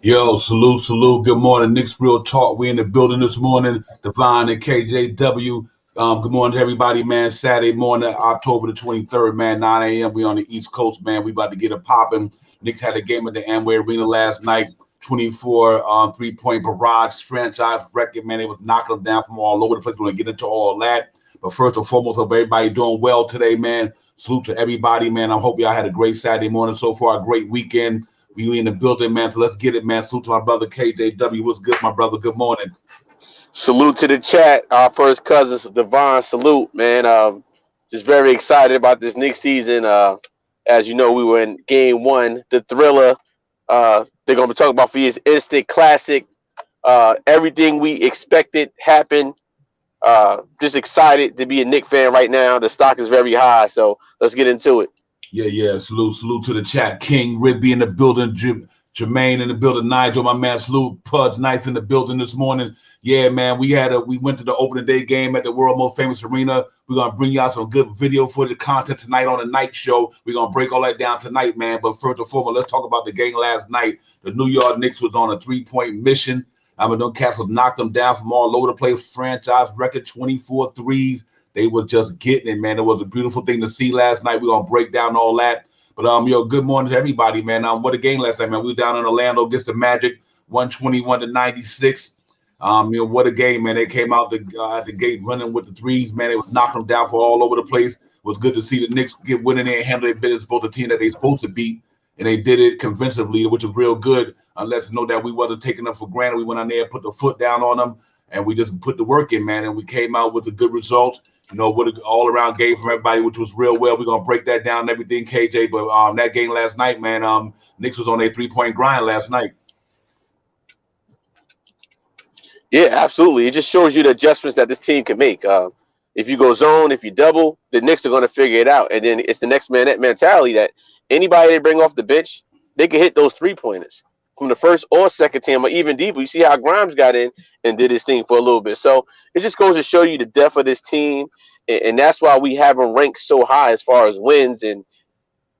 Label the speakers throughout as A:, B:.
A: Yo, salute, salute. Good morning. Knicks Real Talk. We in the building this morning. Divine and KJW. Good morning to everybody, man. Saturday morning, October the 23rd, man, 9 a.m. We on the East Coast, man. We about to get it popping. Knicks had a game at the Amway Arena last night. 24 3-point barrage franchise record, man. They was knocking them down from all over the place. We're going to get into all that. But first and foremost, hope everybody doing well today, man. Salute to everybody, man. I hope y'all had a great Saturday morning so far, a great weekend. We in the building, man. So let's get it, man. Salute to my brother KJW. What's good, my brother? Good morning.
B: Salute to the chat. Our first cousins, Devon. Salute, man. Just very excited about this Knicks season. As you know, we were in game one, the thriller. They're going to be talking about for years, instant classic. Everything we expected happened. Just excited to be a Knicks fan right now. The stock is very high, so let's get into it.
A: Yeah. Salute to the chat. King Ribby in the building. Jermaine in the building. Nigel, my man. Salute. Pudge Nice in the building this morning. Yeah, man. We went to the opening day game at the world most famous arena. We're gonna bring y'all some good video footage content tonight on the night show. We're gonna break all that down tonight, man. But first and foremost, let's talk about the game last night. The New York Knicks was on a 3-point mission. Them cats knocked them down from all over the place. Franchise record 24 threes. They were just getting it, man. It was a beautiful thing to see last night. We're gonna break down all that. But good morning to everybody, man. What a game last night, man. We were down in Orlando against the Magic, 121-96. What a game, man. They came out at the gate running with the threes, man. They was knocking them down for all over the place. It was good to see the Knicks get winning there and handle their business, both the team that they supposed to beat. And they did it convincingly, which was real good. Let's know that we wasn't taking them for granted. We went on there and put the foot down on them, and we just put the work in, man. And we came out with a good result. What an all-around game from everybody, which was real well. We're going to break that down and everything, KJ. But that game last night, man, Knicks was on a 3-point grind last night.
B: Yeah, absolutely. It just shows you the adjustments that this team can make. If you go zone, if you double, the Knicks are going to figure it out. And then it's the next man mentality that anybody they bring off the bench, they can hit those three-pointers from the first or second team or even deeper. You see how Grimes got in and did his thing for a little bit. So it just goes to show you the depth of this team. And that's why we have them ranked so high as far as wins and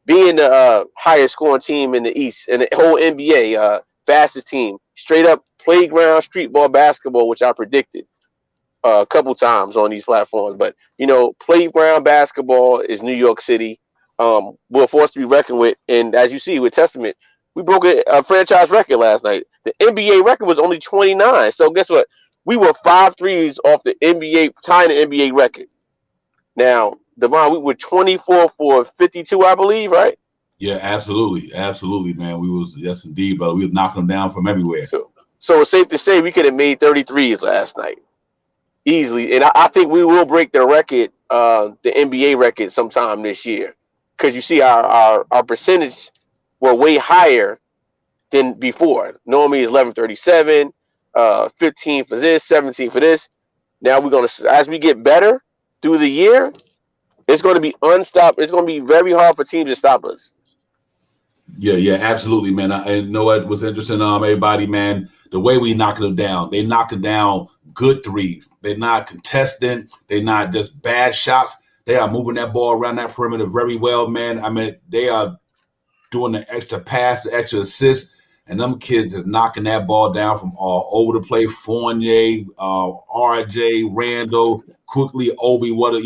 B: being the highest scoring team in the East and the whole NBA, fastest team, straight up playground street ball basketball, which I predicted a couple times on these platforms. But, playground basketball is New York City. We're forced to be reckoned with. And as you see with Testament, we broke a franchise record last night. The NBA record was only 29. So guess what? We were 5 threes off the NBA, tying the NBA record. Now, Devon, we were 24 for 52, I believe, right?
A: Yeah, absolutely. Absolutely, man. Yes, indeed, brother. We was knocking them down from everywhere.
B: So it's safe to say we could have made 33s last night. Easily. And I think we will break the record, the NBA record sometime this year. Because you see our percentage were way higher than before. Normally it's 11:37, 15 for this, 17 for this. Now we're going to, as we get better through the year, it's going to be unstoppable. It's going to be very hard for teams to stop us.
A: Yeah, absolutely, man. I know what was interesting, everybody, man, the way we knocking them down. They knocking down good threes. They're not contesting. They're not just bad shots. They are moving that ball around that perimeter very well, man. I mean, they are doing the extra pass, the extra assist. And them kids is knocking that ball down from all over the place. Fournier, RJ, Randall, quickly Obi. What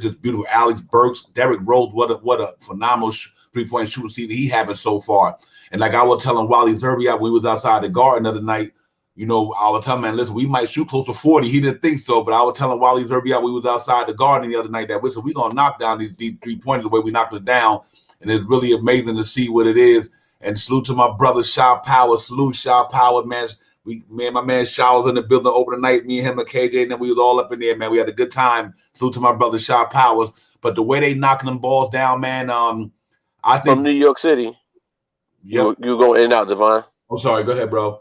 A: just beautiful. Alex Burks, Derrick Rose. What a phenomenal 3-point shooting season he having so far. And like I was telling Wally Zerbiak when we was outside the Garden the other night, I was telling him, man, listen, we might shoot close to 40. He didn't think so, but I was telling Wally Zerbiak we was outside the Garden the other night that we're gonna knock down these deep 3-pointers the way we knocked it down, and it's really amazing to see what it is. And salute to my brother Shaw Power. Salute Shaw Power, man. Me and my man Shaw was in the building over the night. Me and him and KJ, and then we was all up in there, man. We had a good time. Salute to my brother Shaw Powers. But the way they knocking them balls down, man, I think
B: from New York City.
A: Yep.
B: You go in and out, Devon.
A: I'm sorry. Go ahead, bro.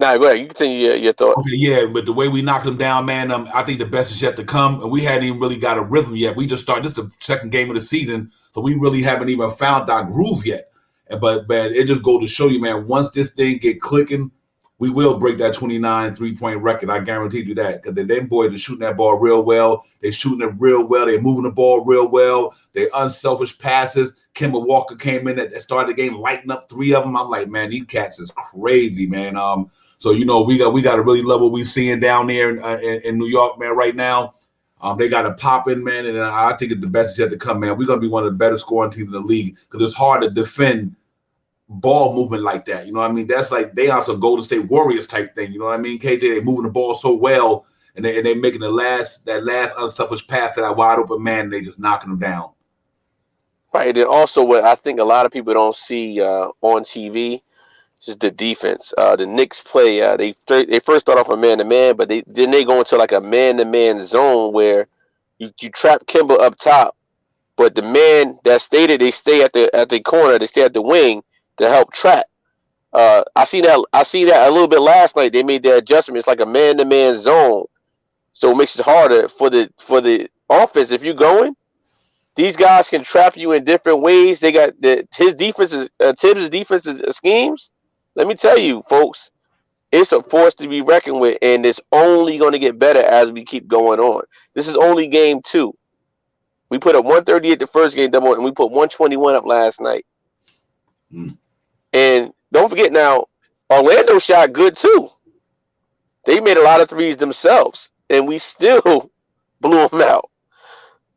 B: Nah, go ahead. You continue your thought.
A: Okay, yeah, but the way we knocked them down, man, I think the best is yet to come. And we hadn't even really got a rhythm yet. We just started. This is the second game of the season, so we really haven't even found our groove yet. But man, it just goes to show you, man, once this thing get clicking, we will break that 29 3-point record. I guarantee you that. Because them boys are shooting that ball real well. They're shooting it real well. They're moving the ball real well. They unselfish passes. Kemba Walker came in at the start of the game, lighting up 3 of them. I'm like, man, these cats is crazy, man. So we got to really love what we seeing down there in New York, man, right now. They got to pop in, man, and I think it's the best is yet to come, man. We're gonna be one of the better scoring teams in the league because it's hard to defend ball movement like that. You know what I mean? That's like they are some Golden State Warriors type thing. You know what I mean? KJ, they moving the ball so well, and they making that last unselfish pass to that wide open man, and they just knocking them down.
B: Right, and also what I think a lot of people don't see on TV. Just the defense. The Knicks play. They first start off a man-to-man, but they go into like a man-to-man zone where you trap Kemba up top, but the man that stated they stay at the corner, they stay at the wing to help trap. I see that a little bit last night. They made the adjustment. It's like a man-to-man zone, so it makes it harder for the offense. If you're going, these guys can trap you in different ways. They got his defenses, Tibbs' defensive schemes. Let me tell you, folks, it's a force to be reckoned with, and it's only going to get better as we keep going on. This is only game 2. We put up 138 the first game double, and we put 121 up last night. And don't forget now, Orlando shot good too. They made a lot of threes themselves, and we still blew them out.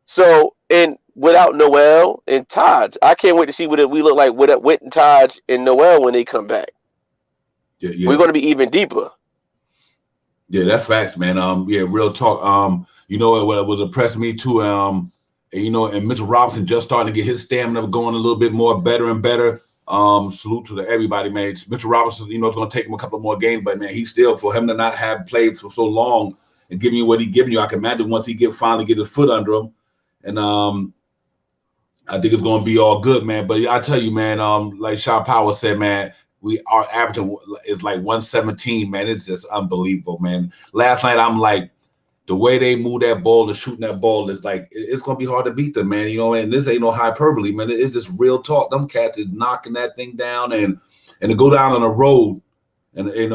B: So, and without Noel and Taj, I can't wait to see what we look like with Taj and Noel when they come back. Yeah. We're going to be even deeper.
A: Yeah, that's facts, man. Real talk. What was impressing me too. And Mitchell Robinson just starting to get his stamina going a little bit more, better and better. Salute to everybody, man. Mitchell Robinson, it's going to take him a couple more games, but man, he's still, for him to not have played for so long and giving you what he's giving you, I can imagine once he finally get his foot under him, and I think it's going to be all good, man. But I tell you, man, like Shaw Power said, man. Our averaging is like 117, man. It's just unbelievable, man. Last night, I'm like, the way they move that ball and shooting that ball is like, it's going to be hard to beat them, man. And this ain't no hyperbole, man. It's just real talk. Them cats is knocking that thing down and to go down on the road and, in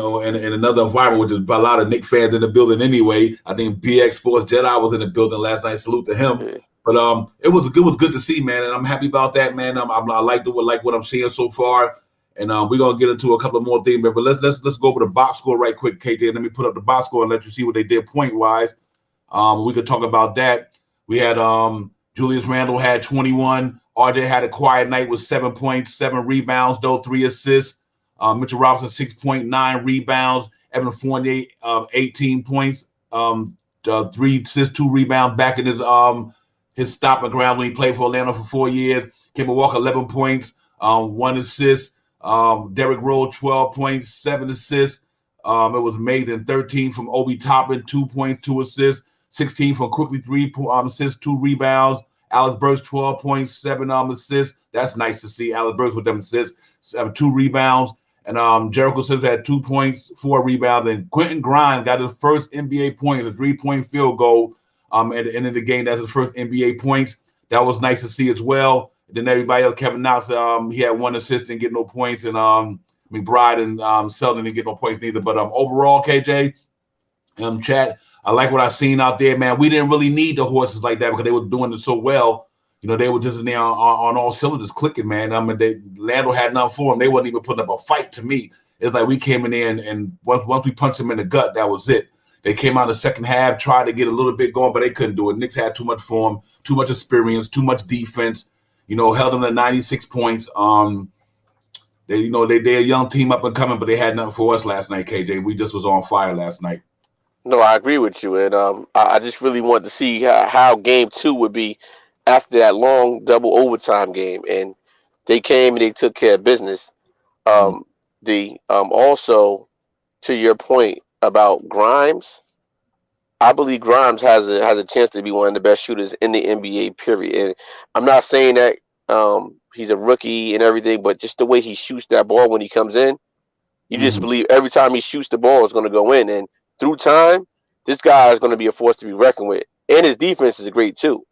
A: another environment, which is a lot of Knicks fans in the building anyway. I think BX Sports Jedi was in the building last night. Salute to him. Yeah. But it was good to see, man. And I'm happy about that, man. I like what I'm seeing so far. And we're gonna get into a couple of more things, but let's go over the box score right quick, KJ. Let me put up the box score and let you see what they did point wise. We could talk about that. We had Julius Randle had 21. RJ had a quiet night with 7 points, 7 rebounds, though 3 assists. Mitchell Robinson 6.9 rebounds. Evan Fournier 18 points, 3 assists, 2 rebounds. Back in his stopping ground when he played for Orlando for 4 years. Kemba Walker 11 points, 1 assist. Derrick Rose 12 points, 7 assists. It was amazing. 13 from Obi Toppin, 2 points, 2 assists. 16 from Quickly, 3 assists, 2 rebounds. Alex Burks 12 points, 7 assists. That's nice to see. Alex Burks with them assists, 2 rebounds. And Jericho Sims had 2 points, 4 rebounds. And Quentin Grimes got his first NBA point, a 3-point field goal. At the end of the game, that's his first NBA points. That was nice to see as well. And then everybody else, Kevin Knox, he had 1 assist and get no points. And McBride and Selden didn't get no points neither. But overall, KJ, Chad, I like what I seen out there, man. We didn't really need the horses like that because they were doing it so well. You know, they were just in there on all cylinders clicking, man. I mean, Lando had nothing for them. They wasn't even putting up a fight to me. It's like we came in there and once we punched them in the gut, that was it. They came out in the second half, tried to get a little bit going, but they couldn't do it. Knicks had too much form, too much experience, too much defense. You know, held them to 96 points. They're a young team up and coming, but they had nothing for us last night, KJ. We just was on fire last night.
B: No, I agree with you, and I just really want to see how game two would be after that long double overtime game, and they came and they took care of business.
A: Mm-hmm.
B: The Also, to your point about Grimes, I believe Grimes has a chance to be one of the best shooters in the NBA. Period. And I'm not saying that he's a rookie and everything, but just the way he shoots that ball when he comes in, you just
A: Mm-hmm.
B: believe every time he shoots the ball, it's going to go in. And through time, this guy is going to be a force to be reckoned with. And his defense is great too.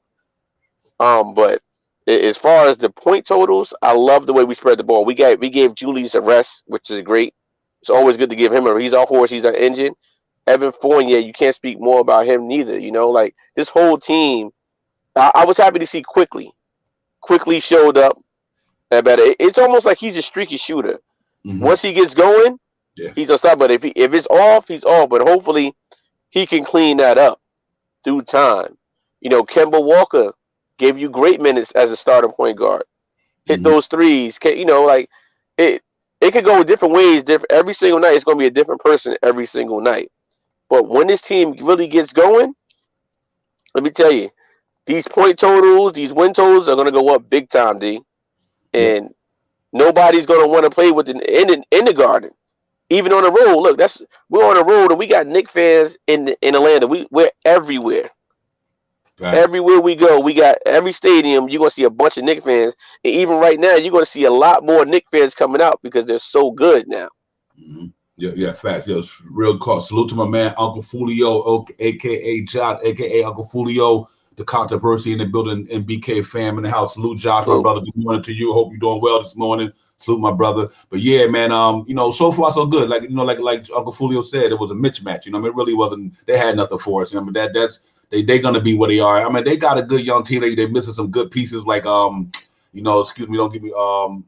B: But as far as the point totals, I love the way we spread the ball. We gave Julius a rest, which is great. It's always good to give him a. He's our horse. He's our engine. Evan Fournier, you can't speak more about him neither. You know, like this whole team. I was happy to see Quickly. Quickly showed up. It's almost like he's a streaky shooter.
A: Mm-hmm.
B: Once he gets going,
A: Yeah.
B: he's unstoppable. But if it's off, he's off. But hopefully, he can clean that up through time. You know, Kemba Walker gave you great minutes as a starting point guard. Hit
A: Mm-hmm.
B: those threes. You know, like it. It could go different ways. Every single night, it's going to be a different person every single night. But when this team really gets going, let me tell you, these point totals, these win totals are going to go up big time, D.
A: Yep.
B: And nobody's going to want to play with in the Garden, even on the road. Look, we're on the road, and we got Knicks fans in Atlanta. We're everywhere.
A: Facts.
B: Everywhere we go, we got every stadium. You're gonna see a bunch of Knicks fans, and even right now, you're gonna see a lot more Knicks fans coming out because they're so good now.
A: Mm-hmm. Yeah, facts. Yeah, it's real call. Salute to my man, Uncle Fulio, aka Josh, aka Uncle Fulio, the controversy in the building, and BK fam in the house. Salute Josh, my
B: So,
A: brother. Good morning to you. Hope you're doing well this morning. Salute my brother. But yeah, man, so far so good. Like, like Uncle Fulio said, it was a mismatch. It really wasn't. They had nothing for us. That's they're gonna be what they are. I mean, they got a good young team. They missing some good pieces like excuse me, don't give me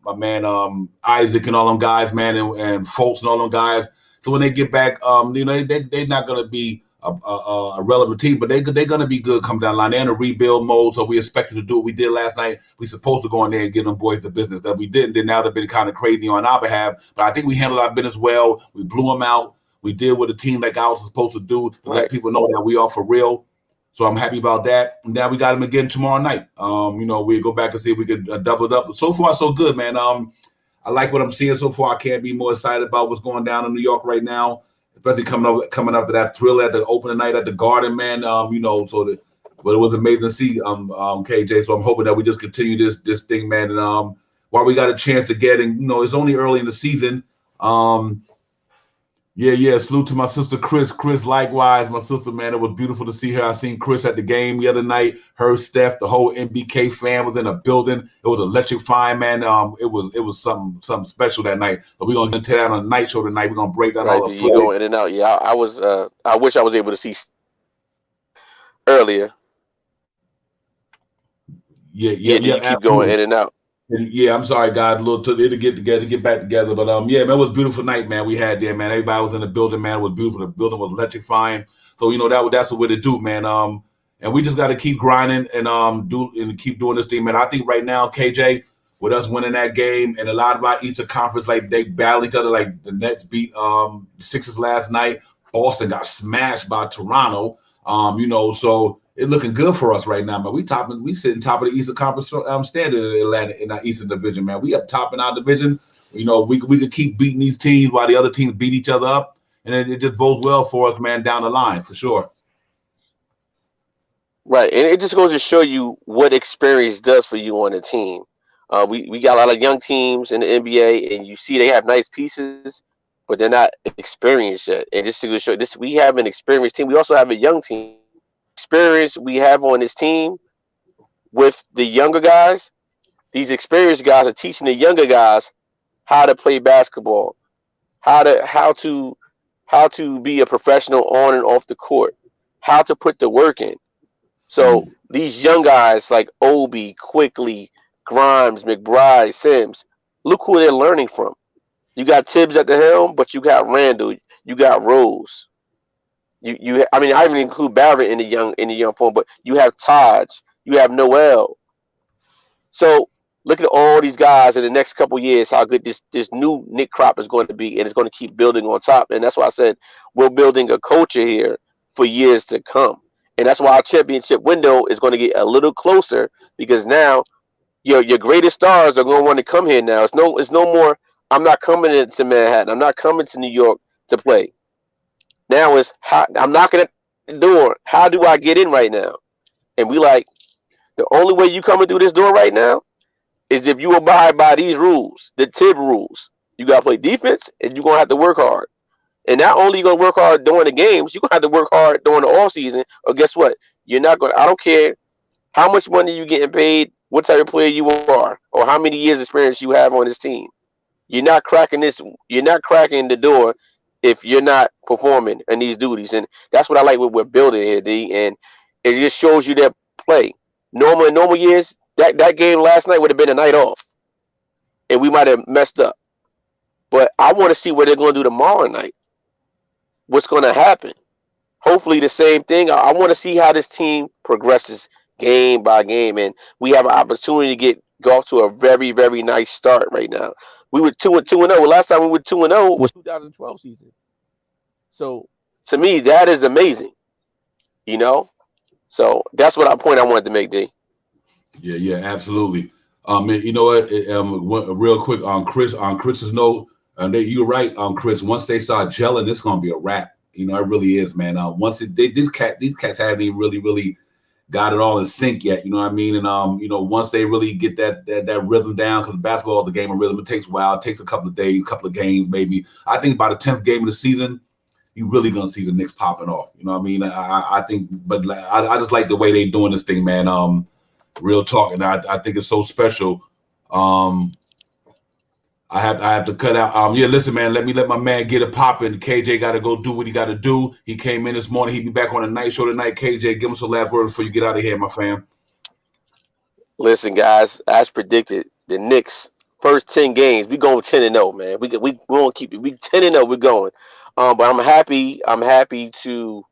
A: my man Isaac and all them guys, man, and Fultz and all them guys. So when they get back, they're not gonna be a relevant team, but they're gonna be good come down the line. They're in a rebuild mode, so we expected to do what we did last night. We supposed to go in there and give them boys the business that we didn't. Then that would have been kind of crazy on our behalf. But I think we handled our business well. We blew them out. We did what a team like ours is supposed to do to let
B: right.
A: people know that we are for real. So I'm happy about that. And now we got him again tomorrow night. We go back and see if we could double it up. But so far, so good, man. I like what I'm seeing so far. I can't be more excited about what's going down in New York right now, especially coming after that thrill at the opening night at the Garden, man. But it was amazing to see KJ. So I'm hoping that we just continue this thing, man. And while we got a chance to get in, it's only early in the season. Yeah. Salute to my sister Chris. Chris, likewise, my sister, man. It was beautiful to see her. I seen Chris at the game the other night. Her, Steph, the whole MBK fan was in a building. It was electrifying, man. It was something special that night. But we're gonna tell that on the night show tonight. We're gonna break down
B: Right,
A: all the
B: you
A: footage.
B: going in and out. Yeah, I was. I wish I was able to see earlier. Yeah,
A: Yeah,
B: you keep going
A: absolutely.
B: in and out.
A: And yeah, I'm sorry, God. A little to get together, get back together. But yeah, man, it was a beautiful night, man. We had there, man. Everybody was in the building, man. It was beautiful. The building was electrifying. So that's the way to do, man. And we just got to keep grinding and keep doing this thing, man. I think right now, KJ, with us winning that game and a lot of our Eastern Conference, like they battle each other. Like the Nets beat the Sixers last night. Boston got smashed by Toronto. So it's looking good for us right now, man. We sitting top of the Eastern Conference standard in Atlanta in our Eastern Division, man. We up top in our division. We could keep beating these teams while the other teams beat each other up, and it just bodes well for us, man, down the line for sure.
B: Right, and it just goes to show you what experience does for you on a team. We got a lot of young teams in the NBA, and you see they have nice pieces, but they're not experienced yet. And just to show this, we have an experienced team. We also have a young team. Experience we have on this team with the younger guys. These experienced guys are teaching the younger guys how to play basketball, how to how to how to be a professional on and off the court, how to put the work in. So these young guys like Obi, Quickly, Grimes, McBride, Sims, look who they're learning from. You got Tibbs at the helm, but you got Randall, you got Rose. I mean, I even include Barrett in the young form, but you have Taj, you have Noel. So look at all these guys in the next couple years, how good this new Nick crop is going to be, and it's going to keep building on top. And that's why I said we're building a culture here for years to come. And that's why our championship window is going to get a little closer because now your greatest stars are going to want to come here now. It's no more. I'm not coming into Manhattan. I'm not coming to New York to play. Now it's how I'm knocking at the door. How do I get in right now? And we like the only way you coming through this door right now is if you abide by these rules, the TIB rules. You gotta play defense, and you're gonna have to work hard. And not only you gonna work hard during the games, you're gonna have to work hard during the off season. Or guess what? You're not gonna. I don't care how much money you getting paid, what type of player you are, or how many years experience you have on this team. You're not cracking this. You're not cracking the door if you're not performing in these duties. And that's what I like what we're building here, D. And it just shows you their play. In normal years, that game last night would have been a night off, and we might have messed up. But I want to see what they're going to do tomorrow night. What's going to happen? Hopefully, the same thing. I want to see how this team progresses game by game, and we have an opportunity to go off to a very, very nice start right now. We were 2-2-0. Last time we were 2-0 was 2012 season. So to me, that is amazing. You know. So that's what I wanted to make, D.
A: Yeah, absolutely. You know what? Real quick on Chris's note, you're right, Chris. Once they start gelling, it's gonna be a wrap. You know, it really is, man. These cats haven't even really got it all in sync yet. You know what I mean? And you know, once they really get that rhythm down, because basketball is the game of rhythm. It takes a while. It takes a couple of days, couple of games, maybe. I think by the 10th game of the season, you're really gonna see the Knicks popping off. You know what I mean? I think, but I just like the way they doing this thing, man. Real talk, and I think it's so special. I have to cut out. Yeah, listen, man. Let my man get it popping. KJ got to go do what he got to do. He came in this morning. He'll be back on the night show tonight. KJ, give him some last words before you get out of here, my fam.
B: Listen, guys, as predicted, the Knicks first 10 games, we going 10-0, man. We won't keep it. We 10-0. We're going. But I'm happy. I'm happy to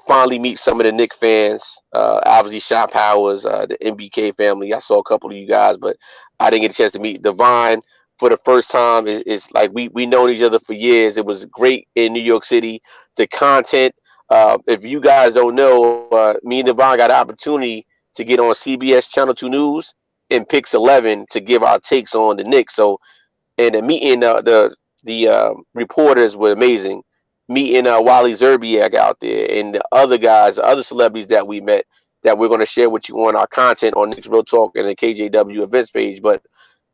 B: finally meet some of the Knicks fans. Obviously, Sean Powers, the MBK family. I saw a couple of you guys, but I didn't get a chance to meet Divine for the first time. It's like we known each other for years. It was great in New York City. The content. If you guys don't know, me and Divine got an opportunity to get on CBS Channel 2 News and Pix 11 to give our takes on the Knicks. So, and the meeting, the reporters were amazing. Meeting Wally Zerbiak out there and the other guys, the other celebrities that we met that we're going to share with you on our content on Knicks Real Talk and the KJW events page. But,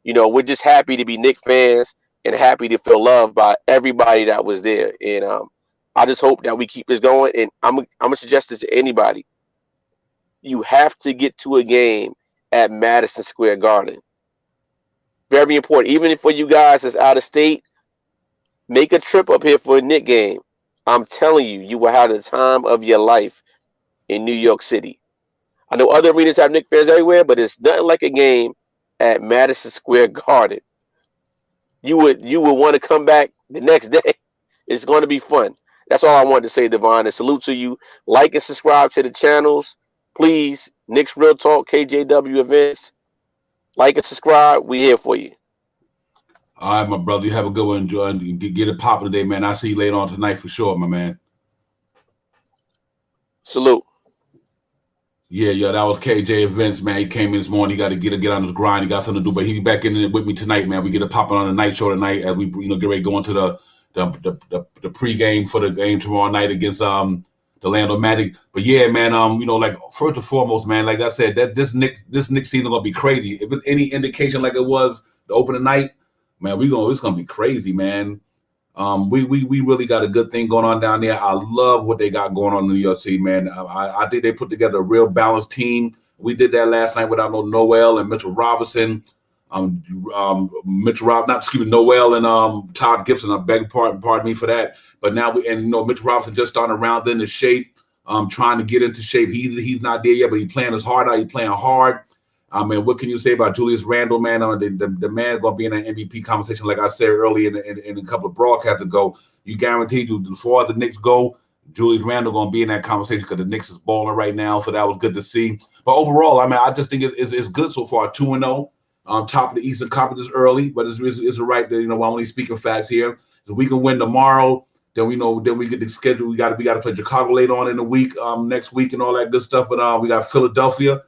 B: you know, we're just happy to be Knicks fans and happy to feel loved by everybody that was there. And I just hope that we keep this going. And I'm going to suggest this to anybody. You have to get to a game at Madison Square Garden. Very important. Even for you guys that's out of state, make a trip up here for a Knicks game. I'm telling you, you will have the time of your life in New York City. I know other arenas have Knicks fans everywhere, but it's nothing like a game at Madison Square Garden. You would want to come back the next day. It's going to be fun. That's all I wanted to say, Devon. And salute to you. Like and subscribe to the channels. Please, Knicks Real Talk, KJW events. Like and subscribe. We here for you.
A: All right, my brother. You have a good one. Enjoy and get it popping today, man. I'll see you later on tonight for sure, my man.
B: Salute.
A: Yeah, that was KJ Events, man. He came in this morning. He got to get on his grind. He got something to do, but he'll be back in it with me tonight, man. We get it popping on the night show tonight as we get ready to go into the pregame for the game tomorrow night against the Orlando Magic. But yeah, man, like first and foremost, man, like I said, that this Knicks season gonna be crazy. If it's any indication like it was the opening night, man, it's gonna be crazy, man. We really got a good thing going on down there. I love what they got going on in New York City, man. I think they put together a real balanced team. We did that last night without Noel and Mitchell Robinson. Noel and Todd Gibson. I beg pardon me for that. But now Mitchell Robinson just starting to round in the shape. trying to get into shape. He's not there yet, but he's playing his heart out. He's playing hard. I mean, what can you say about Julius Randle, man? The man going to be in an MVP conversation, like I said earlier in a couple of broadcasts ago. You guaranteed you, as far as the Knicks go, Julius Randle going to be in that conversation because the Knicks is balling right now, so that was good to see. But overall, I mean, I just think it's good so far. 2-0, top of the Eastern Conference is early, but it's the right. That, I'm only speaking facts here. So we can win tomorrow. Then we get the schedule. We got to play Chicago later on in the week, next week, and all that good stuff. But we got Philadelphia.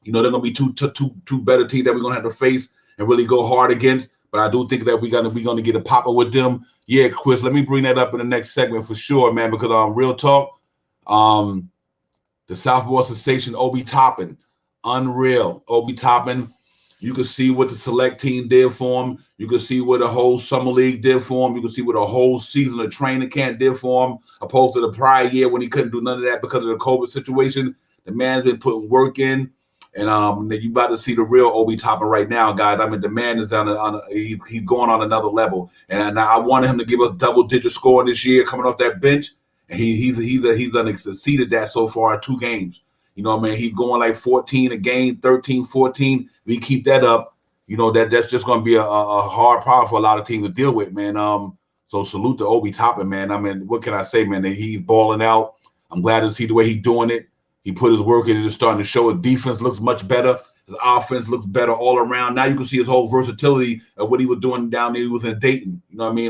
A: They're going to be two better teams that we're going to have to face and really go hard against. But I do think that we're going to get a popping with them. Yeah, Chris, let me bring that up in the next segment for sure, man, because real talk, the Southpaw Sensation, Obi Toppin, unreal. Obi Toppin, you can see what the select team did for him. You can see what the whole summer league did for him. You can see what the whole season of training camp did for him, opposed to the prior year when he couldn't do none of that because of the COVID situation. The man's been putting work in. And you about to see the real Obi Toppin right now, guys. I mean, the man is he's going on another level, and I wanted him to give us double-digit scoring this year, coming off that bench, and he's done exceeded that so far in 2 games. He's going like 14 a game, 13, 14. We keep that up, that's just going to be a hard problem for a lot of teams to deal with, man. So salute to Obi Toppin, man. I mean, what can I say, man? He's balling out. I'm glad to see the way he's doing it. He put his work in and it's starting to show. His defense looks much better. His offense looks better all around. Now you can see his whole versatility of what he was doing down there within Dayton. You know what I mean?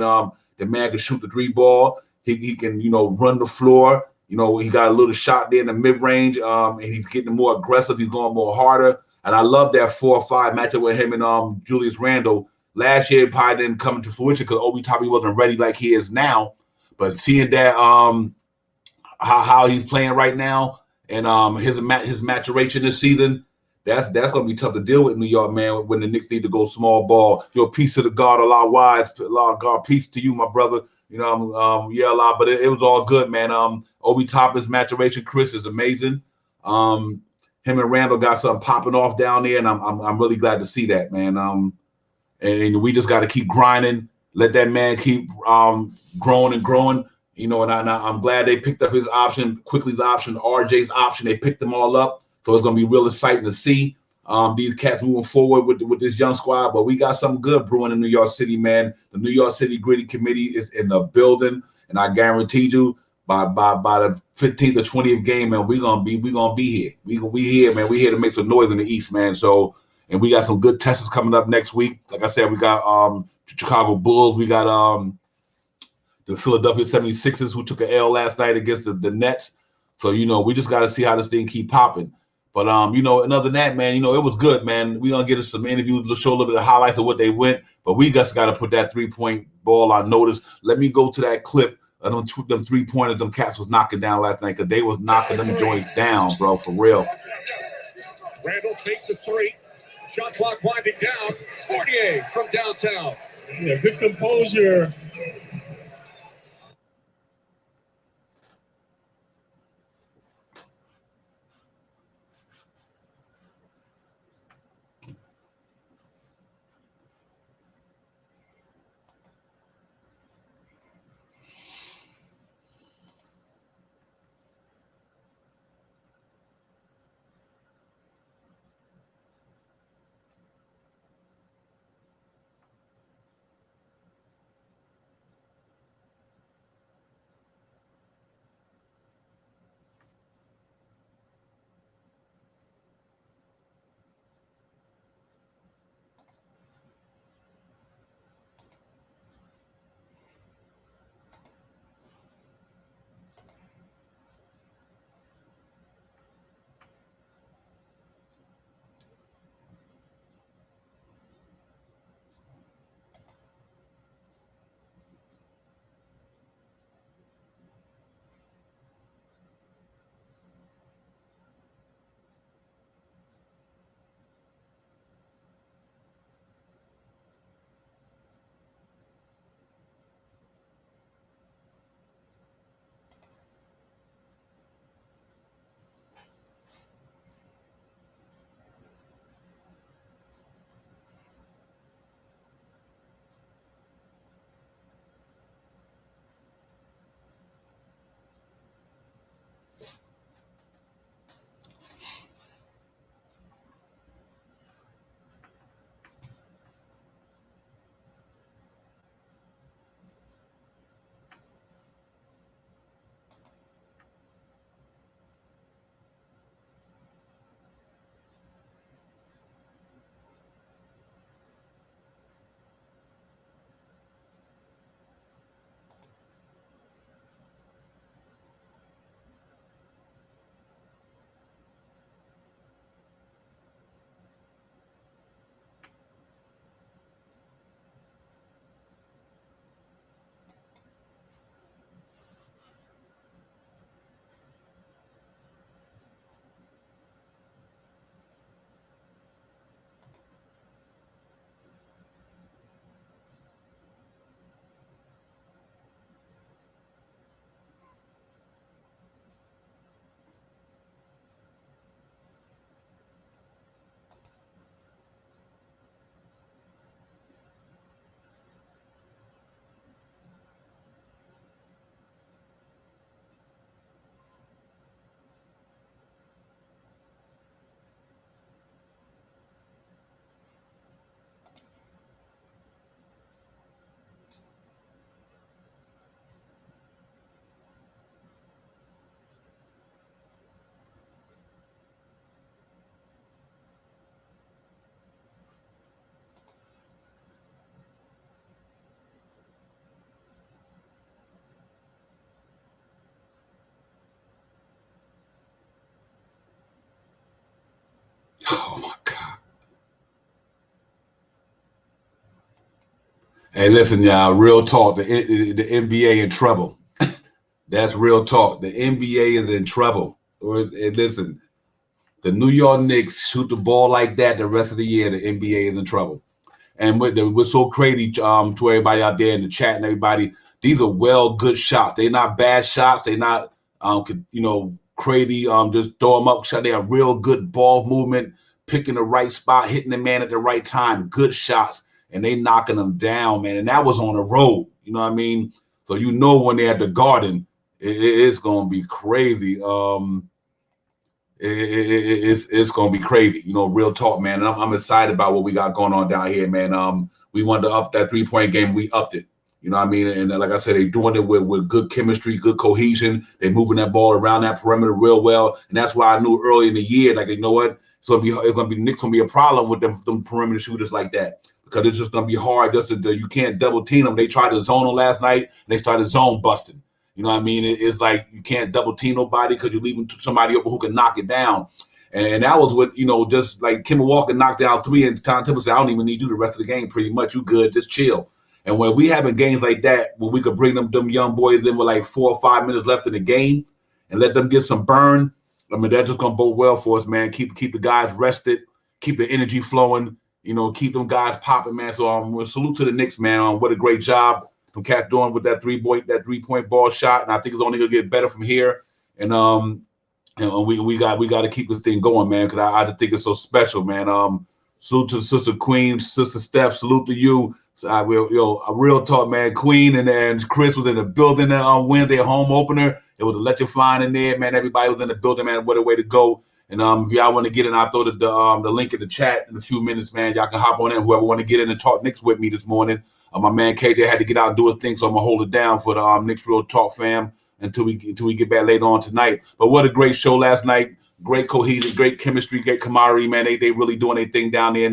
A: The man can shoot the 3 ball. He can, run the floor. He got a little shot there in the mid-range. And he's getting more aggressive. He's going more harder. And I love that 4-5 matchup with him and Julius Randle. Last year, it probably didn't come into fruition because Obi Toppin wasn't ready like he is now. But seeing that how he's playing right now, and his maturation this season, that's going to be tough to deal with, New York, man, when the Knicks need to go small ball. Peace to the God, Allah wise, Allah God, peace to you, my brother. Allah, but it was all good, man. Obi Toppin's maturation, Chris, is amazing. Him and Randall got something popping off down there, and I'm really glad to see that, man. And we just got to keep grinding, let that man keep growing and growing. And I'm glad they picked up his option, Quickly's option, RJ's option. They picked them all up. So it's going to be real exciting to see these cats moving forward with this young squad. But we got something good brewing in New York City, man. The New York City Gritty Committee is in the building. And I guarantee you by the 15th or 20th game, man, we're going to be here. We here, man. We here to make some noise in the East, man. So, and we got some good testers coming up next week. Like I said, we got Chicago Bulls. We got the Philadelphia 76ers, who took an L last night against the Nets. So, we just got to see how this thing keep popping. But, and other than that, man, it was good, man. We're going to get us some interviews to show a little bit of highlights of what they went. But we just got to put that 3-point ball on notice. Let me go to that clip of them 3-pointers them cats was knocking down last night because they was knocking them joints down, bro, for real.
C: Randall takes the 3. Shot clock winding down. Fournier from downtown. Yeah, good composure.
A: Hey, listen, y'all. Real talk. The NBA in trouble. That's real talk. The NBA is in trouble. Listen, the New York Knicks shoot the ball like that the rest of the year. The NBA is in trouble. And what's so crazy to everybody out there in the chat and everybody, these are good shots. They're not bad shots. They're not crazy. Just throw them up. They are real good ball movement, picking the right spot, hitting the man at the right time. Good shots. And they knocking them down, man. And that was on the road. You know what I mean? So when they're at the Garden, it's gonna be crazy. It's gonna be crazy. Real talk, man. And I'm excited about what we got going on down here, man. We wanted to up that 3-point game. We upped it. You know what I mean? And like I said, they're doing it with good chemistry, good cohesion. They're moving that ball around that perimeter real well. And that's why I knew early in the year, like, you know what? It's gonna be Knicks gonna be a problem with them perimeter shooters like that. Because it's just going to be hard. You can't double team them. They tried to zone them last night, and they started zone busting. You know what I mean? It's like you can't double team nobody because you're leaving somebody open who can knock it down. And that was what, just like Kemba Walker knocked down 3 and Tom Thibodeau said, I don't even need you the rest of the game pretty much. You good. Just chill. And when we having games like that, where we could bring them young boys in with like 4 or 5 minutes left in the game and let them get some burn, I mean, that's just going to bode well for us, man. Keep the guys rested, keep the energy flowing. Keep them guys popping, man. So salute to the Knicks, man. What a great job from Cat doing with that 3-point ball shot, and I think it's only gonna get better from here. And we got to keep this thing going, man, because I just think it's so special, man. Salute to Sister Queen, Sister Steph. Salute to you. So a real talk, man. Queen and Chris was in the building on Wednesday, home opener. It was electrifying in there, man. Everybody was in the building, man. What a way to go. And if y'all want to get in, I'll throw the link in the chat in a few minutes, man. Y'all can hop on in. Whoever want to get in and talk Knicks with me this morning. My man KJ had to get out and do his thing, so I'm gonna hold it down for the Knicks Real Talk fam until we get back later on tonight. But what a great show last night. Great cohesion, great chemistry, great camaraderie, man. They really doing their thing down there.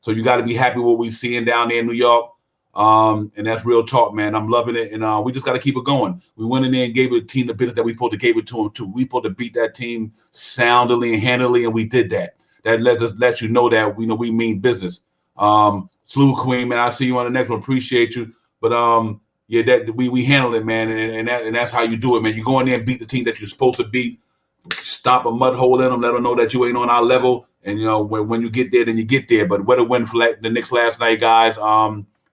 A: So you got to be happy with what we seeing down there in New York. And that's real talk, man. I'm loving it, and we just got to keep it going. We went in there and gave a team the business that we supposed to gave it to them too. We supposed to beat that team soundly and handily, and we did that. That let you know that we mean business. Salute, Queen, man. I'll see you on the next one. Appreciate you, but yeah, that we handle it, man, and that's how you do it, man. You go in there and beat the team that you're supposed to beat. Stop a mud hole in them. Let them know that you ain't on our level, and when you get there, then you get there. But what a win for the Knicks last night, guys.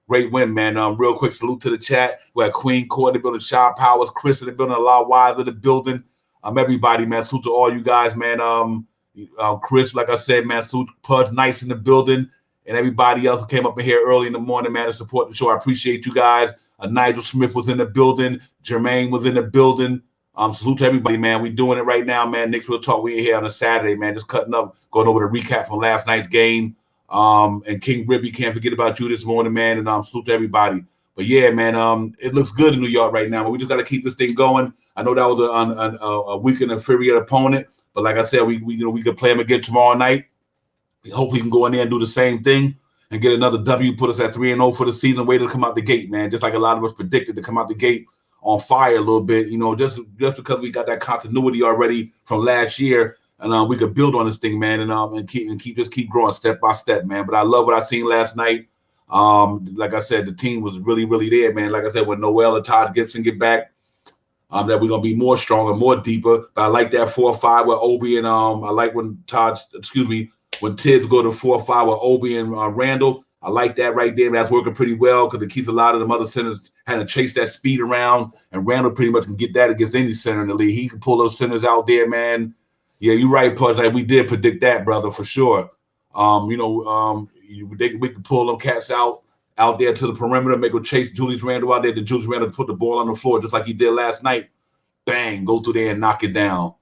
A: Great win, man. Real quick salute to the chat. We had Queen Court in the building, Shaw Powers, Chris in the building, a lot of wives in the building. Everybody, man. Salute to all you guys, man. Chris, like I said, man, salute Pudge Nice in the building, and everybody else who came up in here early in the morning, man, to support the show. I appreciate you guys. Nigel Smith was in the building. Jermaine was in the building. Salute to everybody, man. We doing it right now, man. Knicks Real Talk. We in here on a Saturday, man. Just cutting up, going over the recap from last night's game. And King Ribby, can't forget about you this morning, man. And salute to everybody. But yeah, man, it looks good in New York right now. We just got to keep this thing going. I know that was a weak and inferior opponent, but like I said, we could play them again tomorrow night. Hopefully, we can go in there and do the same thing and get another W. Put us at 3-0 for the season. Way to come out the gate, man. Just like a lot of us predicted to come out the gate on fire a little bit. Just because we got that continuity already from last year. And we could build on this thing, man, and keep growing step by step, man. But I love what I seen last night. Like I said, the team was really, really there, man. Like I said, when Noel and Todd Gibson get back, that we're gonna be more stronger, more deeper. But I like that 4-5 with Obi and I like when Tibbs go to 4-5 with Obi and Randall. I like that right there. That's working pretty well because it keeps a lot of them other centers having to chase that speed around, and Randall pretty much can get that against any center in the league. He can pull those centers out there, man. Yeah, you're right, Pudge. Like we did predict that, brother, for sure. We could pull them cats out there to the perimeter, make them chase Julius Randle out there. Then Julius Randle put the ball on the floor just like he did last night. Bang, go through there and knock it down.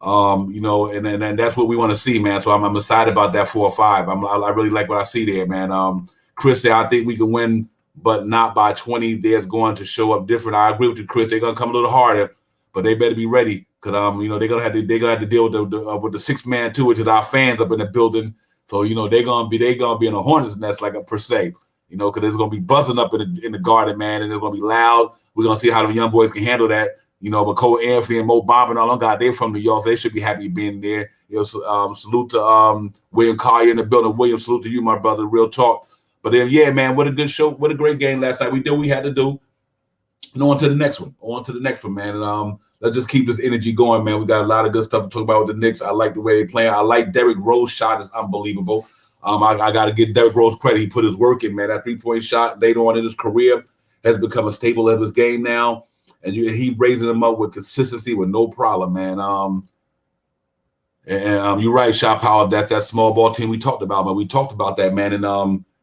A: And that's what we want to see, man. So I'm excited about that 4-5. I really like what I see there, man. Chris said I think we can win, but not by 20. They're going to show up different. I agree with you, Chris. They're gonna come a little harder, but they better be ready. Because they're gonna have to deal with the 6-man too, which is our fans up in the building. So they're gonna be in a hornet's nest like a per se. Because it's gonna be buzzing up in the Garden, man, and it's gonna be loud. We're gonna see how the young boys can handle that. But Cole Anthony and Mo Bamba and all them guys, they're from New York. So they should be happy being there. Salute to William Collier in the building. William, salute to you, my brother. Real talk. But then, yeah, man, what a good show. What a great game last night. We did what we had to do. And on to the next one. On to the next one, man. And let's just keep this energy going, man. We got a lot of good stuff to talk about with the Knicks. I like the way they play. I like Derrick Rose shot is unbelievable. I got to give Derrick Rose credit. He put his work in, man. That three-point shot later on in his career has become a staple of his game now. And he raising them up with consistency with no problem, man. You're right, Shot Power. That's that small ball team we talked about, man. We talked about that, man.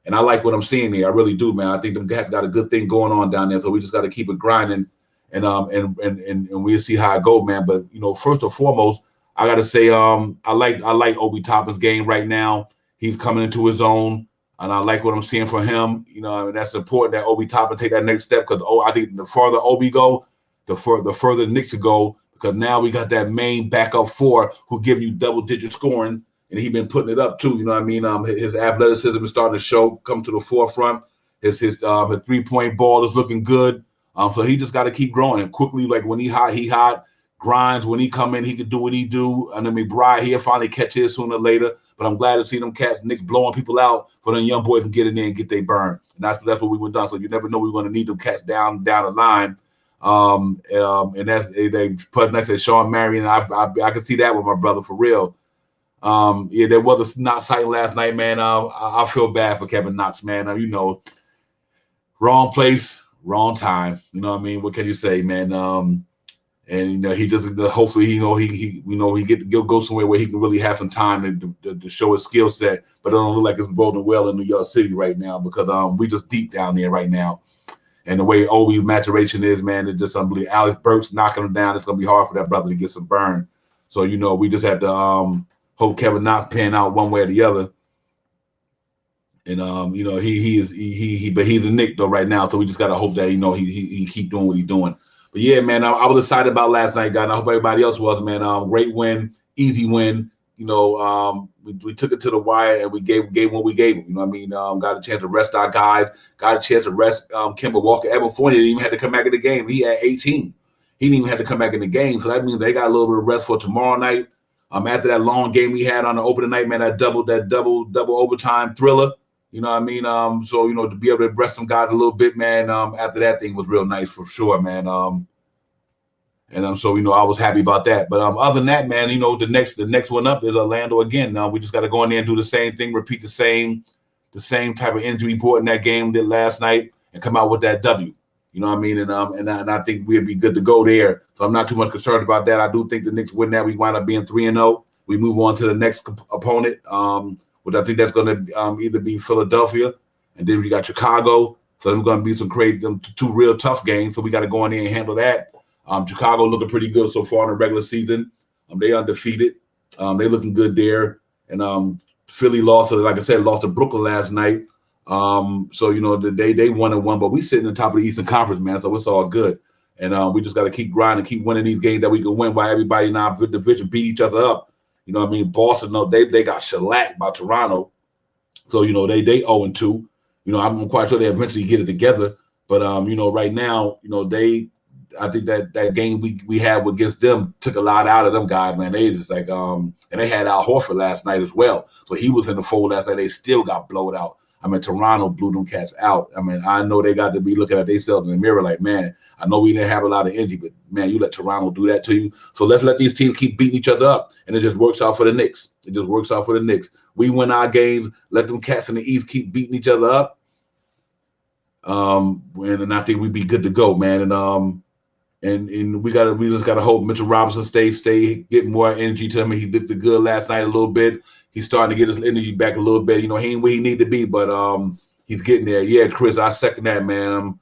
A: And I like what I'm seeing here. I really do, man. I think them guys got a good thing going on down there. So we just got to keep it grinding, and we'll see how it go, man. But first and foremost, I got to say, I like Obi Toppin's game right now. He's coming into his own, and I like what I'm seeing for him. And that's important that Obi Toppin take that next step because I think the farther Obi go, the further the Knicks will go because now we got that main backup four who give you double-digit scoring. And he's been putting it up too, you know what I mean? His athleticism is starting to show, come to the forefront. His 3-point ball is looking good. So he just got to keep growing. And quickly, like when he hot. Grinds, when he come in, he can do what he do. And then McBride, he'll finally catch his sooner or later. But I'm glad to see them cats, Knicks blowing people out for them young boys can get in there and get their burn. And that's what we went down. So you never know we're going to need them cats down the line. And that's they put next to Sean Marion. I can see that with my brother for real. There was a not sighting last night, man. I feel bad for Kevin Knox, man. Wrong place, wrong time. You know what I mean? What can you say, man? And he just hopefully he get to go somewhere where he can really have some time to show his skill set. But it don't look like it's boding well in New York City right now because we just deep down there right now. And the way Obi's maturation is, man, it's just unbelievable. Alex Burks knocking him down. It's gonna be hard for that brother to get some burn. So we just had to hope Kevin Knox pan out one way or the other. And but he's a Knick though right now, so we just gotta hope that he keep doing what he's doing. But yeah, man, I was excited about last night, guys. And I hope everybody else was, man. Great win, easy win. We took it to the wire and we gave what we gave them. You know what I mean? Got a chance to rest our guys. Got a chance to rest Kemba Walker. Evan Fournier didn't even have to come back in the game. He had 18. He didn't even have to come back in the game. So that means they got a little bit of rest for tomorrow night. After that long game we had on the opening night, man, that double overtime thriller. You know what I mean? So to be able to rest some guys a little bit, man. After that thing was real nice for sure, man. So I was happy about that. But other than that, man, the next one up is Orlando again. Now we just got to go in there and do the same thing, repeat the same type of injury report in that game did last night, and come out with that W. You know what I mean? And I think we'd be good to go there. So I'm not too much concerned about that. I do think the Knicks win that. We wind up being 3-0. We move on to the next opponent, which I think that's going to either be Philadelphia, and then we got Chicago. So there's going to be some two real tough games. So we got to go in there and handle that. Chicago looking pretty good so far in the regular season. They undefeated. They looking good there. And Philly lost to Brooklyn last night. So they 1-1, but we sitting on top of the Eastern Conference, man. So it's all good, and we just got to keep grinding, keep winning these games that we can win. While everybody in our division beat each other up, you know what I mean? Boston, they got shellacked by Toronto, so they 0-2. I'm quite sure they eventually get it together, but right now, I think that game we had against them took a lot out of them guys, man. They just and they had Al Horford last night as well, so he was in the fold last night. They still got blowed out. I mean, Toronto blew them cats out. I mean, I know they got to be looking at themselves in the mirror like, man, I know we didn't have a lot of energy, but, man, you let Toronto do that to you. So let's let these teams keep beating each other up, and it just works out for the Knicks. We win our games, let them cats in the East keep beating each other up, and I think we'd be good to go, man. And we just got to hope Mitchell Robinson stay getting more energy to him. He looked good last night a little bit. He's starting to get his energy back a little bit. He ain't where he need to be, but he's getting there. Yeah, Chris, I second that, man.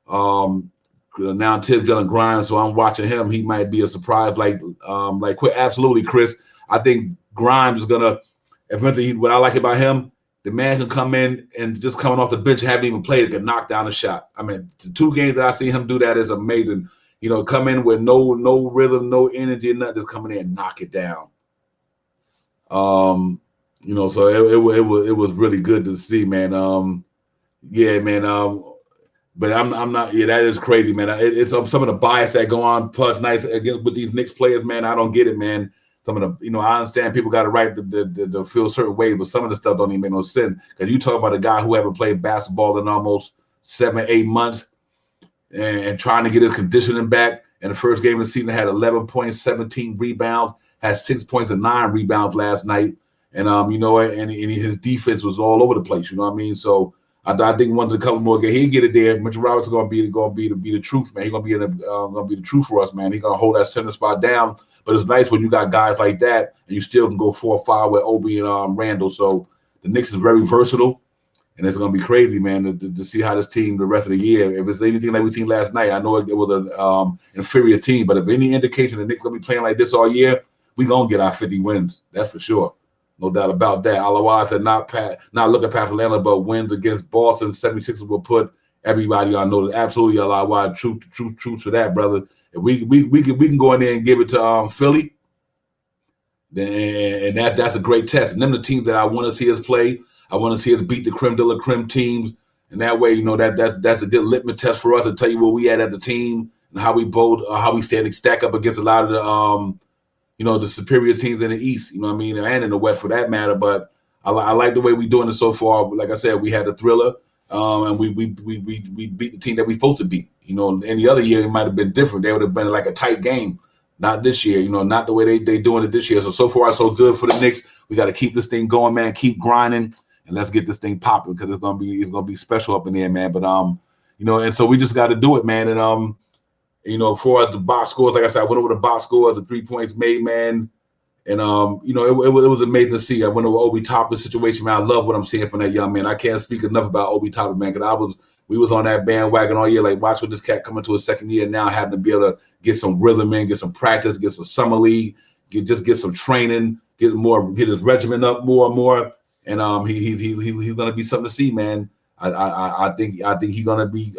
A: Now Tibbs and Grimes, so I'm watching him. He might be a surprise, absolutely, Chris. I think Grimes is gonna eventually. What I like about him, the man can come in and just coming off the bench, haven't even played, can knock down a shot. I mean, the 2 games that I see him do that is amazing. Come in with no rhythm, no energy, nothing, just coming in and knock it down. So it was really good to see, man. But I'm not. Yeah, that is crazy, man. It's some of the bias that go on Pudge nights against with these Knicks players, man. I don't get it, man. some of the, I understand people got a right to feel certain ways, but some of the stuff don't even make no sense. Because you talk about a guy who haven't played basketball in almost 7-8 months and trying to get his conditioning back. In the first game of the season, had 11 points, 17 rebounds, had 6 points and 9 rebounds last night. And, and his defense was all over the place, you know what I mean? So I think once a couple more games, he'll get it there. Mitchell Roberts is going to be the truth, man. He's going to be the truth for us, man. He's going to hold that center spot down. But it's nice when you got guys like that and you still can go 4 or 5 with Obi and Randall. So the Knicks is very versatile. And it's going to be crazy, man, to see how this team the rest of the year. If it's anything like we seen last night, I know it was an inferior team. But if any indication the Knicks going to be playing like this all year, we going to get our 50 wins. That's for sure. No doubt about that. Otherwise, not looking past Atlanta, but wins against Boston, 76ers will put everybody on notice. Absolutely, otherwise, true to that, brother. If we can go in there and give it to Philly, then that's a great test. And them the teams that I want to see us play. I want to see us beat the creme de la creme teams, and that way, that's a good litmus test for us to tell you where we at the team and how we stack up against a lot of the, the superior teams in the East. You know what I mean, and in the West for that matter. But I like the way we're doing it so far. Like I said, we had a thriller, and we beat the team that we supposed to beat. Any other year it might have been different. They would have been like a tight game. Not this year, not the way they doing it this year. So far, so good for the Knicks. We got to keep this thing going, man. Keep grinding. And let's get this thing popping because it's gonna be special up in there, man. But and so we just got to do it, man. And for the box scores, like I said, I went over the box score, the 3 points made, man. And it was amazing to see. I went over Obi Toppin's situation, man. I love what I'm seeing from that young man. I can't speak enough about Obi Toppin, man, because we was on that bandwagon all year, like watching this cat come into his second year now, having to be able to get some rhythm in, get some practice, get some summer league, get some training, get his regimen up more and more. And he's gonna be something to see, man. I think he's gonna be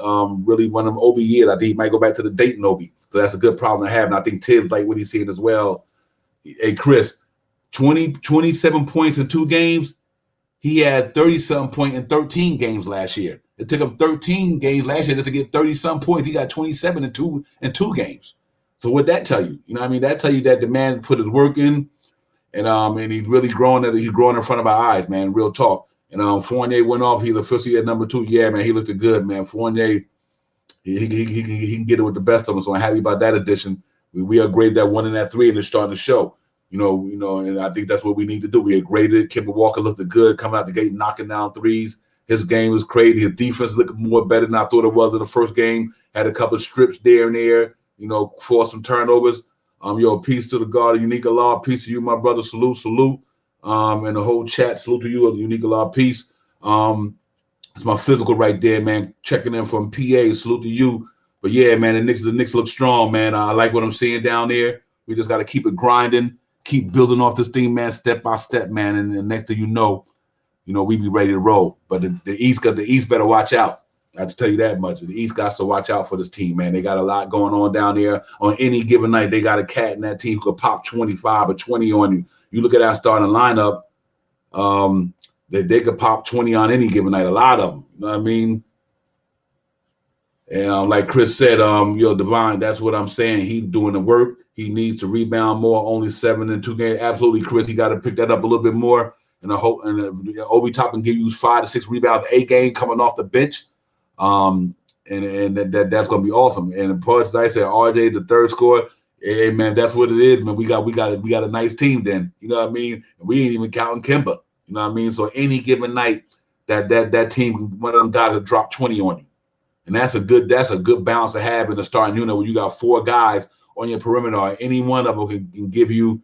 A: really one of them Obi years. I think he might go back to the Dayton Obi, so that's a good problem to have. And I think Tibbs like what he's seeing as well. Hey Chris, 27 points in 2 games. He had 30-something point in 13 games last year. It took him 13 games last year to get 30-some points. He got 27 in two games. So what that tell you? You know what I mean? That tell you that the man put his work in. And he's really growing. He's growing in front of our eyes, man. Real talk. And Fournier went off. He's officially at number 2. Yeah, man, he looked good, man. Fournier, he can get it with the best of them. So I'm happy about that addition. We upgraded that 1 and that 3, and it's starting to show. And I think that's what we need to do. We upgraded. Kemba Walker looked good coming out the gate, knocking down threes. His game was crazy. His defense looked more better than I thought it was in the first game. Had a couple of strips there and there. Forced some turnovers. Peace to the God, Unique Allah. Peace to you, my brother. Salute. And the whole chat. Salute to you, Unique Allah. Peace. It's my physical right there, man. Checking in from PA. Salute to you. But yeah, man, the Knicks look strong, man. I like what I'm seeing down there. We just got to keep it grinding, keep building off this thing, man, step by step, man. And the next thing you know, we be ready to roll. But the East better watch out. I have to tell you that much. The East got to watch out for this team, man. They got a lot going on down there. On any given night, they got a cat in that team who could pop 25 or 20 on you. You look at our starting lineup, they could pop 20 on any given night. A lot of them. You know what I mean? And like Chris said, Divine, that's what I'm saying. He's doing the work. He needs to rebound more. Only 7 in 2 games. Absolutely, Chris. He got to pick that up a little bit more. And Obi Toppin give you 5 to 6 rebounds a game coming off the bench. And that's gonna be awesome. And parts I said RJ the third scorer. Hey man, that's what it is, man. We got a nice team then. You know what I mean? And we ain't even counting Kemba. You know what I mean? So any given night, that team, one of them guys will drop 20 on you. And that's a good balance to have in the starting unit where you got 4 guys on your perimeter. Any one of them can give you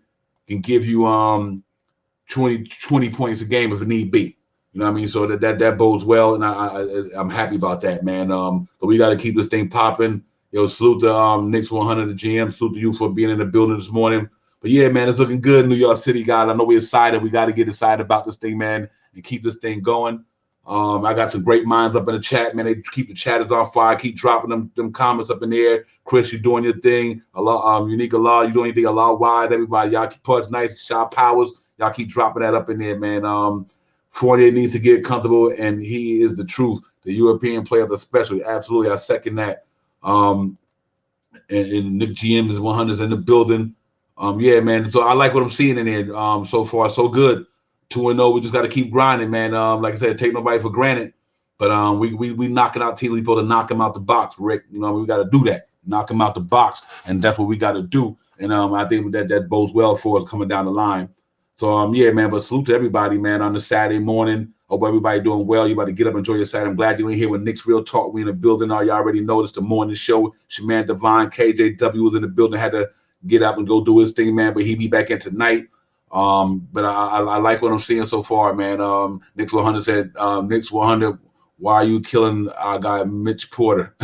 A: 20 points a game if it need be. You know what I mean? So that bodes well, and I'm happy about that, man. But we got to keep this thing popping. Salute to Knicks 100, the GM. Salute to you for being in the building this morning. But yeah, man, it's looking good, New York City, guys. I know we're excited. We got to get excited about this thing, man, and keep this thing going. I got some great minds up in the chat, man. They keep the chatters on fire. Keep dropping them comments up in the air. Chris, you're doing your thing. Allah, Unique Allah, you doing anything? Allah wide, everybody. Y'all keep Pudge Nice, Shaw Powers. Y'all keep dropping that up in there, man. Fournier needs to get comfortable, and he is the truth. The European players especially. Absolutely, I second that. And Nick GM is 100 in the building. Yeah, man. So I like what I'm seeing in there. So far, so good. 2-0. We just got to keep grinding, man. Like I said, take nobody for granted. But we knocking out teams. We supposed to knock them out the box, Rick. You know, we got to do that. Knock them out the box, and that's what we got to do. And I think that bodes well for us coming down the line. So yeah, man. But salute to everybody, man. On the Saturday morning. Hope everybody doing well. You about to get up, enjoy your Saturday. I'm glad you in here with Knicks Real Talk. We in the building. Y'all already noticed the morning show. Shaman Divine, KJW was in the building. Had to get up and go do his thing, man. But he be back in tonight. But I like what I'm seeing so far, man. Knicks 100 said, Knicks 100. Why are you killing our guy Mitch Porter?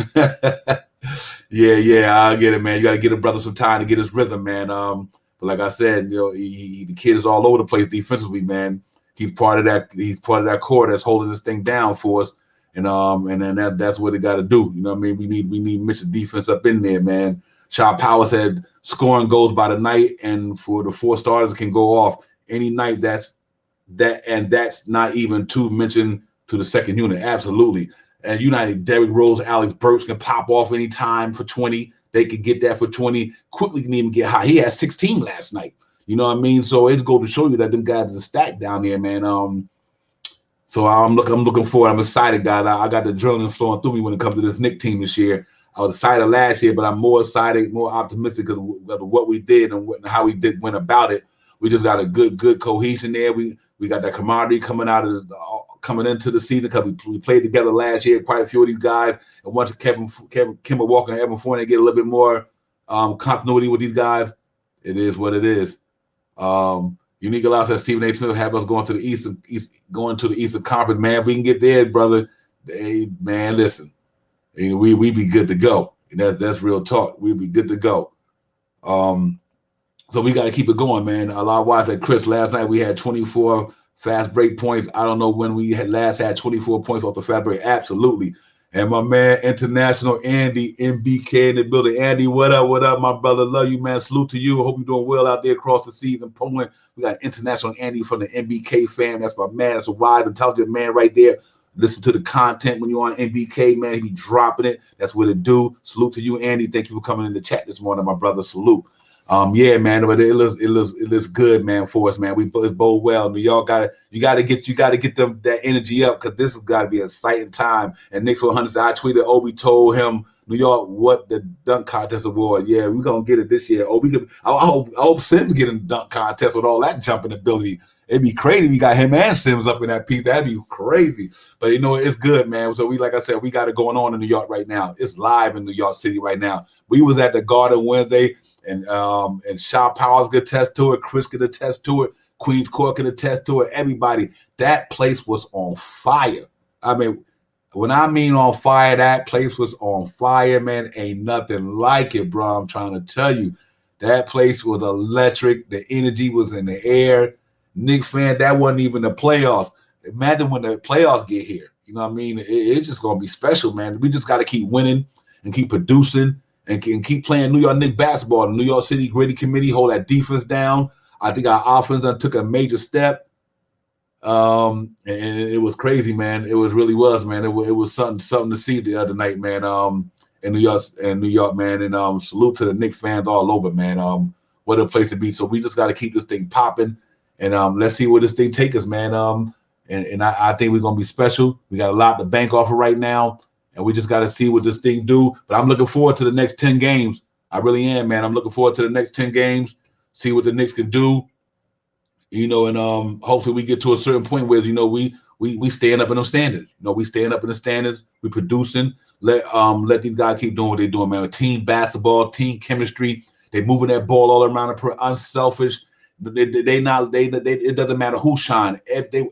A: Yeah, I get it, man. You got to give a brother some time to get his rhythm, man. But like I said, you know, the kid is all over the place defensively, man. He's part of that core that's holding this thing down for us, and then that's what they got to do. You know what I mean? We need Mitch's defense up in there, man. Shaw Power said scoring goes by the night, and for the 4 starters can go off any night. That's not even to mention to the second unit. Absolutely. And United, Derrick Rose, Alex Burks can pop off anytime for 20. They could get that for 20. Quickly can even get high. He had 16 last night. You know what I mean? So it's going to show you that them guys are stacked down there, man. So I'm looking forward. I'm excited, guys. I got the adrenaline flowing through me when it comes to this Knicks team this year. I was excited last year, but I'm more excited, more optimistic of what we did and how we went about it. We just got a good cohesion there. We got that camaraderie coming into the season because we played together last year. Quite a few of these guys, and once Kemba Walker and Evan Fournier get a little bit more continuity with these guys, it is what it is. Unique allows that Stephen A. Smith will have us going to the Eastern Conference. Man, we can get there, brother. Hey, man, listen, we be good to go. And that's real talk. We be good to go. So we got to keep it going, man. A lot of wise at Chris. Last night we had 24 fast break points. I don't know when we last had 24 points off the fast break. Absolutely. And my man, International Andy, MBK in the building. Andy, what up, my brother? Love you, man. Salute to you. I hope you're doing well out there across the seas in Poland. We got International Andy from the MBK fam. That's my man. That's a wise, intelligent man right there. Listen to the content when you're on MBK, man. He be dropping it. That's what it do. Salute to you, Andy. Thank you for coming in the chat this morning, my brother. Salute. Yeah, man, but it looks good, man, for us, man. We bode well. New York you gotta get them that energy up because this has got to be an exciting time. And Knicks 100 said, I tweeted, Obi told him New York what the dunk contest award. Yeah, we're gonna get it this year. I hope Sims get in the dunk contest with all that jumping ability. It'd be crazy if you got him and Sims up in that piece. That'd be crazy. But you know, it's good, man. So like I said, we got it going on in New York right now. It's live in New York City right now. We was at the Garden Wednesday. And Shaw Powers could attest to it. Chris could attest to it. Queens Court could attest to it. Everybody, that place was on fire. I mean, when I mean on fire, that place was on fire, man. Ain't nothing like it, bro. I'm trying to tell you, that place was electric. The energy was in the air. Knicks fan, that wasn't even the playoffs. Imagine when the playoffs get here. You know what I mean? It's just gonna be special, man. We just got to keep winning and keep producing. And can keep playing New York Knicks basketball. The New York City Gritty Committee hold that defense down. I think our offense took a major step. And it was crazy, man. It really was, man. It was something to see the other night, man. In New York, man. And salute to the Knicks fans all over, man. What a place to be. So we just got to keep this thing popping, and let's see where this thing takes us, man. And I think we're gonna be special. We got a lot to bank off of right now. And we just got to see what this thing do. But I'm looking forward to the next 10 games. I really am, man. I'm looking forward to the next 10 games, see what the Knicks can do. You know, and hopefully we get to a certain point where, you know, we stand up in them standards. You know, we stand up in the standards. We producing. Let these guys keep doing what they're doing, man. Team basketball, team chemistry. They moving that ball all around the unselfish. It doesn't matter who shine.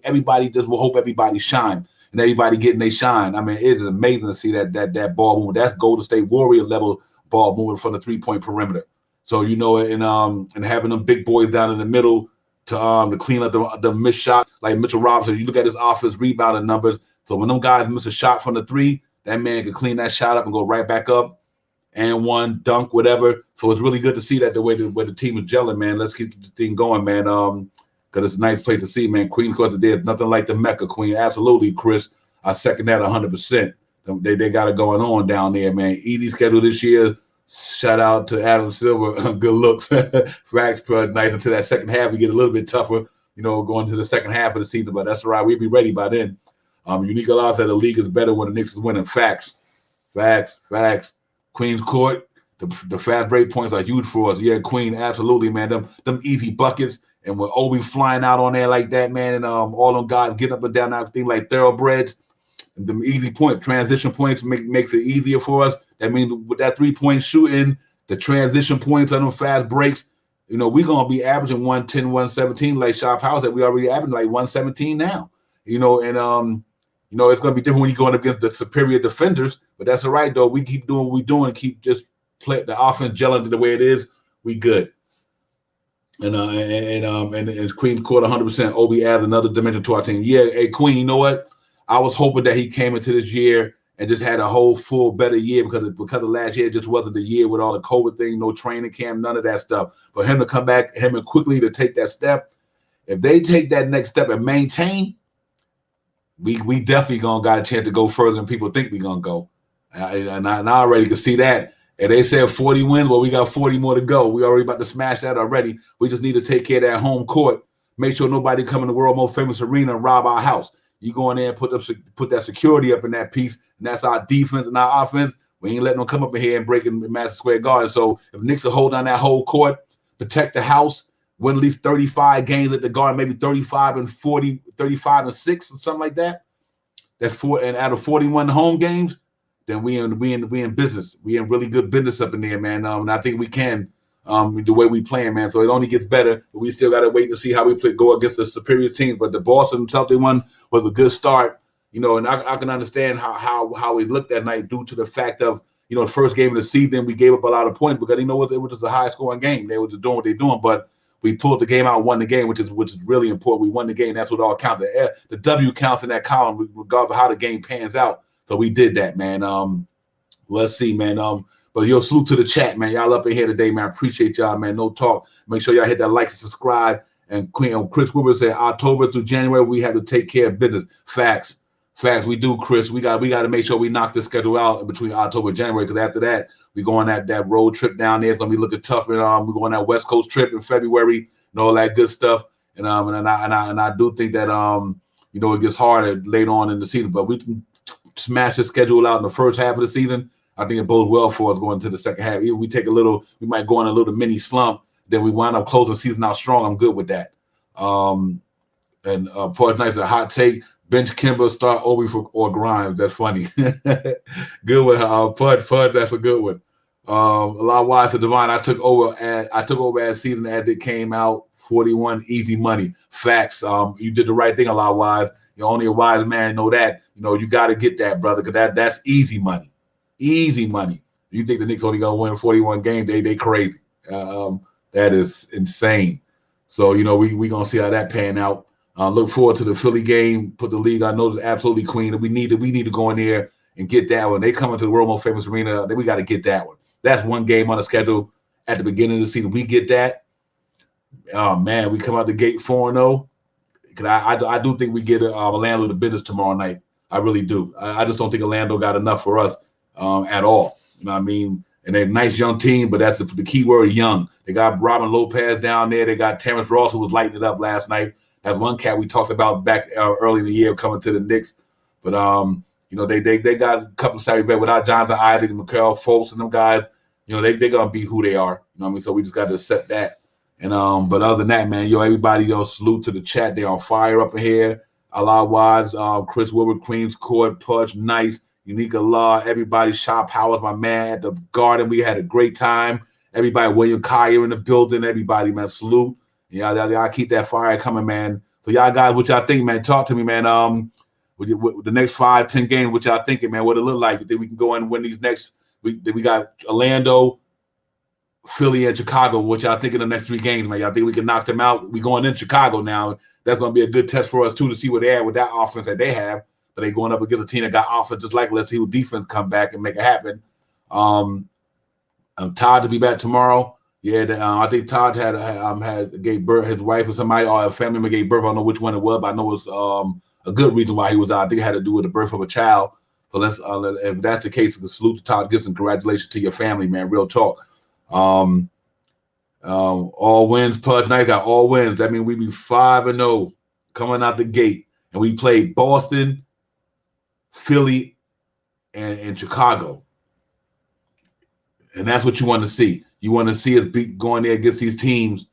A: Everybody just will hope everybody shine. And everybody getting their shine. I mean, it is amazing to see that ball moving. That's Golden State Warrior level ball moving from the 3-point perimeter. So, you know, and having them big boys down in the middle to clean up the missed shot, like Mitchell Robinson. You look at his offense rebounding numbers. So when them guys miss a shot from the 3, that man can clean that shot up and go right back up and one dunk, whatever. So it's really good to see that the way the team is gelling, man. Let's keep this thing going, man. Because it's a nice place to see, man. Queen Court today is nothing like the Mecca, Queen. Absolutely, Chris. I second that 100%. They got it going on down there, man. Easy schedule this year. Shout out to Adam Silver. Good looks. Facts, nice. Until that second half, we get a little bit tougher, going to the second half of the season. But that's all right. We'll be ready by then. Unique Law said the league is better when the Knicks is winning. Facts. Queens Court, the fast break points are huge for us. Yeah, Queen, absolutely, man. Them easy buckets. And with Obi flying out on there like that, man, and all them guys getting up and down that thing like thoroughbreds. The easy point, transition points makes it easier for us. That means with that 3-point shooting, the transition points on them fast breaks, we're going to be averaging 110, 117 like Shop House that we already averaging like 117 now. It's going to be different when you're going against the superior defenders, but that's all right, though. We keep doing what we're doing, keep just play the offense gelling the way it is. We good. And Queen's Court 100%. Obi adds another dimension to our team. Yeah, hey, Queen, you know what? I was hoping that he came into this year and just had a whole full better year because of last year. It just wasn't the year with all the COVID thing, no training camp, none of that stuff. For him to come back, him and quickly to take that step, if they take that next step and maintain, we definitely got a chance to go further than people think we're going to go. And I already can see that. And they said 40 wins, well, we got 40 more to go. We already about to smash that already. We just need to take care of that home court, make sure nobody come in the world most famous arena and rob our house. You go in there and put that security up in that piece, and that's our defense and our offense. We ain't letting them come up in here and break in Madison Square Garden. So if Knicks will hold down that whole court, protect the house, win at least 35 games at the Garden, maybe 35 and 40, 35 and 6 or something like that. And out of 41 home games, then we in business. We in really good business up in there, man. And I think we can. The way we playing, man. So it only gets better. But we still got to wait to see how we go against the superior teams. But the Boston Celtics one was a good start, and I can understand how we looked that night due to the fact of, the first game of the season, we gave up a lot of points because, it was just a high-scoring game. They were just doing what they're doing. But we pulled the game out and won the game, which is really important. We won the game. That's what all counts. The W counts in that column regardless of how the game pans out. So we did that, man. Let's see, man. But salute to the chat, man. Y'all up in here today, man. I appreciate y'all, man. No talk. Make sure y'all hit that like and subscribe. And Chris Wilbur said October through January, we have to take care of business. Facts. We do, Chris. We got to make sure we knock this schedule out in between October and January, because after that, we go on that road trip down there. It's gonna be looking tough. And we go on that West Coast trip in February and all that good stuff. And I do think that it gets harder later on in the season, but we can smash the schedule out in the first half of the season. I think it bodes well for us going into the second half. Even we we might go on a little mini slump, then we wind up closing the season out strong. I'm good with that. Port Nice, a hot take. Bench Kimber, start Obi or Grimes. That's funny. Good one. Pud, that's a good one. A lot wise to Divine. I took over as season as it came out. 41 easy money. Facts. You did the right thing. A lot wise. Only a wise man know that. You got to get that, brother, because that's easy money. Easy money. You think the Knicks only gonna win 41 games? They crazy. That is insane. So we gonna see how that pan out. Look forward to the Philly game. Put the league on notice. Absolutely, Queen. We need to go in there and get that one. They come into the world most famous arena. Then we got to get that one. That's one game on the schedule at the beginning of the season. We get that. Oh man, we come out the gate 4-0. I do think we get Orlando the business tomorrow night. I really do. I just don't think Orlando got enough for us. At all. You know what I mean? And they're a nice young team, but that's the key word, young. They got Robin Lopez down there. They got Terrence Ross, who was lighting it up last night. That one cat we talked about back early in the year coming to the Knicks. But, they got a couple of savvy vets without Jonathan Isaac and Mikael Fultz and them guys. They're going to be who they are. You know what I mean? So we just got to accept that. And but other than that, man, everybody, salute to the chat. They're on fire up in here. Allah Wise, Chris Wilbur, Queens Court, Pudge, Nice. Unique Law, everybody, Shop Howard, my man, at the Garden. We had a great time. Everybody, William Collier in the building. Everybody, man, salute. Y'all keep that fire coming, man. So y'all guys, what y'all think, man? Talk to me, man. With the next 5-10 games, what y'all thinking, man? What it look like? You think we can go in and win these next? We got Orlando, Philly, and Chicago. What y'all think of the next 3 games, man? Y'all think we can knock them out? We going in Chicago now. That's going to be a good test for us, too, to see where they're at with that offense that they have. But they going up against a team that got offense just like, let's see who defense come back and make it happen. I'm Todd to be back tomorrow. Yeah, I think Todd gave birth, his wife or somebody, or a family member gave birth. I don't know which one it was, but I know it was a good reason why he was out. I think it had to do with the birth of a child. So if that's the case, salute to Todd Gibson. Congratulations to your family, man. Real talk. All wins, Pud Knights got all wins. That means we be 5-0 coming out the gate. And we played Boston, Philly, and Chicago. And that's what you want to see. You want to see us going there against these teams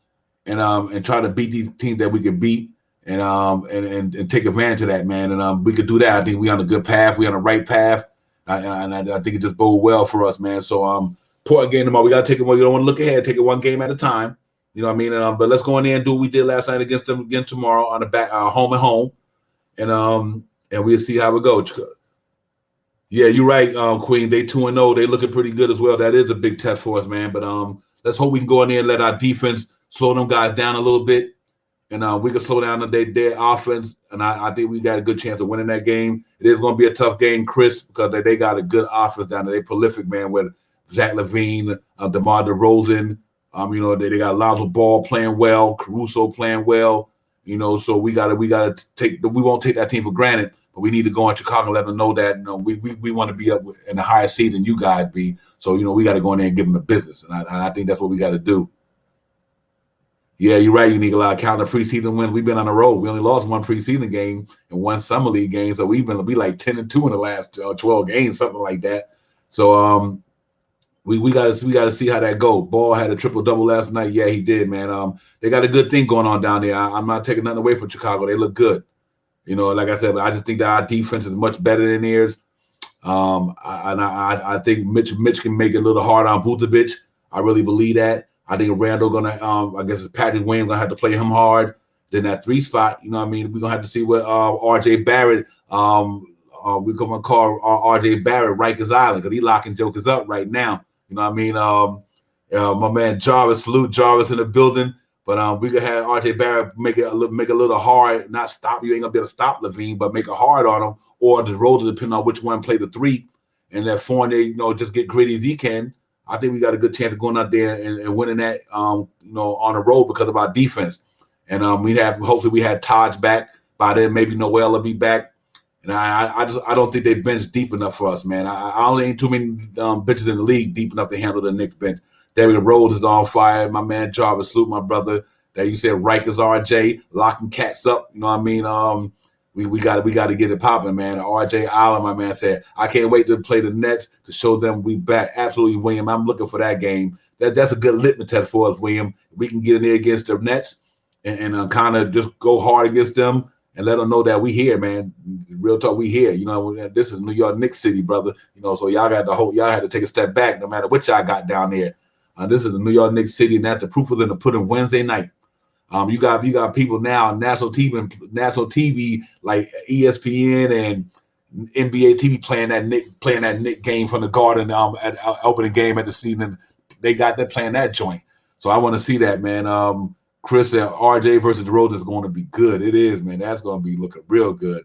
A: and try to beat these teams that we can beat and take advantage of that, man. And we could do that. I think we're on a good path. We're on the right path. And I think it just bode well for us, man. So important game tomorrow. We got to take it. You don't want to look ahead. Take it one game at a time. You know what I mean? But let's go in there and do what we did last night against them again tomorrow on the back home and home. And we'll see how it goes. Yeah, you're right, Queen. They 2-0. They looking pretty good as well. That is a big test for us, man. But let's hope we can go in there and let our defense slow them guys down a little bit. And we can slow down their offense. And I think we got a good chance of winning that game. It is going to be a tough game, Chris, because they got a good offense down there. They prolific, man, with Zach LaVine, DeMar DeRozan. They got Lonzo Ball playing well, Caruso playing well. So we won't take that team for granted. But we need to go in Chicago and let them know that we want to be up in the higher seed than you guys be. So we got to go in there and give them the business, and I think that's what we got to do. Yeah, you're right. You need a lot of counting the preseason wins. We've been on the road. We only lost one preseason game and one summer league game, so we like 10-2 in the last 12 games, something like that. So we got to see how that goes. Ball had a triple-double last night. Yeah, he did, man. They got a good thing going on down there. I'm not taking nothing away from Chicago. They look good. Like I said, I just think that our defense is much better than theirs. I think Mitch can make it a little hard on Vucevic. I really believe that. I think Randall I guess it's Patrick Williams gonna have to play him hard. Then that 3 spot, we're gonna have to see what RJ Barrett. We're gonna call RJ Barrett Rikers Island because he locking jokers up right now. My man Jarvis, salute Jarvis in the building. But we could have RJ Barrett make it a little hard, not stop. You ain't gonna be able to stop LaVine, but make it hard on him, or the road depending on which one play the 3, and that Fournier, just get gritty as he can. I think we got a good chance of going out there and winning that, on the road because of our defense. And hopefully we had Taj back by then. Maybe Noel will be back. And I don't think they bench deep enough for us, man. I only ain't too many benches in the league deep enough to handle the Knicks bench. Derrick Rose is on fire. My man Jarvis, salute my brother. That you said Rikers RJ locking cats up. You know what I mean? We got to get it popping, man. RJ Allen, my man, said, I can't wait to play the Nets to show them we back. Absolutely, William. I'm looking for that game. That's a good litmus test for us, William. We can get in there against the Nets and kind of just go hard against them and let them know that we here, man. Real talk, we here. This is New York Knicks City, brother. So y'all had to take a step back no matter what y'all got down there. This is the New York Knicks City, and that's the proof was in the pudding Wednesday night. You got people now national TV like ESPN and NBA TV playing that Knick game from the Garden at opening game at the season. They got that playing that joint. So I want to see that, man. Chris said RJ versus DeRozan is going to be good. It is, man. That's going to be looking real good.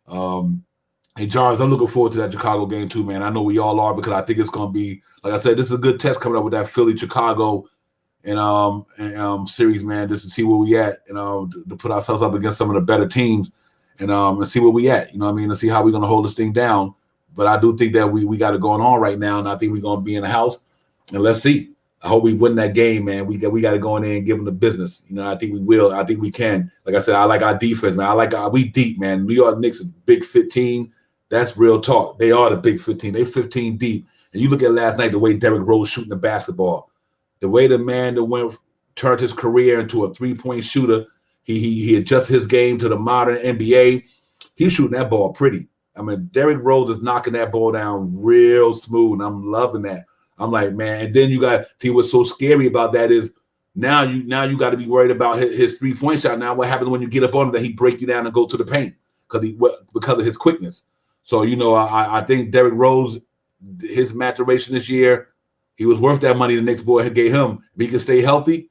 A: Hey, Jarvis, I'm looking forward to that Chicago game too, man. I know we all are because I think it's going to be, like I said, this is a good test coming up with that Philly-Chicago and series, man, just to see where we at, to put ourselves up against some of the better teams and see where we at, and see how we're going to hold this thing down. But I do think that we got it going on right now, and I think we're going to be in the house, and let's see. I hope we win that game, man. We got to go in there and give them the business. I think we will. I think we can. Like I said, I like our defense, man. We deep, man. New York Knicks is a big 15. That's real talk. They are the big 15. They 15 deep. And you look at last night, the way Derrick Rose shooting the basketball, the way the man that turned his career into a 3-point shooter, he adjusts his game to the modern NBA. He's shooting that ball pretty. Derrick Rose is knocking that ball down real smooth, and I'm loving that. I'm like, man, and then you got see what's so scary about that is now you got to be worried about his 3-point shot. Now what happens when you get up on him that he break you down and go to the paint because of his quickness. So I think Derrick Rose, his maturation this year, he was worth that money the Knicks boy had gave him. If he can stay healthy,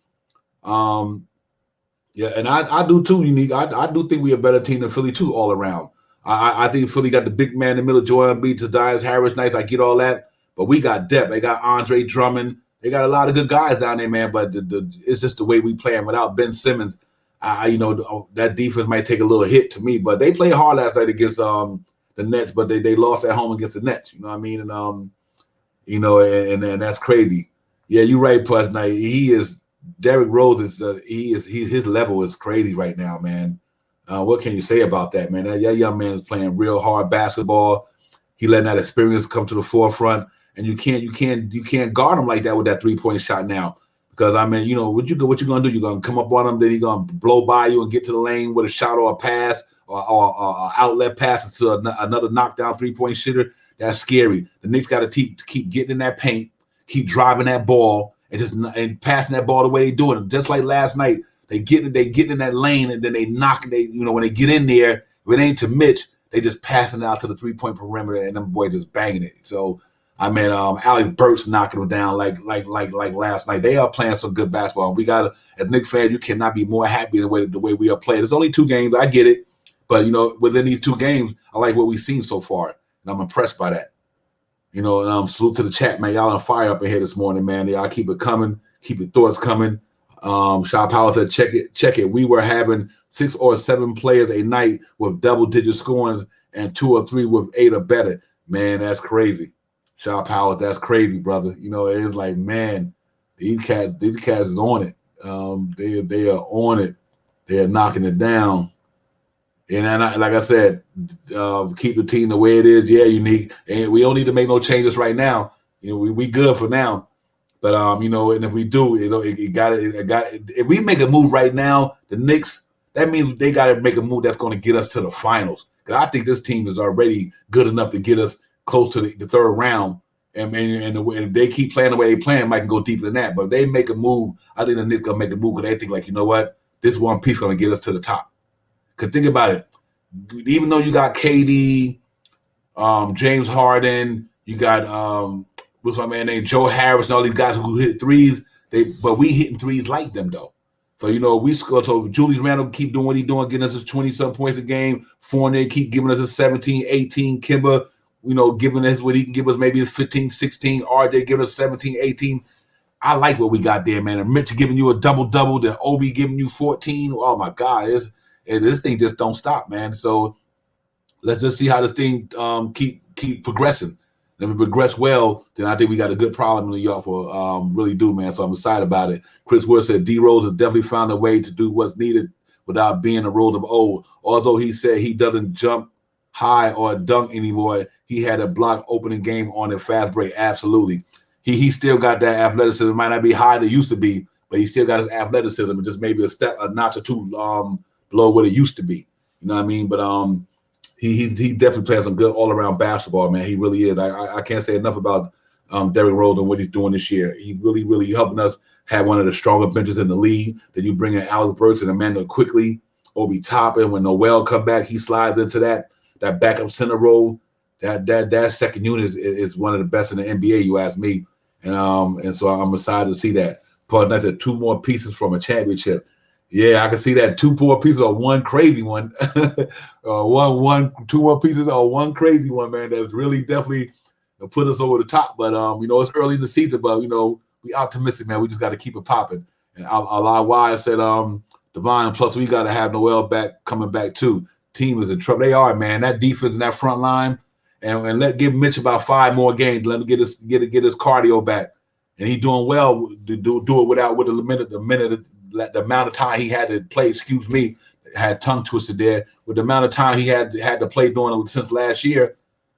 A: yeah, and I do too, Unique. I do think we're a better team than Philly too all around. I think Philly got the big man in the middle, Joel Embiid, Tobias Harris, nice. I get all that. But we got depth. They got Andre Drummond. They got a lot of good guys down there, man. But it's just the way we play. And without Ben Simmons, that defense might take a little hit to me. But they played hard last night against the Nets, but they lost at home against the Nets. You know what I mean? And and that's crazy. Yeah, you're right, Push. Now he is Derrick Rose is his level is crazy right now, man. What can you say about that, man? That young man is playing real hard basketball. He letting that experience come to the forefront, and you can't guard him like that with that 3-point shot now. Because I mean, what you gonna do? You're gonna come up on him, then he's gonna blow by you and get to the lane with a shot or a pass or outlet pass to another knockdown 3-point shooter. That's scary. The Knicks got to keep getting in that paint, keep driving that ball, and passing that ball the way they do it. Just like last night, they get in that lane and then they knock. When they get in there, if it ain't to Mitch, they just passing it out to the 3-point perimeter, and them boys just banging it. So I mean, Alex Burks knocking them down like last night. They are playing some good basketball. And we got, as Knicks fans, you cannot be more happy the way we are playing. There's only 2 games. I get it, but within these 2 games, I like what we've seen so far, and I'm impressed by that. And salute to the chat, man. Y'all on fire up in here this morning, man. Y'all keep it coming, keep your thoughts coming. Shaw Powell said, check it. We were having 6 or 7 players a night with double-digit scorings and 2 or 3 with 8 or better. Man, that's crazy. Shaw Powell, that's crazy, brother. It is like, man, these cats is on it. They are on it. They are knocking it down. And like I said, keep the team the way it is. Yeah, unique. And we don't need to make no changes right now. We good for now. But and if we do, it got. If we make a move right now, the Knicks, that means they got to make a move that's going to get us to the finals. Because I think this team is already good enough to get us close to the 3rd round. And if they keep playing the way they playing, might can go deeper than that. But if they make a move, I think the Knicks gonna make a move because they think like, you know what, this one piece gonna get us to the top. Because think about it, even though you got KD, James Harden, you got what's my man named Joe Harris and all these guys who hit threes. But we hitting threes like them though. So we score. So Julius Randle keep doing what he's doing, getting us his 20-some points a game. Fournier keep giving us his 17, 18. Kimba, giving us what he can give us, maybe 15, 16. RJ giving us 17, 18. I like what we got there, man. And Mitch giving you a double-double. Then Obi giving you 14. Oh my God, this thing just don't stop, man. So let's just see how this thing keep progressing. If we progress well, then I think we got a good problem in New York for really do, man. So I'm excited about it. Chris Wood said D Rose has definitely found a way to do what's needed without being a Rose of old. Although he said he doesn't jump high or dunk anymore, he had a block opening game on a fast break. Absolutely. He still got that athleticism. It might not be high that it used to be, but he still got his athleticism and just maybe a notch or 2 below what it used to be. You know what I mean? But he definitely playing some good all-around basketball, man. He really is. I can't say enough about Derrick Rose and what he's doing this year. He's really helping us have one of the stronger benches in the league. Then you bring in Alex Burks and Amanda quickly, Obi Toppin. When Noel come back, he slides into that backup center role. That second unit is one of the best in the NBA, you ask me. And so I'm excited to see that. But that's 2 more pieces from a championship. Yeah, I can see that 2 more pieces or 1 crazy one. 2 more pieces or 1 crazy one, man. That's really definitely put us over the top. But it's early in the season, but we optimistic, man. We just got to keep it popping. And I said Divine, plus we got to have Noel coming back too. Team is in trouble. They are, man. That defense and that front line, and give Mitch about 5 more games. Let him get his cardio back, and he's doing well to do it without the amount of time he had to play. Excuse me, had tongue twisted there with the amount of time he had to play during since last year.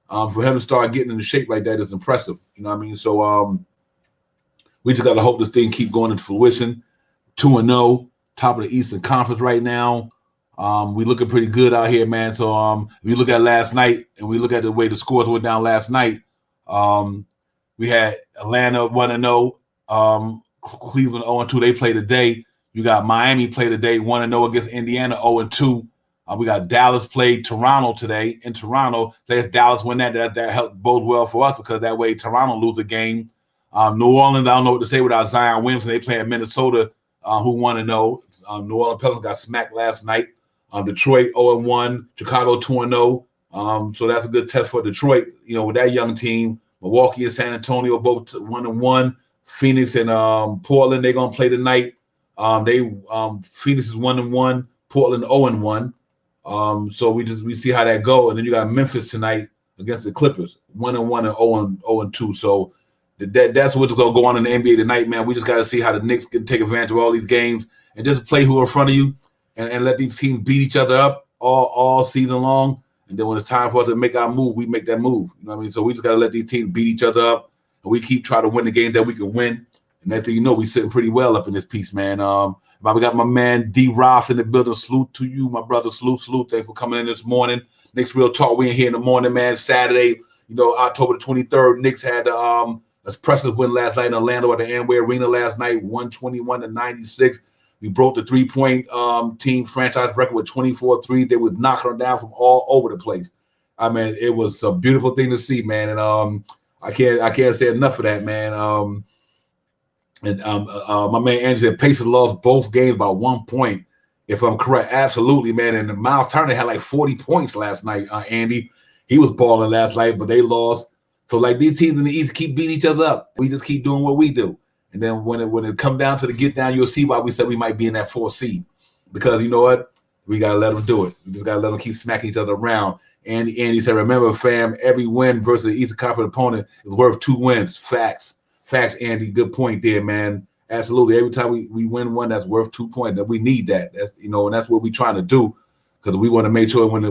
A: For him to start getting into shape like that is impressive. You know what I mean? So we just got to hope this thing keep going into fruition. 2-0, top of the Eastern Conference right now. We looking pretty good out here, man. So if you look at last night and we look at the way the scores went down last night, we had Atlanta 1-0, Cleveland 0-2. They played today. You got Miami played today 1-0 against Indiana 0-2. We got Dallas played Toronto today in Toronto. So if Dallas win that helped bode well for us because that way Toronto lose a game. New Orleans, I don't know what to say without Zion Williamson. They play in Minnesota, who 1-0. New Orleans Pelicans got smacked last night. Detroit 0-1, Chicago 2-0. So that's a good test for Detroit, with that young team. Milwaukee and San Antonio both 1-1. Phoenix and Portland, they're gonna play tonight. Phoenix is 1-1, Portland 0-1. So we see how that go, and then you got Memphis tonight against the Clippers, 1-1 and 0-2. So that's what's gonna go on in the NBA tonight, man. We just got to see how the Knicks can take advantage of all these games and just play who in front of you, and let these teams beat each other up all season long. And then when it's time for us to make our move, we make that move. You know what I mean? So we just got to let these teams beat each other up, and we keep trying to win the games that we can win. And next thing you know, we sitting pretty well up in this piece, man. We got my man D. Roth in the building. Salute to you, my brother. Salute. Thanks for coming in this morning. Knicks Real Talk. We in here in the morning, man. Saturday, October the 23rd. Knicks had a impressive win last night in Orlando at the Amway Arena last night, 121-96. We broke the three-point team franchise record with 24-3. They were knocking them down from all over the place. I mean, it was a beautiful thing to see, man. And I can't say enough of that, man. My man Andy said Pacers lost both games by 1 point, if I'm correct. Absolutely, man. And Miles Turner had like 40 points last night, Andy. He was balling last night, but they lost. So, like, these teams in the East keep beating each other up. We just keep doing what we do. And then when it come down to the get down, you'll see why we said we might be in that 4th seed. Because you know what? We got to let them do it. We just got to let them keep smacking each other around. And Andy said, remember, fam, every win versus the Eastern Conference opponent is worth 2 wins. Facts, Andy. Good point there, man. Absolutely. Every time we win one, that's worth 2 points. That we need that. That's and that's what we're trying to do, because we want to make sure when the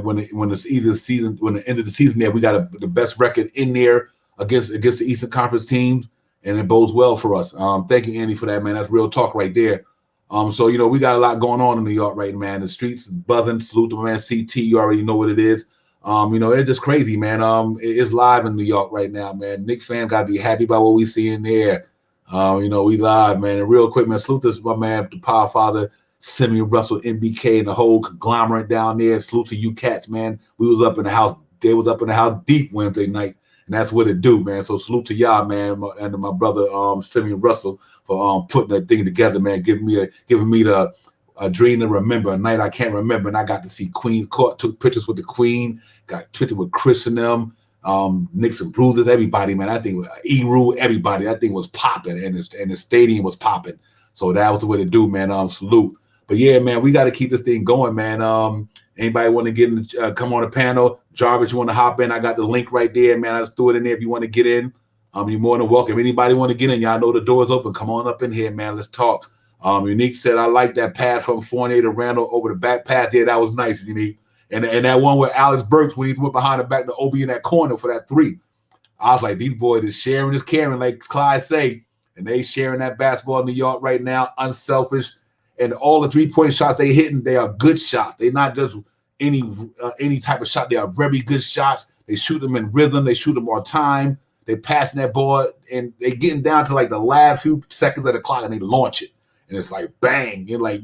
A: end of the season there, we got the best record in there against the Eastern Conference teams, and it bodes well for us. Thank you, Andy, for that, man. That's real talk right there. So we got a lot going on in New York right now, man. The streets is buzzing. Salute to my man CT. You already know what it is. It's just crazy, man. It's live in New York right now, man. Knicks fans got to be happy about what we see in there. We live, man. And real quick, man, salute to my man, the Power Father, Simeon Russell, MBK, and the whole conglomerate down there. Salute to you cats, man. We was up in the house. They was up in the house deep Wednesday night, and that's what it do, man. So salute to y'all, man, and to my brother, Simeon Russell, for putting that thing together, man. Giving me a dream to remember, a night I can't remember, and I got to see Queen Court. Took pictures with the Queen. Got pictures with Chris and them. Knicks and Bruisers, everybody, man. I think E-Rule, everybody. That thing was popping, and the stadium was popping. So that was the way to do, man. Salute. But yeah, man, we got to keep this thing going, man. Anybody want to get in, come on the panel? Jarvis, you want to hop in? I got the link right there, man. I just threw it in there if you want to get in. You're more than welcome. Anybody want to get in? Y'all know the door's open. Come on up in here, man. Let's talk. Unique said, I like that pass from Fournier to Randall over the back pass. Yeah, that was nice, Unique. And that one with Alex Burks when he went behind the back to Obi in that corner for that 3. I was like, these boys is sharing is caring, like Clyde say. And they sharing that basketball in New York right now, unselfish. And all the 3-point shots they hitting, they are good shots. They're not just any type of shot. They are very good shots. They shoot them in rhythm. They shoot them on time. They passing that ball, and they getting down to like the last few seconds of the clock, and they launch it. And it's like, bang. You're like,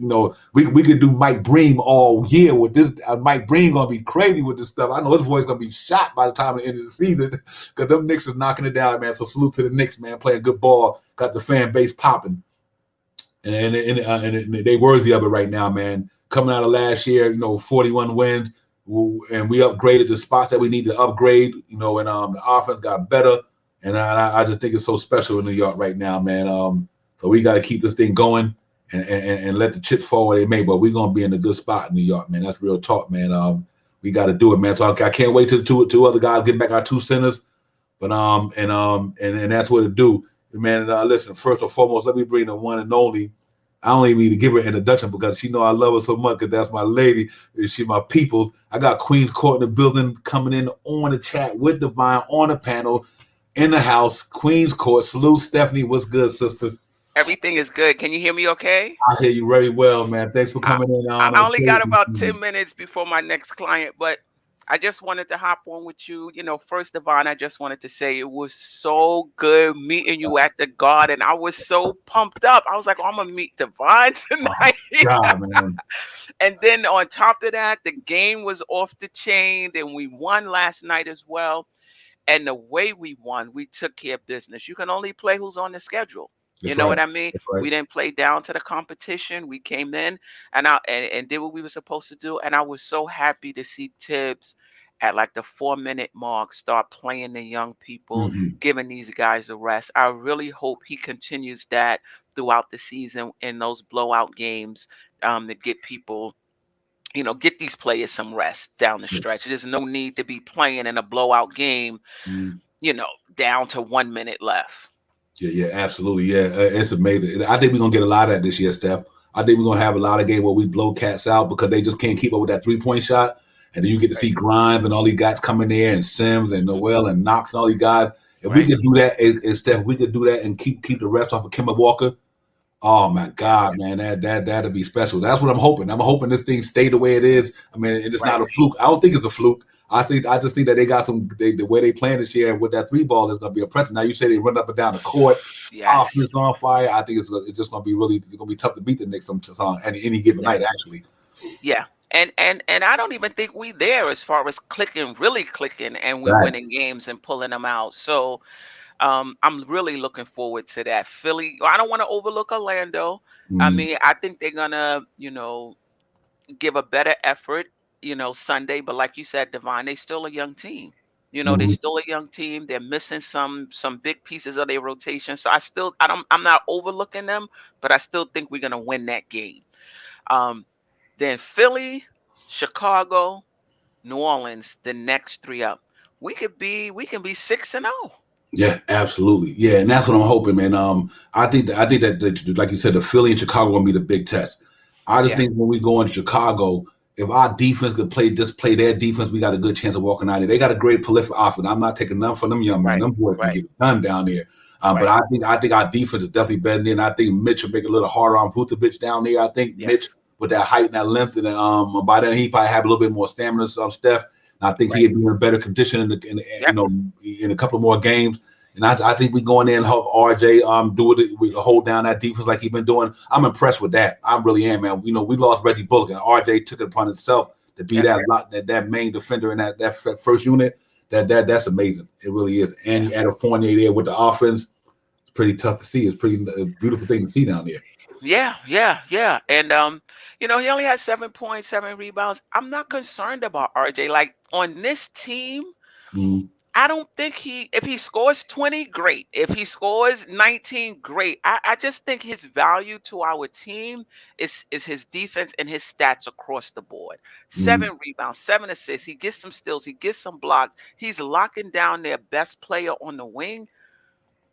A: we could do Mike Bream all year with this. Mike Bream going to be crazy with this stuff. I know his voice going to be shot by the time of the end of the season, because them Knicks is knocking it down, man. So salute to the Knicks, man, playing good ball. Got the fan base popping. And they worthy of it right now, man. Coming out of last year, 41 wins, and we upgraded the spots that we need to upgrade, and the offense got better. And I just think it's so special in New York right now, man. So we got to keep this thing going and let the chips fall where they may. But we're going to be in a good spot in New York, man. That's real talk, man. We got to do it, man. So I can't wait till the two other guys get back our 2 centers. But and that's what it do, man. Listen, first and foremost, let me bring the one and only. I don't even need to give her an introduction because she know I love her so much, because that's my lady. She my peoples. I got Queen's Court in the building, coming in on the chat with Divine on the panel in the house. Queen's Court. Salute, Stephanie. What's good, sister?
D: Everything is good. Can you hear me okay?
A: I hear you very well, man. Thanks for coming in.
D: I only got about 10 minutes before my next client, but I just wanted to hop on with you. First, Devon, I just wanted to say it was so good meeting you at the Garden. I was so pumped up. I was like, I'm going to meet Devon tonight.
A: Oh, God, man.
D: And then on top of that, the game was off the chain, and we won last night as well. And the way we won, we took care of business. You can only play who's on the schedule. You know what I mean?
A: Right.
D: We didn't play down to the competition. We came in and did what we were supposed to do. And I was so happy to see Tibbs at like the 4-minute mark start playing the young people, giving these guys a rest. I really hope he continues that throughout the season in those blowout games to get people get these players some rest down the stretch. There's no need to be playing in a blowout game, down to 1 minute left.
A: Yeah, absolutely. Yeah, it's amazing. I think we're gonna get a lot of that this year, Steph. I think we're gonna have a lot of games where we blow cats out because they just can't keep up with that 3-point shot. And then you get to see Grimes and all these guys coming there, and Sims and Noel and Knox and all these guys. If we could do that, and Steph, we could do that and keep the refs off of Kemba Walker. Oh my God, man, that'd be special. That's what I'm hoping. I'm hoping this thing stay the way it is. I mean, it's not a fluke. I don't think it's a fluke. I just think that they got the way they playing this year with that 3 ball is gonna be impressive. Now you say they run up and down the court, offense on fire. I think it's just gonna be tough to beat the Knicks on any given night, actually.
D: Yeah. And I don't even think we there as far as really clicking, and we winning games and pulling them out. So I'm really looking forward to that. Philly, I don't want to overlook Orlando. I mean, I think they're gonna, give a better effort, Sunday. But like you said, Divine, they still a young team. They still a young team. They're missing some big pieces of their rotation. So I'm not overlooking them, but I still think we're gonna win that game. Then Philly, Chicago, New Orleans, the next 3 up. We can be 6-0.
A: Yeah, absolutely. Yeah, and that's what I'm hoping, man. I think that like you said, the Philly and Chicago will be the big test. I just think when we go in Chicago, if our defense could play their defense, we got a good chance of walking out there. They got a great prolific offense. I'm not taking none from them young men. Them boys can get it done down there. But I think our defense is definitely better than. I think Mitch will make it a little harder on Vucevic down there. I think Mitch with that height and that length, and by then he probably have a little bit more stamina. Steph. And I think he'd be in a better condition in a couple more games. And I think we go in there and help RJ do it. We hold down that defense like he's been doing. I'm impressed with that. I really am, man. We lost Reggie Bullock, and RJ took it upon himself to be that main defender in that first unit. That's amazing. It really is. And you add a Fournier there with the offense. It's pretty tough to see. It's a beautiful thing to see down there.
D: Yeah. And he only had 7 points, 7 rebounds. I'm not concerned about RJ. Like on this team, I don't think if he scores 20, great. If he scores 19, great. I just think his value to our team is his defense and his stats across the board. 7 rebounds, 7 assists. He gets some steals. He gets some blocks. He's locking down their best player on the wing.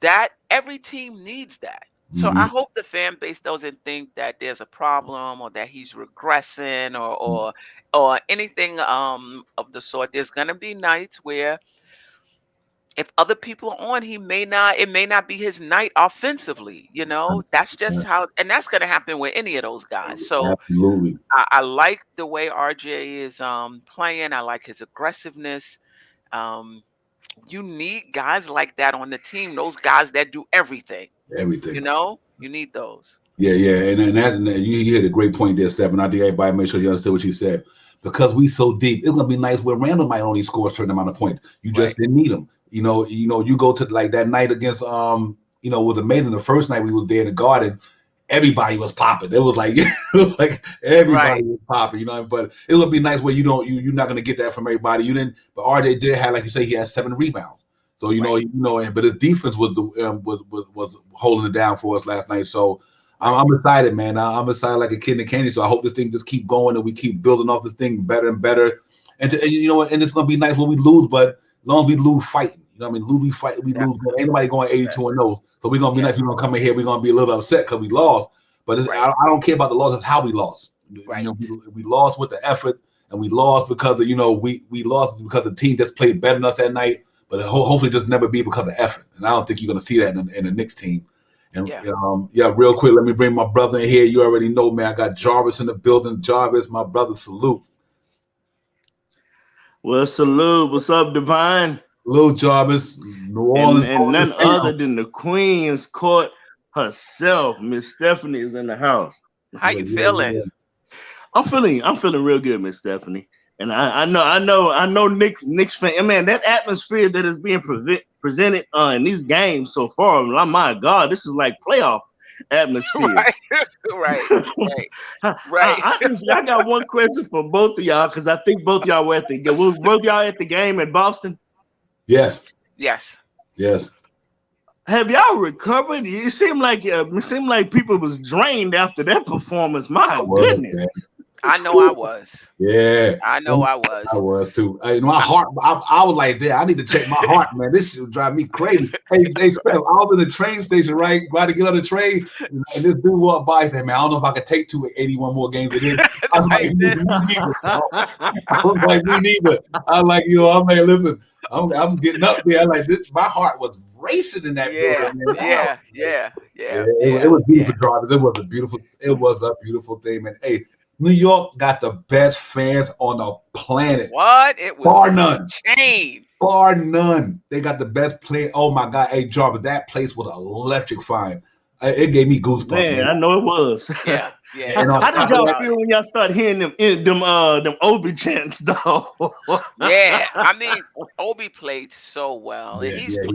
D: That every team needs that. So I hope the fan base doesn't think that there's a problem or that he's regressing or anything of the sort. There's gonna be nights where if other people are on, it may not be his night offensively. That's just how, and that's gonna happen with any of those guys. So
A: absolutely,
D: I like the way RJ is playing. I like his aggressiveness. You need guys like that on the team. Those guys that do everything. You need those.
A: Yeah, and you hit a great point there, Steph. And I think everybody make sure you understand what you said. Because we so deep, it's gonna be nice where Randall might only score a certain amount of points. You just didn't need him. You go to like that night against it was amazing. The first night we was there in the Garden, everybody was popping. It was like everybody was popping, But it would be nice where you're not gonna get that from everybody. You didn't, but RJ did have, like you say, he had 7 rebounds. So but his defense was holding it down for us last night. So I'm excited, man. I'm excited like a kid in the candy. So I hope this thing just keep going and we keep building off this thing better and better. And it's gonna be nice when we lose, but as long as we lose fighting, we lose. Ain't nobody going 82-0. So we're gonna be nice. We're gonna come in here. We're gonna be a little upset because we lost. But I don't care about the loss. It's how we lost. We lost with the effort, and we lost because we lost because the team just played better than us that night. But hopefully, just never be because of effort. And I don't think you're gonna see that in the Knicks team. And real quick, let me bring my brother in here. You already know, man. I got Jarvis in the building. Jarvis, my brother, salute.
E: Well, salute. What's up, Divine?
A: Salute, Jarvis. New Orleans.
E: And none other than the Queen's Court herself, Miss Stephanie, is in the house.
D: How you feeling?
E: I'm feeling real good, Miss Stephanie. And I know Knicks fan. Man, that atmosphere that is being presented in these games so far, my God, this is like playoff atmosphere.
D: Right.
E: I got one question for both of y'all because I think both y'all were at the game. Were both y'all at the game in Boston?
A: Yes.
E: Have y'all recovered? It seemed like people was drained after that performance. My goodness.
D: I know I was.
A: Yeah.
D: I know I was.
A: I was too. My heart, I was like, "Damn, I need to check my heart, man. This shit would drive me crazy." Hey, Steph, I was in the train station, right? About to get on the train, and this dude walked by and said, "Man, I don't know if I could take 81 more games of this." I'm like,
D: Like
A: me
D: this.
A: neither. I was like, me neither. I like, I'm like, listen, I'm getting up there. I like this. My heart was racing in that
D: Yeah,
A: building, man.
D: yeah, yeah,
A: Yeah,
D: yeah,
A: it
D: yeah,
A: was beautiful
D: yeah.
A: driving. It was a beautiful thing, man. Hey, New York got the best fans on the planet.
D: What? It was
A: Bar
D: off
A: none.
D: the chain.
A: Bar none. They got the best play. Oh my God. Hey, Jarvis, that place was electrifying. It gave me goosebumps,
E: Man, I know it was.
D: Yeah, yeah.
A: And
D: No
E: How did
D: doubt
E: y'all
D: about
E: feel
D: it.
E: when y'all started hearing them Obi chants though?
D: Yeah, I mean, Obi played so well, and
A: he did.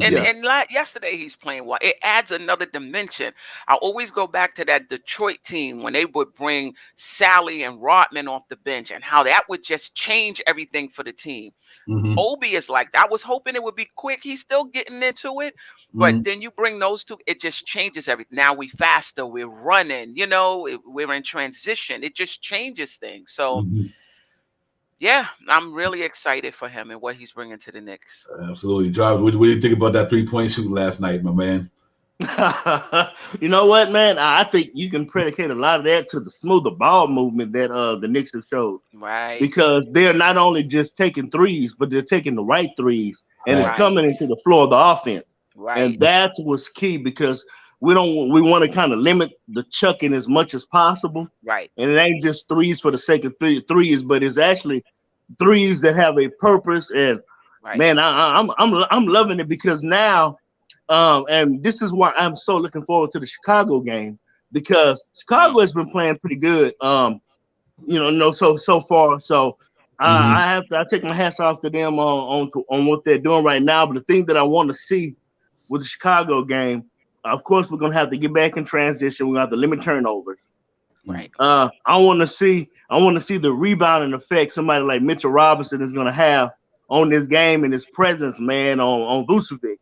D: yesterday he's playing well. It adds another dimension. I always go back to that Detroit team when they would bring Sally and Rodman off the bench, and how that would just change everything for the team.
A: Mhm.
D: Obi is like that. I was hoping it would be quick. He's still getting into it, but then you bring those two, it just changes everything. Now we faster, we're running, we're in transition. It just changes things. So.
A: Mhm.
D: Yeah, I'm really excited for him and what he's bringing to the Knicks.
A: Absolutely. Jarvis, what do you think about that 3-point shooting last night, my man?
E: You know what, man? I think you can predicate a lot of that to the smoother ball movement that the Knicks have showed.
D: Right.
E: Because they're not only just taking threes, but they're taking the right threes, and it's
A: Right.
E: coming into the floor of the offense.
D: Right.
E: And that's what's key, because we want to kind of limit the chucking as much as possible.
D: Right.
E: And it ain't just threes for the sake of threes, but it's actually threes that have a purpose. And
D: Right.
E: man, I'm loving it, because now, and this is why I'm so looking forward to the Chicago game, because Chicago has been playing pretty good. So far. So I take my hats off to them on what they're doing right now. But the thing that I want to see with the Chicago game, of course, we're gonna have to get back in transition. We're gonna have to limit turnovers.
D: Right.
E: I want to see the rebounding effect somebody like Mitchell Robinson is gonna have on this game and his presence, man, on Vucevic.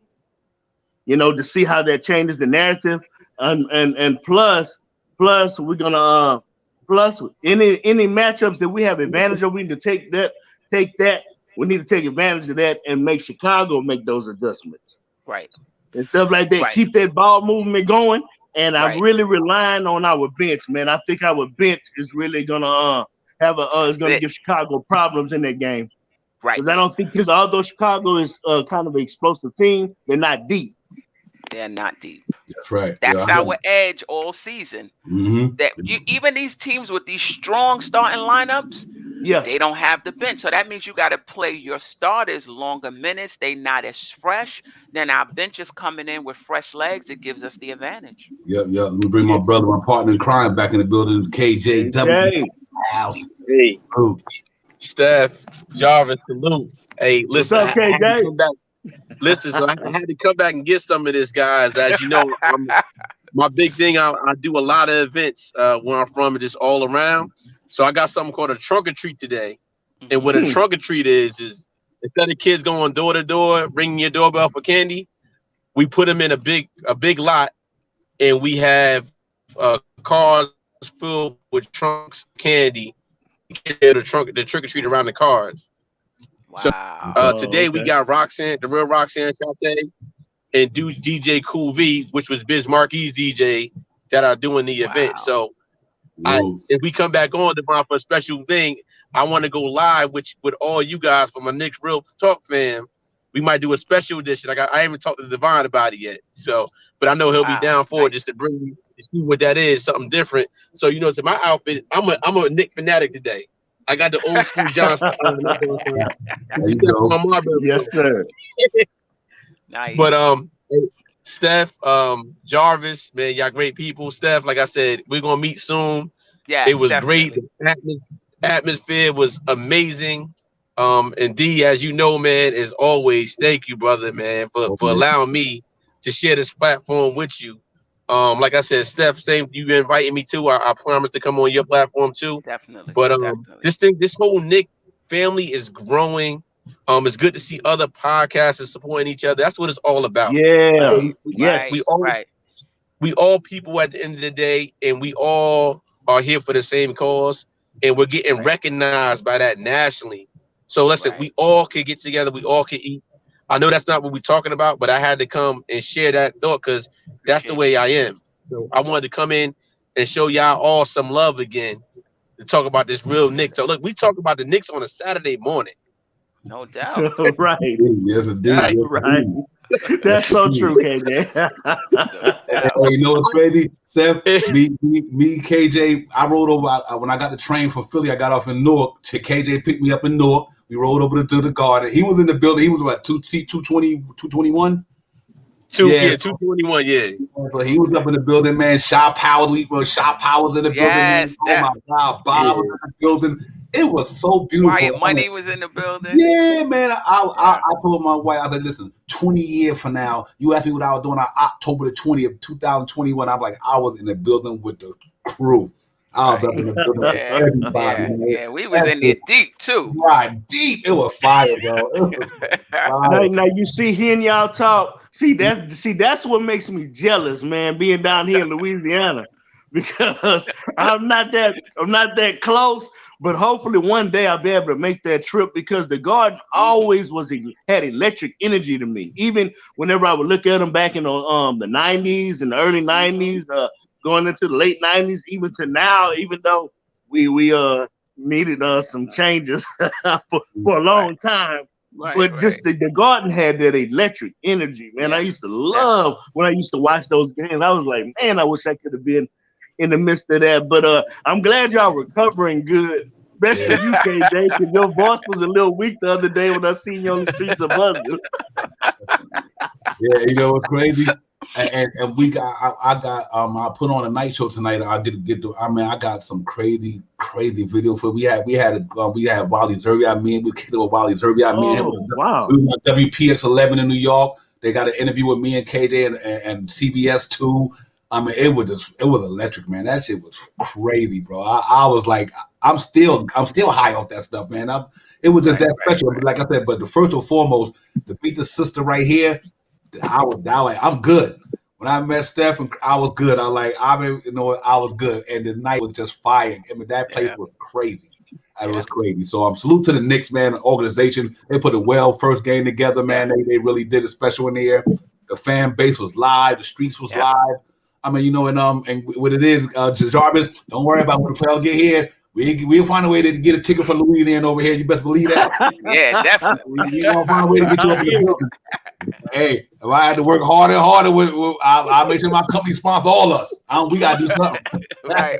E: To see how that changes the narrative, and plus we're gonna plus any matchups that we have advantage of, we need to take that. We need to take advantage of that and make Chicago make those adjustments.
D: Right.
E: And stuff like that.
D: Right.
E: Keep that ball movement going. And I'm
D: Right.
E: really relying on our bench, man. I think our bench is really gonna give Chicago problems in that game.
D: Right.
E: Because I don't think, because although Chicago is kind of an explosive team, they're not deep.
D: They're not deep.
A: That's right.
D: That's our edge all season. That even these teams with these strong starting lineups, they don't have the bench. So that means you got to play your starters longer minutes. They not as fresh. Then our bench is coming in with fresh legs. It gives us the advantage.
A: Yep. Let me bring my brother, my partner in crime, back in the building. KJ. House.
B: Hey,
A: Ooh.
B: Steph, Jarvis, salute. Hey, listen,
E: What's up, KJ?
B: Listen, so I had to come back and get some of this, guys. As you know, my big thing, I do a lot of events where I'm from, just all around. So I got something called a trunk or treat today. And what a trunk or treat is instead of kids going door to door, ringing your doorbell for candy, we put them in a big lot, and we have cars filled with trunks, candy. The trick or treat around the cars.
D: Wow.
B: So today we got Roxanne, the real Roxanne Shante, and DJ Cool V, which was Biz Marquis' DJ, that are doing the event. So if we come back on tomorrow for a special thing, I want to go live with all you guys from my Knicks Real Talk fam. We might do a special edition. I haven't talked to Devon about it yet. So, but I know he'll be down for it, just to bring you to see what that is, something different. So to my outfit, I'm a Knick fanatic today. I got the old school John.
E: Yes, sir.
D: Nice.
B: But Steph, Jarvis, man, y'all great people. Steph, like I said, we're gonna meet soon.
D: Yeah,
B: it was great. The atmosphere was amazing. And D, as you know, man, as always, thank you, brother, man, for allowing me to share this platform with you. Like I said, Steph, same, you've been inviting me too. I promise to come on your platform too.
D: Definitely.
B: But this whole Knick family is growing. It's good to see other podcasters supporting each other. That's what it's all about.
E: Yeah.
B: Yes. We all people at the end of the day, and we all are here for the same cause. and we're getting recognized by that nationally. So listen, we all can get together, we all can eat. I know that's not what we're talking about, but I had to come and share that thought because that's the way I am. So I wanted to come in and show y'all all some love again to talk about this real Knicks. So look, we talk about the Knicks on a Saturday morning.
D: No doubt.
E: Right.
A: Yes, indeed.
B: Right.
A: Yes,
E: Right.
A: indeed.
E: That's so true, KJ.
A: Hey, you know what's crazy, Seth? Me, KJ. I rode over when I got the train from Philly. I got off in Newark. KJ picked me up in Newark. We rode over to the Garden. He was in the building. He was what 220, 221?
B: 221. Yeah.
A: But he was up in the building, man. Shaw Powell, Shaw Powell's in the building.
D: Yes,
A: Oh my God, Bob was in the building. It was so beautiful.
D: Quiet Money was in the building.
A: Yeah, man. I told my wife, I said, listen, 20 years from now, you asked me what I was doing on October the 20th, 2021. I'm like, I was in the building with the crew. I was up in the building with everybody.
D: Yeah, we was in there deep too.
A: Right, deep. It was fire, bro. It was fire.
E: Now you see hearing y'all talk. See that's what makes me jealous, man. Being down here in Louisiana, because I'm not that close. But hopefully one day I'll be able to make that trip because the Garden always had electric energy to me. Even whenever I would look at them back in the 90s and the early 90s, going into the late 90s, even to now, even though we needed some changes for a long time. But just the Garden had that electric energy, man. I used to love when I used to watch those games. I was like, man, I wish I could have been in the midst of that. But I'm glad y'all recovering good. Best of you, KJ, because your voice was a little weak the other day when I seen you on the streets of Buzzard.
A: Yeah, you know what's crazy? And I put on a night show tonight. I got some crazy video for. We had Wally Zerbi. We kicked it with Wally Zerbi.
E: Wow.
A: We were on WPX 11 in New York. They got an interview with me and KJ and CBS 2. It was electric, man. That shit was crazy, bro. I was like, I'm still high off that stuff, man. It was just that special. Right. Like I said, but the first and foremost, to beat the sister right here, I was like, I'm good. When I met Steph, I was good. I was good. And the night was just fire. That place was crazy. It was crazy. So salute to the Knicks, man, the organization. They put a first game together, man. They really did a special in there. The fan base was live. The streets was live. And what it is, Jarvis, don't worry about when the players get here. We'll find a way to get a ticket from Louisiana over here. You best believe that.
D: Yeah, definitely.
A: We gonna find a way to get you over the building. Hey, if I had to work harder and harder, I'll make sure my company sponsor all us. We gotta do something.
D: Right.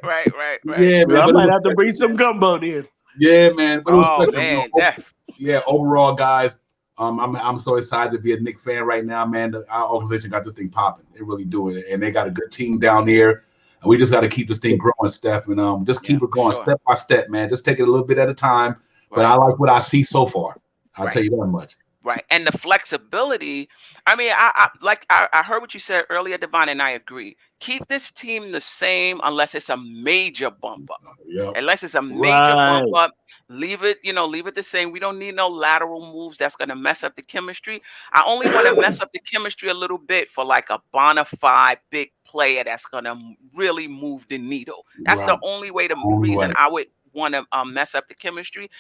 A: Yeah, man.
E: I might have to bring some gumbo then.
A: Yeah, man. But it was
D: special.
A: Overall, guys. I'm so excited to be a Knicks fan right now, man. Our organization got this thing popping. They really do it, and they got a good team down there. And we just got to keep this thing growing, Steph, and just keep it going step by step, man. Just take it a little bit at a time. But I like what I see so far. I'll tell you that much.
D: Right, and the flexibility. I mean, I heard what you said earlier, Devon, and I agree. Keep this team the same unless it's a major bump up. Unless it's a major bump up. Leave it the same. We don't need no lateral moves that's going to mess up the chemistry. I only want to mess up the chemistry a little bit for like a bona fide big player that's going to really move the needle. That's the only reason I would want to mess up the chemistry.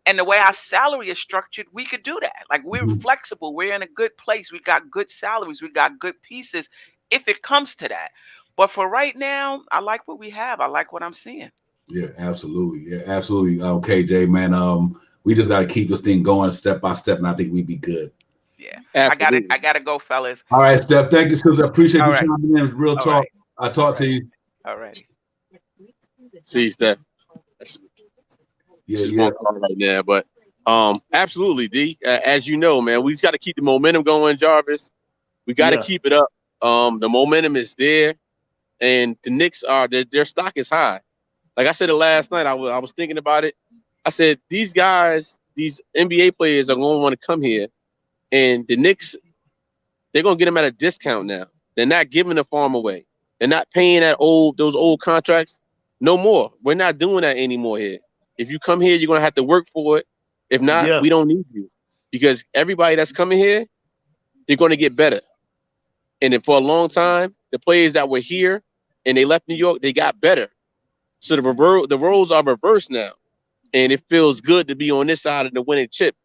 D: And the way our salary is structured, we could do that. Like, we're flexible. We're in a good place. We got good salaries. We got good pieces if it comes to that. But for right now, I like what we have. I like what I'm seeing.
A: Yeah, absolutely. KJ, man. We just got to keep this thing going step by step, and I think we'd be good.
D: Yeah, absolutely. I gotta go, fellas.
A: All right, Steph. Thank you, sister. I appreciate you chiming in. Real talk.
D: Right.
A: I'll talk to you.
D: All right.
B: See you, Steph.
A: Yeah.
B: Right now, but absolutely, D. As you know, man, we just got to keep the momentum going, Jarvis. We got to keep it up. The momentum is there, and the Knicks their stock is high. Like I said it last night, I was thinking about it. I said, these guys, these NBA players are going to want to come here, and the Knicks, they're going to get them at a discount now. They're not giving the farm away. They're not paying those old contracts no more. We're not doing that anymore here. If you come here, you're going to have to work for it. If not, we don't need you, because everybody that's coming here, they're going to get better. And then for a long time, the players that were here and they left New York, they got better. So the roles are reversed now, and it feels good to be on this side of the winning chip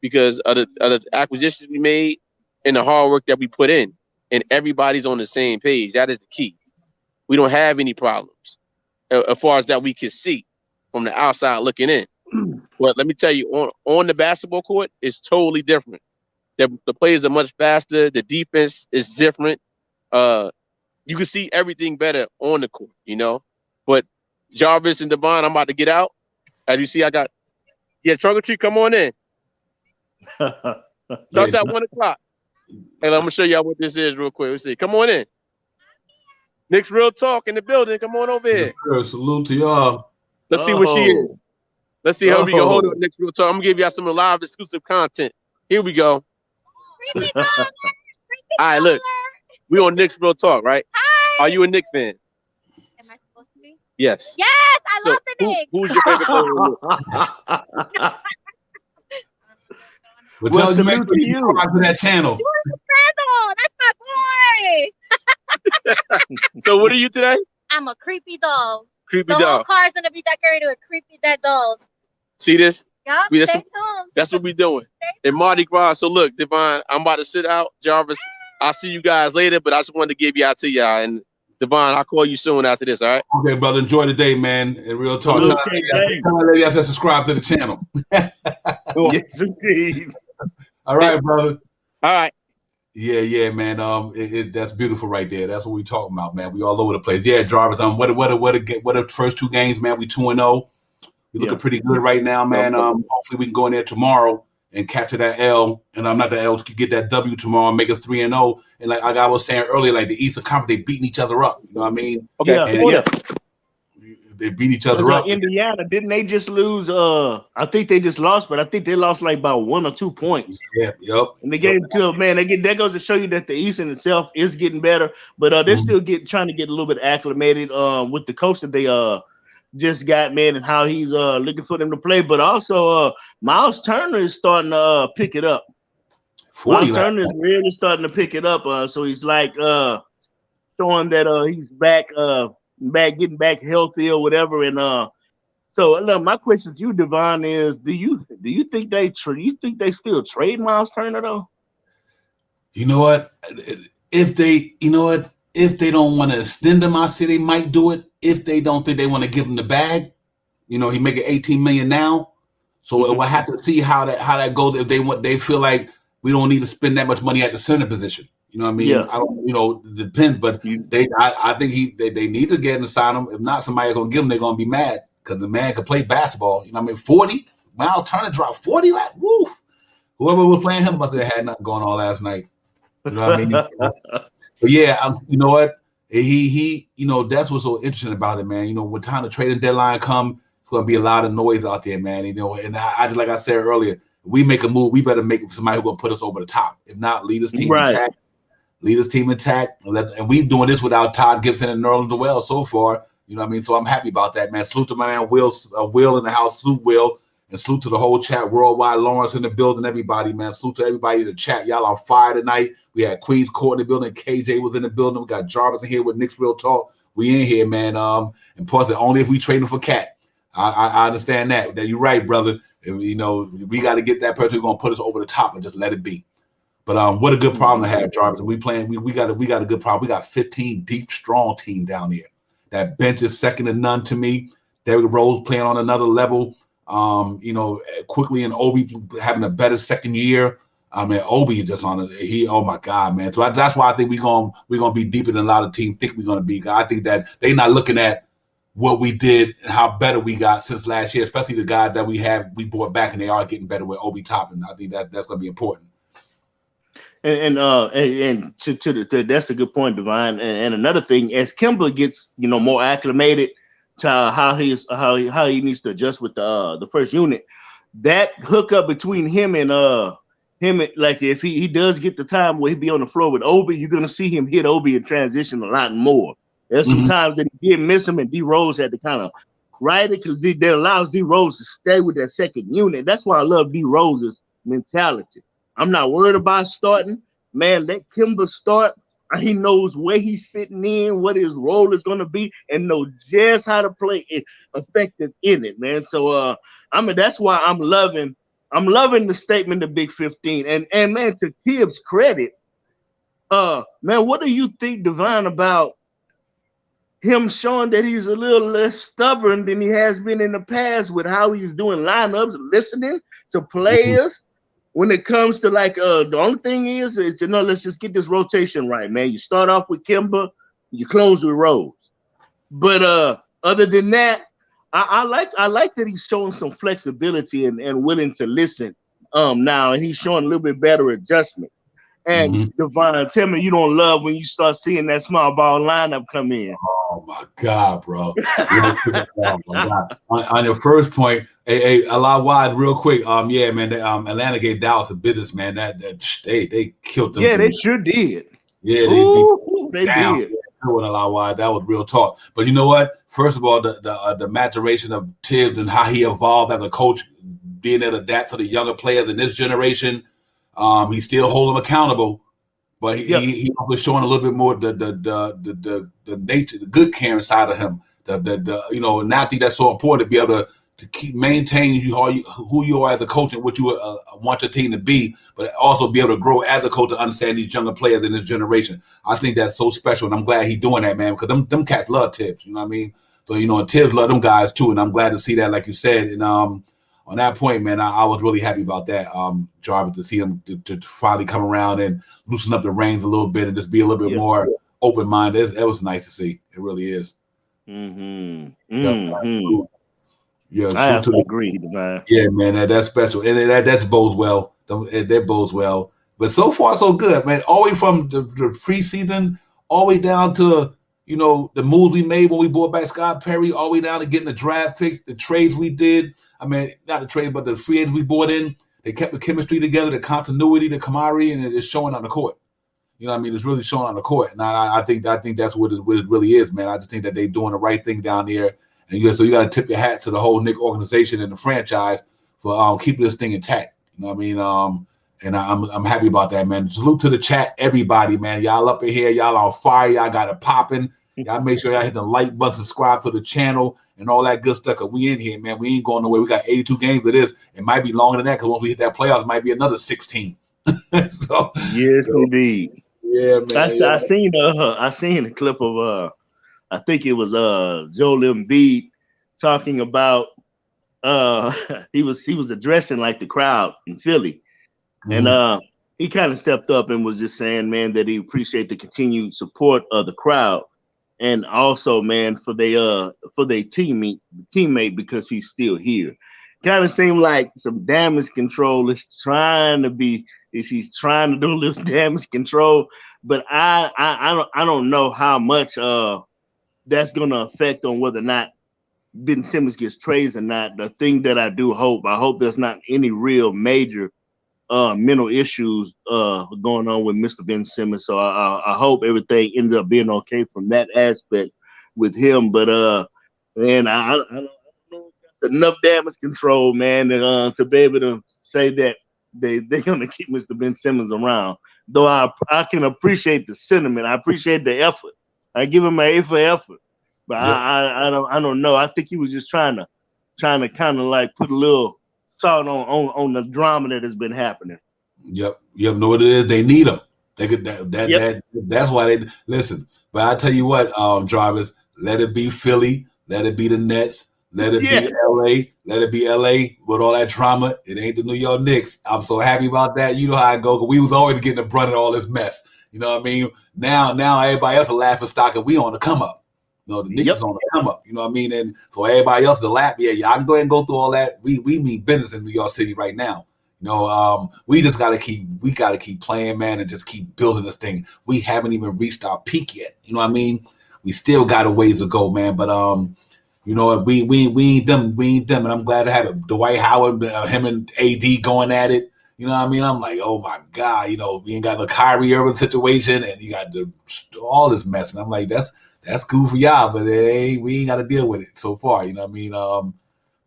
B: because of the acquisitions we made and the hard work that we put in, and everybody's on the same page. That is the key. We don't have any problems as far as that we can see from the outside looking in. But let me tell you, on the basketball court, it's totally different. The players are much faster. The defense is different. You can see everything better on the court, you know. But Jarvis and Devon, I'm about to get out. As you see, I got Trunk or Treat, come on in. Starts at 1 o'clock. Hey, I'm gonna show y'all what this is real quick. Let's see. Come on in. Knicks Real Talk in the building. Come on over here.
A: Salute to y'all.
B: Let's see what she is. Let's see how we can hold it with Knicks Real Talk. I'm gonna give y'all some live exclusive content. Here we go. All right, look. We on Knicks Real Talk, right?
F: Hi.
B: Are you a Knicks fan?
F: Am I supposed to be?
B: Yes.
F: Yes, I love the Knicks.
B: Who's your favorite player?
A: Well, tell you make sure you
E: you.
A: subscribe to that channel.
F: That's my boy.
B: So what are you today?
F: I'm a creepy doll.
B: Creepy
F: The
B: doll.
F: whole car's gonna be decorated with creepy dead dolls.
B: See this?
F: Yup,
B: That's-
F: stay tuned.
B: That's what we doing. And Mardi Gras. So look, Devon, I'm about to sit out. Jarvis, I'll see you guys later, but I just wanted to give y'all to y'all. And Devon, I'll call you soon after this, all right?
A: Okay, brother. Enjoy the day, man. And Real Talk.
E: Salute,
A: Tell that lady I said subscribe to the channel.
E: Yes, indeed.
A: All right, brother.
B: All right.
A: Yeah, man. That's beautiful right there. That's what we talking about, man. We all over the place. Yeah, Jarvis. What the first 2 games, man? We 2-0. We looking pretty good right now, man. Hopefully we can go in there tomorrow and capture that L, and I'm not the L's, get that W tomorrow and make us 3-0. And like I was saying earlier, like the Eastern Conference, they beating each other up. You know what I mean?
B: Okay.
E: Yeah.
A: They beat each other up.
E: Indiana, didn't they just lose? I think they just lost, but I think they lost like about 1 or 2 points.
A: Yeah, yep.
E: And they gave to man. That goes to show you that the East in itself is getting better, but they're still trying to get a little bit acclimated with the coach that they just got, man, and how he's looking for them to play. But also Miles Turner is starting to pick it up. Miles Turner is really starting to pick it up. So he's like showing that he's back, getting back healthy or whatever. And so look, my question to you, Devon, is do you think they still trade Miles Turner though?
A: You know what? If they don't want to extend him, I say they might do it. If they don't think they want to give him the bag, he making $18 million now. So we'll have to see how that goes. If they feel like we don't need to spend that much money at the center position. You know what I mean?
E: Yeah.
A: I don't, it depends, but I think they need to get him to sign him. If not, somebody gonna give him, they're gonna be mad because the man can play basketball. You know what I mean? 40. Miles Turner dropped 40. Like, woo. Whoever was playing him must have had nothing going on last night. You know what I mean? But yeah, you know what? He that's what's so interesting about it, man. When time the trading deadline come, it's gonna be a lot of noise out there, man. And I just like I said earlier, if we make a move, we better make it for somebody who's gonna put us over the top. If not, lead this team intact. Lead this team intact. And we doing this without Todd Gibson and Nerlens Noel so far. You know what I mean? So I'm happy about that, man. Salute to my man Will in the house. Salute Will. And salute to the whole chat worldwide. Lawrence in the building, everybody, man. Salute to everybody in the chat. Y'all on fire tonight. We had Queens Court in the building. KJ was in the building. We got Jarvis in here with Knicks Real Talk. We in here, man. And plus, only if we trading for Cat. I understand that. You're right, brother. We got to get that person who's gonna put us over the top and just let it be. But what a good problem to have, Jarvis. We got a good problem. We got 15 deep, strong team down here. That bench is second to none to me. Derrick Rose playing on another level. Quickly and Obi having a better second year. I mean, Obi is just on it. Oh my God, man. So that's why I think we're gonna be deeper than a lot of teams think we're gonna be. I think that they're not looking at what we did and how better we got since last year, especially the guys that we brought back, and they are getting better with Obi Toppin. I think that's gonna be important.
E: And to that's a good point, Divine. And another thing, as Kimber gets more acclimated to how he needs to adjust with the first unit, that hookup between him and like if he does get the time where he be on the floor with Obi, you're gonna see him hit Obi in transition a lot more. There's some times that he did miss him, and D Rose had to kind of ride it because that allows D Rose to stay with that second unit. That's why I love D Rose's mentality. I'm not worried about starting. Man, let Kimber start. He knows where he's fitting in, what his role is going to be, and know just how to play it effective in it, man. So I mean, that's why I'm loving the statement of Big 15. And man, to Tibbs' credit, man, what do you think, Divine, about him showing that he's a little less stubborn than he has been in the past with how he's doing lineups, listening to players? When it comes to like the only thing is let's just get this rotation right, man. You start off with Kimber, you close with Rose. But other than that, I like that he's showing some flexibility and willing to listen now, and he's showing a little bit better adjustment. And Devon, tell me you don't love when you start seeing that small ball lineup come in.
A: Oh my God, bro! Oh my God. On your first point, a lot wide, real quick. Yeah, man. Atlanta gave Dallas a business, man. That they killed them.
E: Yeah, they sure did.
A: Yeah, they did. A lot wide. That was real talk. But you know what? First of all, the maturation of Tibbs and how he evolved as a coach, being able to adapt to the younger players in this generation. He's still holding them accountable, but he was showing a little bit more the nature, the good caring side of him. And I think that's so important to be able to keep maintain who you are as a coach and what you want your team to be, but also be able to grow as a coach to understand these younger players in this generation. I think that's so special, and I'm glad he's doing that, man, because them cats love Tibbs. You know what I mean? So and Tibbs love them guys too, and I'm glad to see that, like you said, and on that point, man, I was really happy about that, Jarvis, to see him to finally come around and loosen up the reins a little bit and just be a little bit more open-minded. It was nice to see. It really is. Yeah,
E: I have to agree, man.
A: Yeah, man, that's special, and that bodes well. That bodes well. But so far, so good, man. All the way from the preseason, all the way down to the moves we made when we brought back Scott Perry, all the way down to getting the draft picks, the trades we did. I mean, not the trade, but the free agents we brought in. They kept the chemistry together, the continuity, the camaraderie, and it's showing on the court. You know what I mean? It's really showing on the court. And I think that's what it really is, man. I just think that they're doing the right thing down there. And so you got to tip your hat to the whole Knicks organization and the franchise for keeping this thing intact. You know what I mean? And I'm happy about that, man. Salute to the chat, everybody, man. Y'all up in here. Y'all on fire. Y'all got it popping. Y'all make sure y'all hit the like button, subscribe to the channel, and all that good stuff. Cause we in here, man. We ain't going nowhere. We got 82 games of this. It might be longer than that because once we hit that playoffs, it might be another 16.
E: Yes, indeed.
A: Yeah, man.
E: I seen a clip of I think it was Joel Embiid talking about he was addressing like the crowd in Philly, and he kind of stepped up and was just saying, man, that he appreciate the continued support of the crowd. And also, man, for their teammate because he's still here. Kind of seemed like some damage control is trying to do a little damage control, but I don't know how much that's gonna affect on whether or not Ben Simmons gets trades or not. The thing that I hope there's not any real major mental issues going on with Mr. Ben Simmons. So I hope everything ended up being okay from that aspect with him. But man, I don't know if that's enough damage control, man, to be able to say that they're gonna keep Mr. Ben Simmons around. Though I can appreciate the sentiment. I appreciate the effort. I give him an A for effort. But I don't know. I think he was just trying to kind of like put a little salt on the drama that has been happening.
A: Yep. Know what it is? They need them. They could that's why they listen. But I tell you what, Jarvis, let it be Philly, let it be the Nets, let it be LA, let it be LA with all that drama. It ain't the New York Knicks. I'm so happy about that. You know how I go, because we was always getting the brunt of all this mess. You know what I mean? Now everybody else is laughing stock and we on the come up. The Knicks is on the come up. You know what I mean? And so everybody else is a laugh. Yeah, I can go ahead and go through all that. We mean business in New York City right now. We just gotta keep playing, man, and just keep building this thing. We haven't even reached our peak yet. You know what I mean? We still got a ways to go, man. But we ain't them. And I'm glad to have Dwight Howard, him and AD going at it. You know what I mean? I'm like, oh my God, we ain't got the Kyrie Irving situation, and you got all this mess. And I'm like, that's cool for y'all, but we ain't got to deal with it so far. You know what I mean?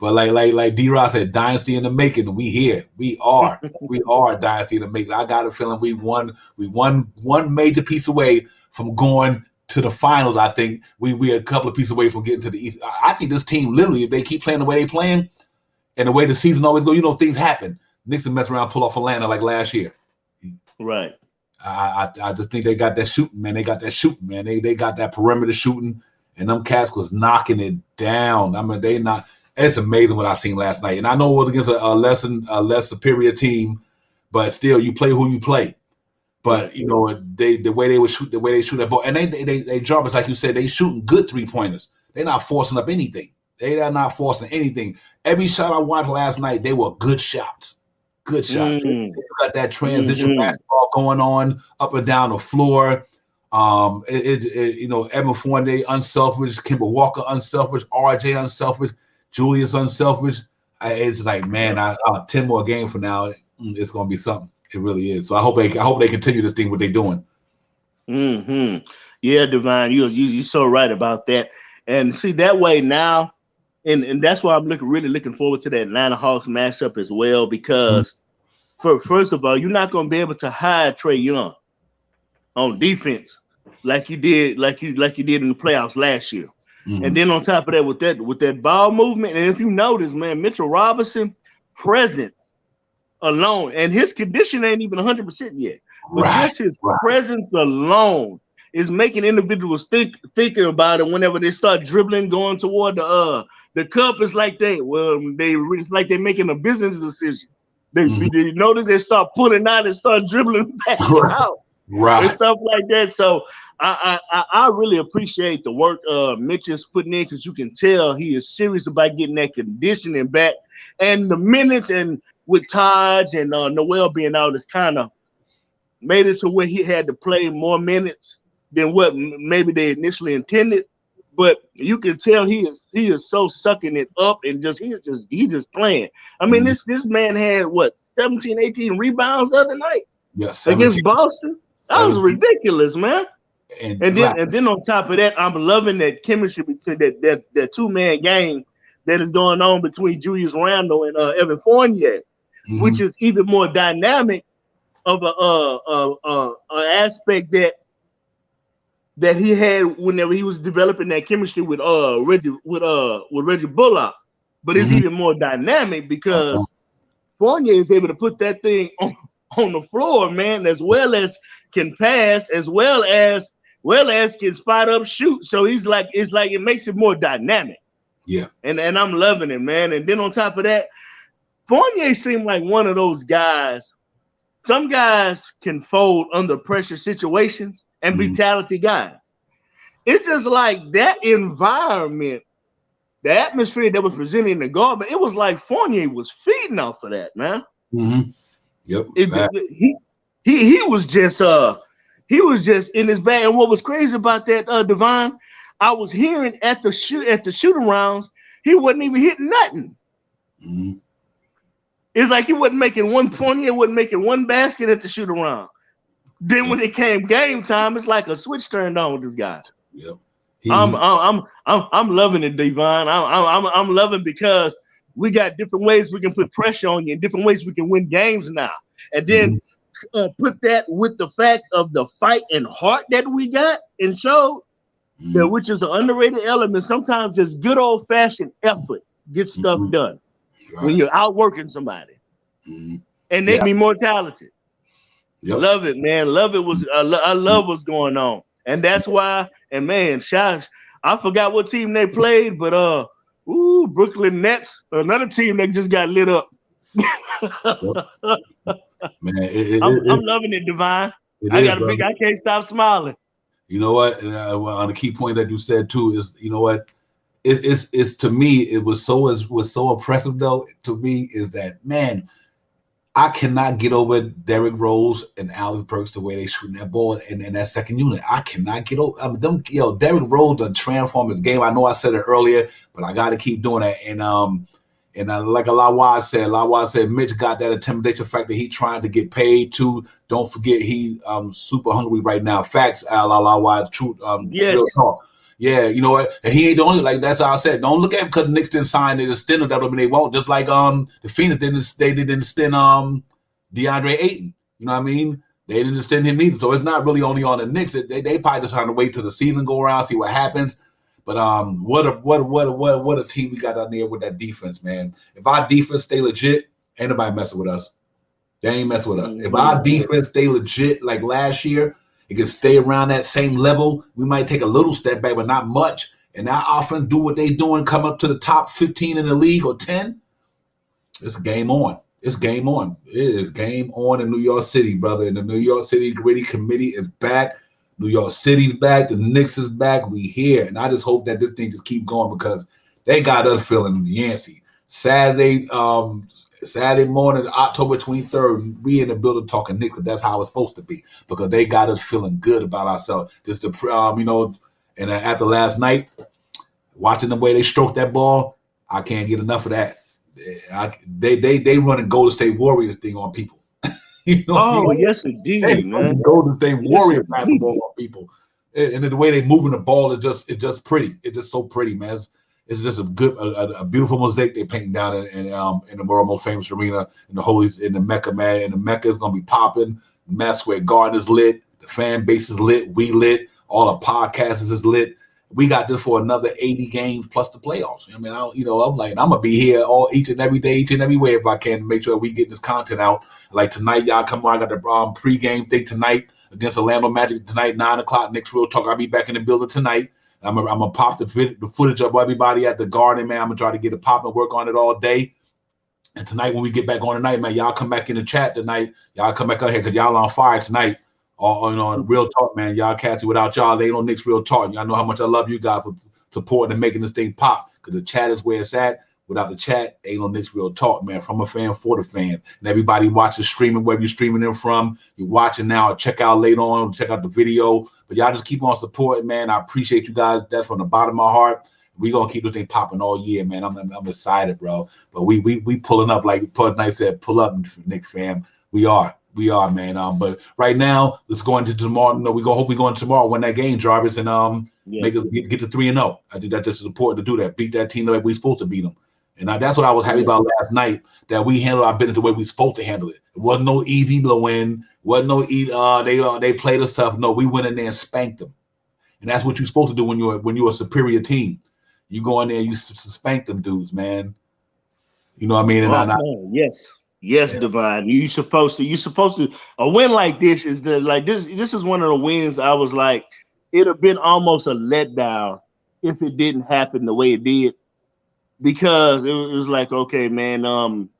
A: But like D-Rod said, dynasty in the making. We here. We are a dynasty in the making. I got a feeling we won one major piece away from going to the finals. I think we a couple of pieces away from getting to the East. I think this team literally, if they keep playing the way they playing and the way the season always go, things happen. Knicks will mess around, pull off Atlanta like last year.
E: Right.
A: I just think they got that shooting, man. They got that perimeter shooting, and them cats was knocking it down. I mean, it's amazing what I seen last night. And I know it was against a less superior team, but still, you play who you play. But the way they shoot that ball, and they drop us, like you said, they shooting good 3-pointers. They're not forcing up anything. They are not forcing anything. Every shot I watched last night, they were good shots. Good shots. They got that transition basketball going on up and down the floor. Evan Fournier unselfish, Kemba Walker unselfish, RJ unselfish, Julius unselfish. It's like, man, 10 more games from now, it's gonna be something. It really is. So I hope they continue this thing what they're doing.
E: Mm-hmm. Yeah, Divine, you're so right about that. And see that way now, and that's why I'm really looking forward to the Atlanta Hawks matchup as well, because first of all, you're not going to be able to hide Trae Young on defense like you did in the playoffs last year. Mm-hmm. And then on top of that, with that ball movement, and if you notice, man, Mitchell Robinson presence alone, and his condition ain't even 100% yet, but just his presence alone is making individuals thinking about it whenever they start dribbling, going toward the cup. It's like they're making a business decision. They notice they start pulling out and start dribbling back out, and stuff like that. So I really appreciate the work Mitch is putting in, because you can tell he is serious about getting that conditioning back, and the minutes, and with Taj and Noel being out, it's kind of made it to where he had to play more minutes than what maybe they initially intended. But you can tell he is so sucking it up, and he just playing. I mean, this man had 17, 18 rebounds the other night against Boston. That was ridiculous, man. And then on top of that, I'm loving that chemistry between that two-man game that is going on between Julius Randle and Evan Fournier, which is even more dynamic of a aspect that he had whenever he was developing that chemistry with Reggie Bullock. But it's even more dynamic because Fournier is able to put that thing on the floor, man, as well as can pass, as well as can spot up shoot. So it makes it more dynamic.
A: Yeah. And
E: I'm loving it, man. And then on top of that, Fournier seemed like one of those guys. Some guys can fold under pressure situations and brutality guys. It's just like that environment, the atmosphere that was presented in the Garden, it was like Fournier was feeding off of that, man.
A: Yep.
E: He was just in his bag. And what was crazy about that, Devon, I was hearing at the shooting rounds, he wasn't even hitting nothing. It's like he wasn't making one point. He wasn't making one basket at the shoot around. Then when it came game time, it's like a switch turned on with this guy.
A: Yep.
E: I'm loving it, Devon. I'm loving because we got different ways we can put pressure on you and different ways we can win games now. And then put that with the fact of the fight and heart that we got and showed, that which is an underrated element. Sometimes just good old fashioned effort gets stuff done. When you're outworking somebody, and they be more talented. Love it, man. Love it. I love what's going on, and that's why. And man, I forgot what team they played, but Brooklyn Nets, another team that just got lit up.
A: Man,
E: I'm loving it, Divine. I can't stop smiling.
A: You know what? On the key point that you said too is, you know what? It's to me, it was so impressive though. To me, is that, man, I cannot get over Derrick Rose and Alex Burks the way they shooting that ball in that second unit. I cannot get over Derrick Rose done transformed his game. I know I said it earlier, but I got to keep doing that. And like Lawad said, Mitch got that intimidation factor. He trying to get paid too. Don't forget he super hungry right now. Facts, Lawad, truth.
E: Yes.
A: Real talk. Yeah, you know what? And he ain't the only, like that's how I said. Don't look at because the Knicks didn't sign the extender, that would mean they won't. Just like the Phoenix didn't extend DeAndre Ayton. You know what I mean? They didn't extend him either. So it's not really only on the Knicks. They probably just trying to wait till the season go around, see what happens. But what a team we got down there with that defense, man. If our defense stay legit, ain't nobody messing with us. They ain't messing with us. If our defense stay legit like last year, it can stay around that same level. We might take a little step back, but not much. And our offense do what they doing, come up to the top 15 in the league or 10. It's game on. It's game on. It is game on in New York City, brother. And the New York City Gritty Committee is back. New York City's back. The Knicks is back. We here. And I just hope that this thing just keep going because they got us feeling Yancey. Saturday morning, October 23rd, we in the building talking Knicks. That's how it's supposed to be because they got us feeling good about ourselves. Just to, and after last night, watching the way they stroked that ball, I can't get enough of that. They running Golden State Warriors thing on people.
E: Yes, indeed, man.
A: Golden State Warriors basketball on people, and the way they moving the ball is just pretty. It's just so pretty, man. It's just a beautiful mosaic they painting down in the world most famous arena in the Mecca, man. And the Mecca is gonna be popping. Madison Square Garden is lit. The fan base is lit. We lit. All the podcasts is lit. We got this for another 80 games plus the playoffs. I mean, I'm like, I'm gonna be here each and every day, each and every way if I can to make sure we get this content out. Like tonight, y'all come on. I got the pregame thing tonight against Orlando Magic tonight, 9:00. Knicks Real Talk. I'll be back in the building tonight. I'm gonna pop the footage of everybody at the Garden, man. I'm gonna try to get it popping, work on it all day. And tonight, when we get back on tonight, man, y'all come back in the chat tonight. Y'all come back on here because y'all on fire tonight. Real Talk, man. Y'all catch it without y'all. They ain't no Knicks Real Talk. Y'all know how much I love you guys for supporting and making this thing pop. Because the chat is where it's at. Without the chat, ain't no Knicks Real Talk, man. From a fan for the fan. And everybody watching streaming, wherever you're streaming in from, you're watching now. Check out later on. Check out the video. But y'all just keep on supporting, man. I appreciate you guys. That's from the bottom of my heart. We're going to keep this thing popping all year, man. I'm excited, bro. But we pulling up, like Pud Knight said, pull up, Knicks fam. We are, man. But right now, let's go into tomorrow. We hope we go into tomorrow, win that game, Jarvis, and make us get to 3-0. I think that just is important to do that. Beat that team the way we're supposed to beat them. And that's what I was happy about last night, that we handled our business the way we're supposed to handle it. It wasn't no easy blow-in. Wasn't no they played us tough. No, we went in there and spanked them. And that's what you're supposed to do when you're a superior team. You go in there and you spank them dudes, man. You know what I mean? And
E: Yes, yeah. Divine. You supposed to. A win like this is this is one of the wins I was like, it'd have been almost a letdown if it didn't happen the way it did. Because it was like, okay, man,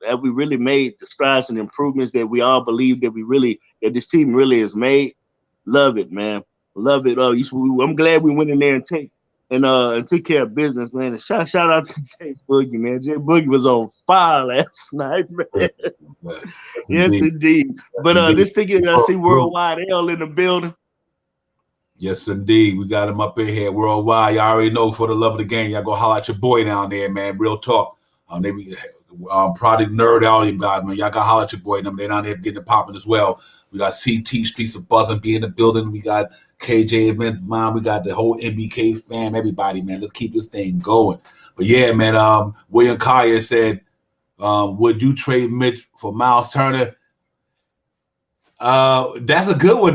E: have we really made the strides and improvements that we all believe that this team really has made? Love it, man. Love it. I'm glad we went in there and took care of business, man. And shout out to Jay Boogie, man. Jay Boogie was on fire last night, man. Yes, indeed. But this thing is, I see Worldwide L in the building.
A: Yes, indeed. We got him up in here worldwide. Y'all already know, for the love of the game, y'all go holler at your proud nerd out him, guys, man. Y'all got holler at your boy. They down there getting it popping as well. We got CT Streets of Buzzing be in the building. We got KJ event, man. We got the whole MBK fam. Everybody, man. Let's keep this thing going. But yeah, man. William Collier said, "Would you trade Mitch for Miles Turner?" That's a good one.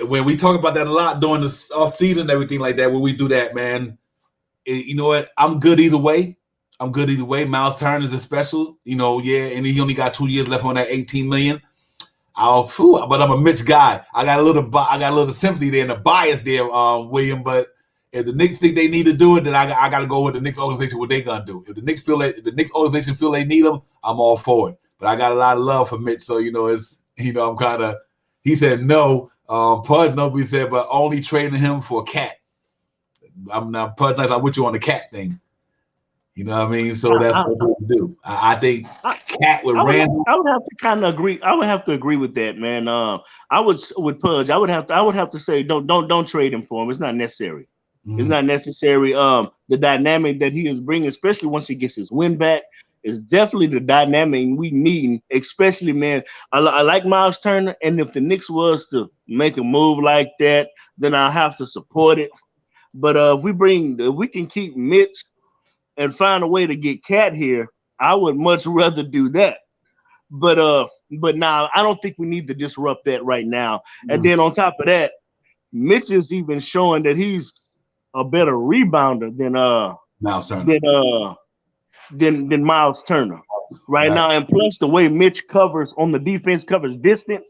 A: When we talk about that a lot during the off season and everything like that, when we do that, man, you know what? I'm good either way. Miles Turner is a special, and he only got 2 years left on that $18 million. But I'm a Mitch guy. I got a little sympathy there and a bias there, William. But if the Knicks think they need to do it, then I got to go with the Knicks organization. What they gonna do? If the Knicks organization feel they need them, I'm all for it. But I got a lot of love for Mitch, so I'm kind of. He said no. Pud Nobody said, but only trading him for a cat. I'm now Pud Nice. I'm with you on the cat thing. You know what I mean? So that's what we do. I think Cat with Randall.
E: I would have to kind of agree. I would have to agree with that, man. I would with Pudge. I would have to say don't trade him for him. It's not necessary. Mm-hmm. It's not necessary. The dynamic that he is bringing, especially once he gets his win back, is definitely the dynamic we need. Especially, man, I like Miles Turner, and if the Knicks was to make a move like that, then I'll have to support it. But if we can keep Mitch and find a way to get Cat here, I would much rather do that. But now I don't think we need to disrupt that right now. And then on top of that, Mitch is even showing that he's a better rebounder
A: Miles Turner.
E: than Miles Turner right now. And plus the way Mitch covers on the defense, covers distance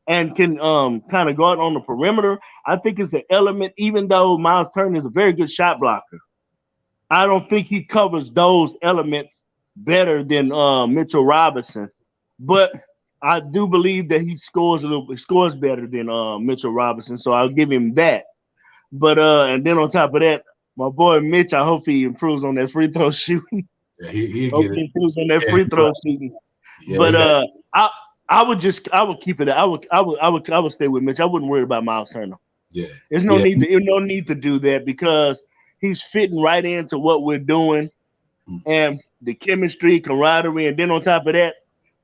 E: and can kind of guard on the perimeter, I think it's an element, even though Miles Turner is a very good shot blocker. I don't think he covers those elements better than Mitchell Robinson. But I do believe that he scores better than Mitchell Robinson, so I'll give him that. But and then on top of that, my boy Mitch, I hope he improves on that free throw shooting.
A: Yeah, he'll
E: Hope
A: get
E: he
A: it.
E: improves on that free throw shooting.
A: Yeah,
E: But I would keep it. I would stay with Mitch. I wouldn't worry about Miles Turner.
A: Yeah.
E: There's no need to do that because he's fitting right into what we're doing and the chemistry, camaraderie, and then on top of that,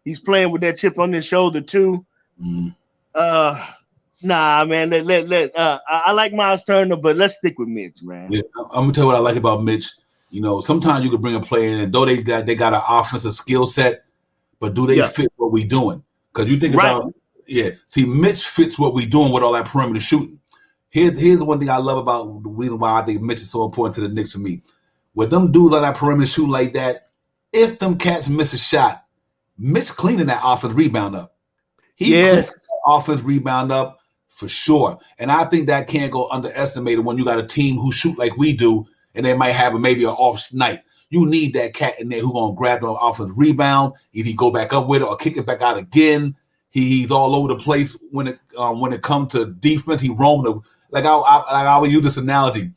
E: he's playing with that chip on his shoulder too. Nah, man. I like Miles Turner, but let's stick with Mitch, man.
A: Yeah, I'm gonna tell you what I like about Mitch. You know, sometimes you could bring a player in, and though they got an offensive skill set, but do they fit what we doing? Because you think about, see, Mitch fits what we doing with all that perimeter shooting. Here's one thing I love about the reason why I think Mitch is so important to the Knicks for me. With them dudes on that perimeter shooting like that, if them cats miss a shot, Mitch cleaning that offense rebound up. He cleans that offense rebound up for sure. And I think that can't go underestimated when you got a team who shoot like we do, and they might have maybe an off night. You need that cat in there who's gonna grab the offensive rebound, either he go back up with it or kick it back out again. He's all over the place when it comes to defense. He roaming like I always use this analogy,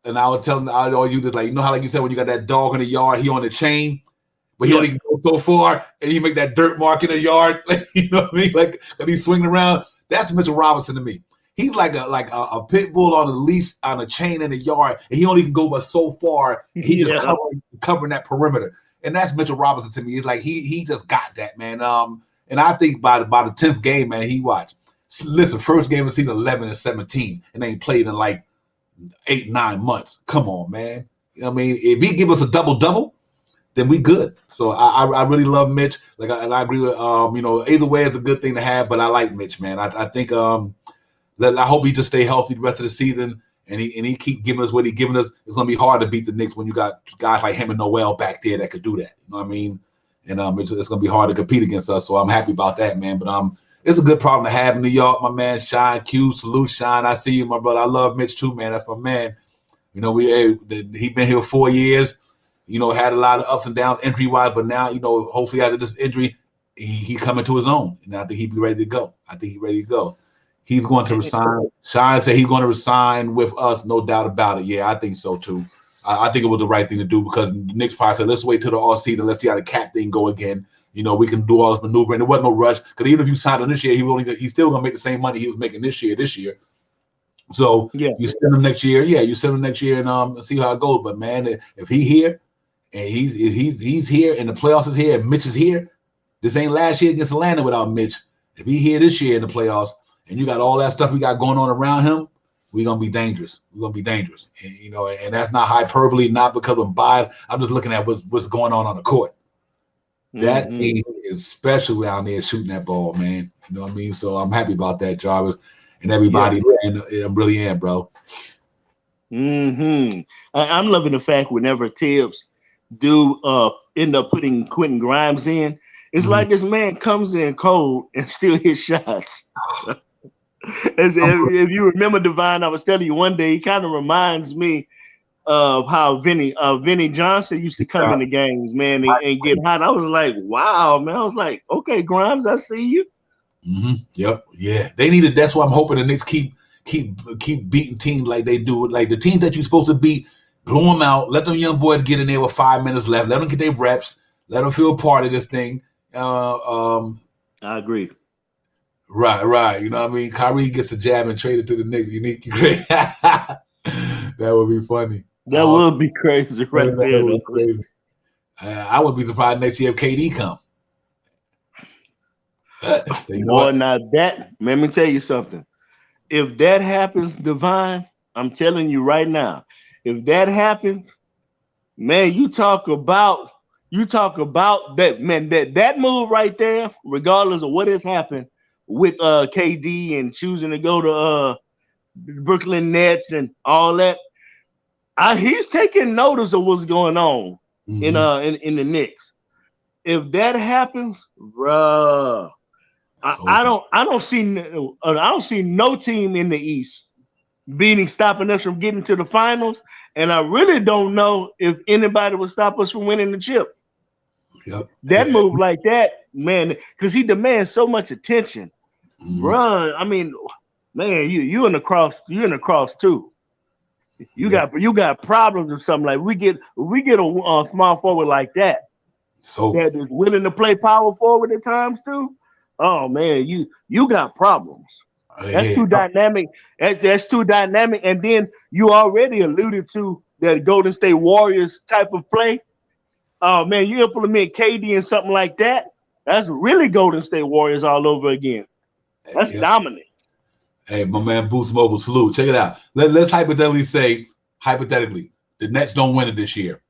A: and I always use this, like, you know how, like you said, when you got that dog in the yard, he on the chain, but he only can go so far, and he make that dirt mark in the yard. You know what I mean? Like that he's swinging around. That's Mitchell Robinson to me. He's like a pit bull on a leash on a chain in the yard, and he only can go but so far. He just covering that perimeter, and that's Mitchell Robinson to me. It's like he just got that, man. And I think by the 10th game, man, he watched. Listen, first game of season 11-17, and they ain't played in like 8-9 months. Come on, man. You know what I mean? If he give us a double, then we good. So I really love Mitch. And I agree with either way it's a good thing to have, but I like Mitch, man. I think I hope he just stay healthy the rest of the season, and he keep giving us what he giving us. It's gonna be hard to beat the Knicks when you got guys like him and Noel back there that could do that. You know what I mean? And it's gonna be hard to compete against us. So I'm happy about that, man. But it's a good problem to have in New York, my man. Shine Q, salute Shine. I see you, my brother. I love Mitch too, man. That's my man. You know, he been here 4 years. You know, had a lot of ups and downs injury wise, but now, you know, hopefully after this injury, he coming to his own, and I think he'd be ready to go. He's going to resign. Shine said he's going to resign with us, no doubt about it. Yeah, I think so too. I think it was the right thing to do because the Knicks probably said, let's wait till the offseason, let's see how the cap thing go again. You know, we can do all this maneuvering. There wasn't no rush because even if you signed him this year, he's still going to make the same money he was making this year. So you send him next year. Yeah, you send him next year and see how it goes. But man, if he here and he's here and the playoffs is here and Mitch is here, this ain't last year against Atlanta without Mitch. If he here this year in the playoffs and you got all that stuff we got going on around him, we're gonna be dangerous. And, you know, and that's not hyperbole, not because I'm biased. I'm just looking at what's going on the court. That team is special down there shooting that ball, man. You know what I mean? So I'm happy about that, Jarvis, and everybody. Man, I really am, bro.
E: I'm loving the fact whenever Tibbs do end up putting Quentin Grimes in, it's like this man comes in cold and still hits shots. If you remember, Divine, I was telling you one day, he kind of reminds me of how Vinny Johnson used to come in the games, man, and get hot. I was like, wow, man. I was like, okay, Grimes, I see you.
A: Yep. Yeah. They needed. That's why I'm hoping the Knicks keep beating teams like they do. Like the teams that you're supposed to beat, blow them out. Let them young boys get in there with 5 minutes left. Let them get their reps. Let them feel a part of this thing.
E: I agree.
A: Right. You know what I mean? Kyrie gets a jab and traded to the Knicks. Unique, great. That would be funny.
E: That would be crazy, right there.
A: Would be crazy. I would be surprised next year if KD come.
E: Boy, now that, let me tell you something. If that happens, Divine, I'm telling you right now, if that happens, man, you talk about that, man, that move right there, regardless of what has happened with KD and choosing to go to Brooklyn Nets and all that. He's taking notice of what's going on in the Knicks. If that happens, bruh, I don't see no team in the East stopping us from getting to the finals, and I really don't know if anybody will stop us from winning the chip.
A: Yep.
E: That move like that, man, because he demands so much attention, bruh. I mean, man, you in the cross too. You got problems or something. Like we get a small forward like that,
A: so
E: that is willing to play power forward at times too. Oh man, you got problems. That's too dynamic. That's too dynamic. And then you already alluded to that Golden State Warriors type of play. Oh man, you implement KD and something like that. That's really Golden State Warriors all over again. That's dominant.
A: Hey, my man, Boost Mobile, salute. Check it out. Let's hypothetically say, the Nets don't win it this year.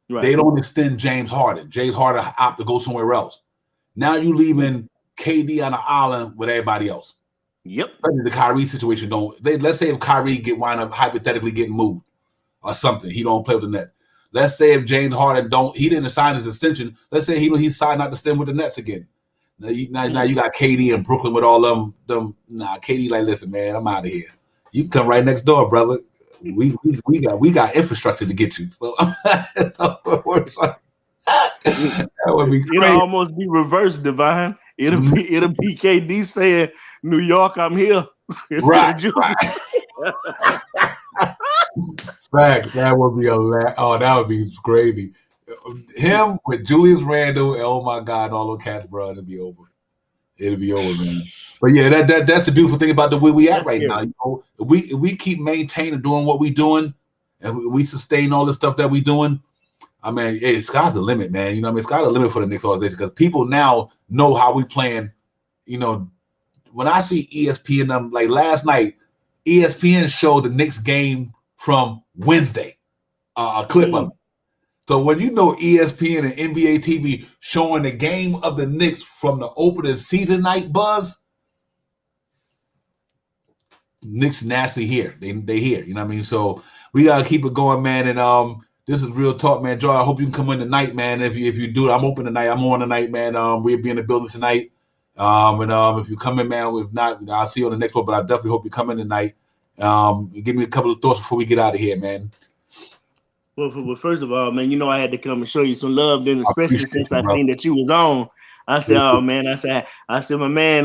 A: Right. They don't extend James Harden. James Harden opt to go somewhere else. Now you leaving KD on the island with everybody else.
E: Yep.
A: The Kyrie situation let's say if Kyrie wind up hypothetically getting moved or something, he don't play with the Nets. Let's say if James Harden he didn't sign his extension. Let's say he signed not to extend with the Nets again. Now you got KD in Brooklyn with all them. KD like, listen, man, I'm out of here. You can come right next door, brother. We got infrastructure to get you. So, that would be great.
E: It'll almost be reverse, Divine. It'll be KD saying, New York, I'm here.
A: Right. Fact, that would be that would be crazy. Him with Julius Randle, oh my God, all those cats, bro, it'll be over. It'll be over, man. But yeah, that's the beautiful thing about the way we at right now. You know, we keep maintaining doing what we doing, and we sustain all the stuff that we doing. I mean, hey, sky's the limit, man. You know what I mean? Sky's the limit for the Knicks organization because people now know how we playing. You know, when I see ESPN, them like last night, ESPN showed the Knicks game from Wednesday, a clip of it. So when you know ESPN and NBA TV showing the game of the Knicks from the opening season night buzz, Knicks naturally here. They here. You know what I mean? So we gotta keep it going, man. And this is real talk, man. Joy, I hope you can come in tonight, man. If you do it, I'm open tonight. I'm on tonight, man. We'll be in the building tonight. And if you come in, man, if not, I'll see you on the next one. But I definitely hope you come in tonight. Give me a couple of thoughts before we get out of here, man.
E: Well, first of all, man, you know I had to come and show you some love, then especially since I seen that you was on. I said, oh man, I said my man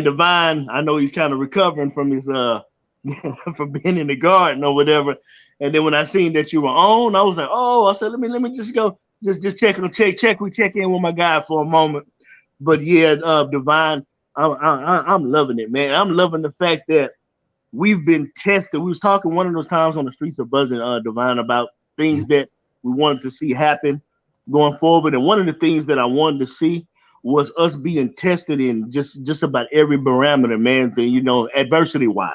E: Divine, I know he's kind of recovering from his from being in the garden or whatever. And then when I seen that you were on, I was like, oh, I said, let me just go, just check in with my guy for a moment. But yeah, Divine, I'm loving it, man. I'm loving the fact that we've been tested. We was talking one of those times on the streets of Buzzing, Divine, about things that we wanted to see happen going forward. And one of the things that I wanted to see was us being tested in just about every parameter, man, and, you know, adversity-wise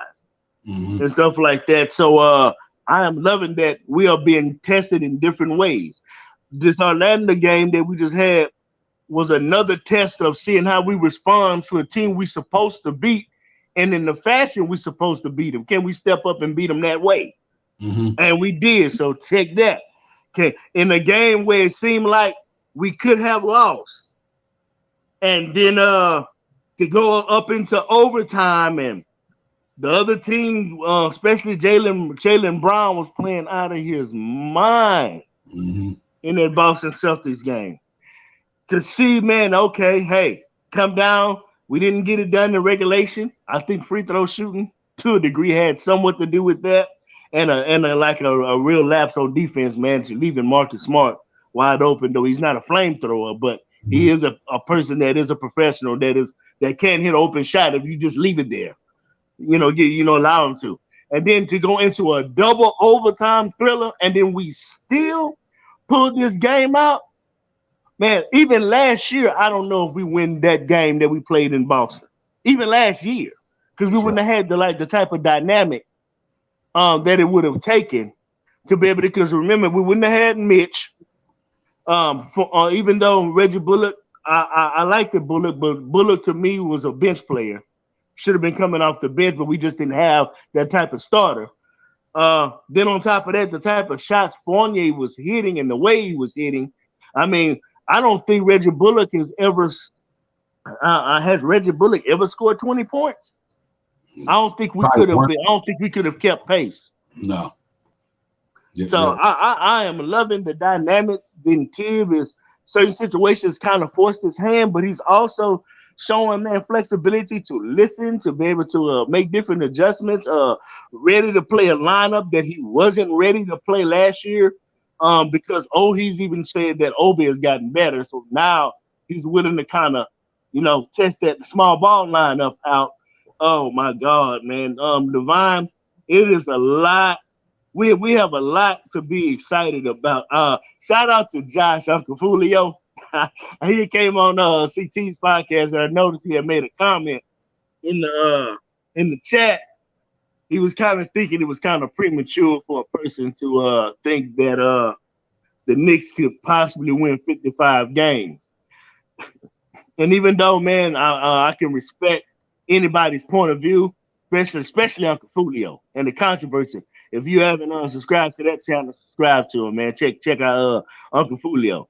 E: and stuff like that. So I am loving that we are being tested in different ways. This Orlando game that we just had was another test of seeing how we respond to a team we supposed to beat. And in the fashion we're supposed to beat them. Can we step up and beat them that way? And we did. So check that. Okay. In a game where it seemed like we could have lost. And then to go up into overtime, and the other team, especially Jaylen Brown, was playing out of his mind in that Boston Celtics game. To see, man, okay, hey, come down. We didn't get it done in regulation. I think free throw shooting to a degree had somewhat to do with that, and a real lapse on defense, man, leaving Marcus Smart wide open. Though he's not a flamethrower, but he is a person that is a professional that can't hit an open shot if you just leave it there. Allow him to. And then to go into a double overtime thriller, and then we still pull this game out. Man, even last year, I don't know if we win that game that we played in Boston. Even last year, because we wouldn't have had the type of dynamic that it would have taken to be able to. Because remember, we wouldn't have had Mitch. Even though Reggie Bullock, I like the Bullock, but Bullock to me was a bench player. Should have been coming off the bench, but we just didn't have that type of starter. Then on top of that, the type of shots Fournier was hitting and the way he was hitting. I mean, I don't think Reggie Bullock has Reggie Bullock ever scored 20 points. I don't think we could have. I don't think we could have kept pace.
A: No.
E: So I am loving the dynamics. Then Tibb is certain situations kind of forced his hand, but he's also showing flexibility to listen, to be able to make different adjustments. Ready to play a lineup that he wasn't ready to play last year, because he's even said that Obi has gotten better. So now he's willing to kind of, test that small ball lineup out. Oh my God, man, Divine, it is a lot. We have a lot to be excited about. Shout out to Josh, Uncle Fulio. He came on CT's podcast, and I noticed he had made a comment in the chat. He was kind of thinking it was kind of premature for a person to think that the Knicks could possibly win 55 games. And even though, man, I can respect anybody's point of view, especially Uncle Fulio and the controversy. If you haven't subscribed to that channel, subscribe to him, man. Check out Uncle Fulio.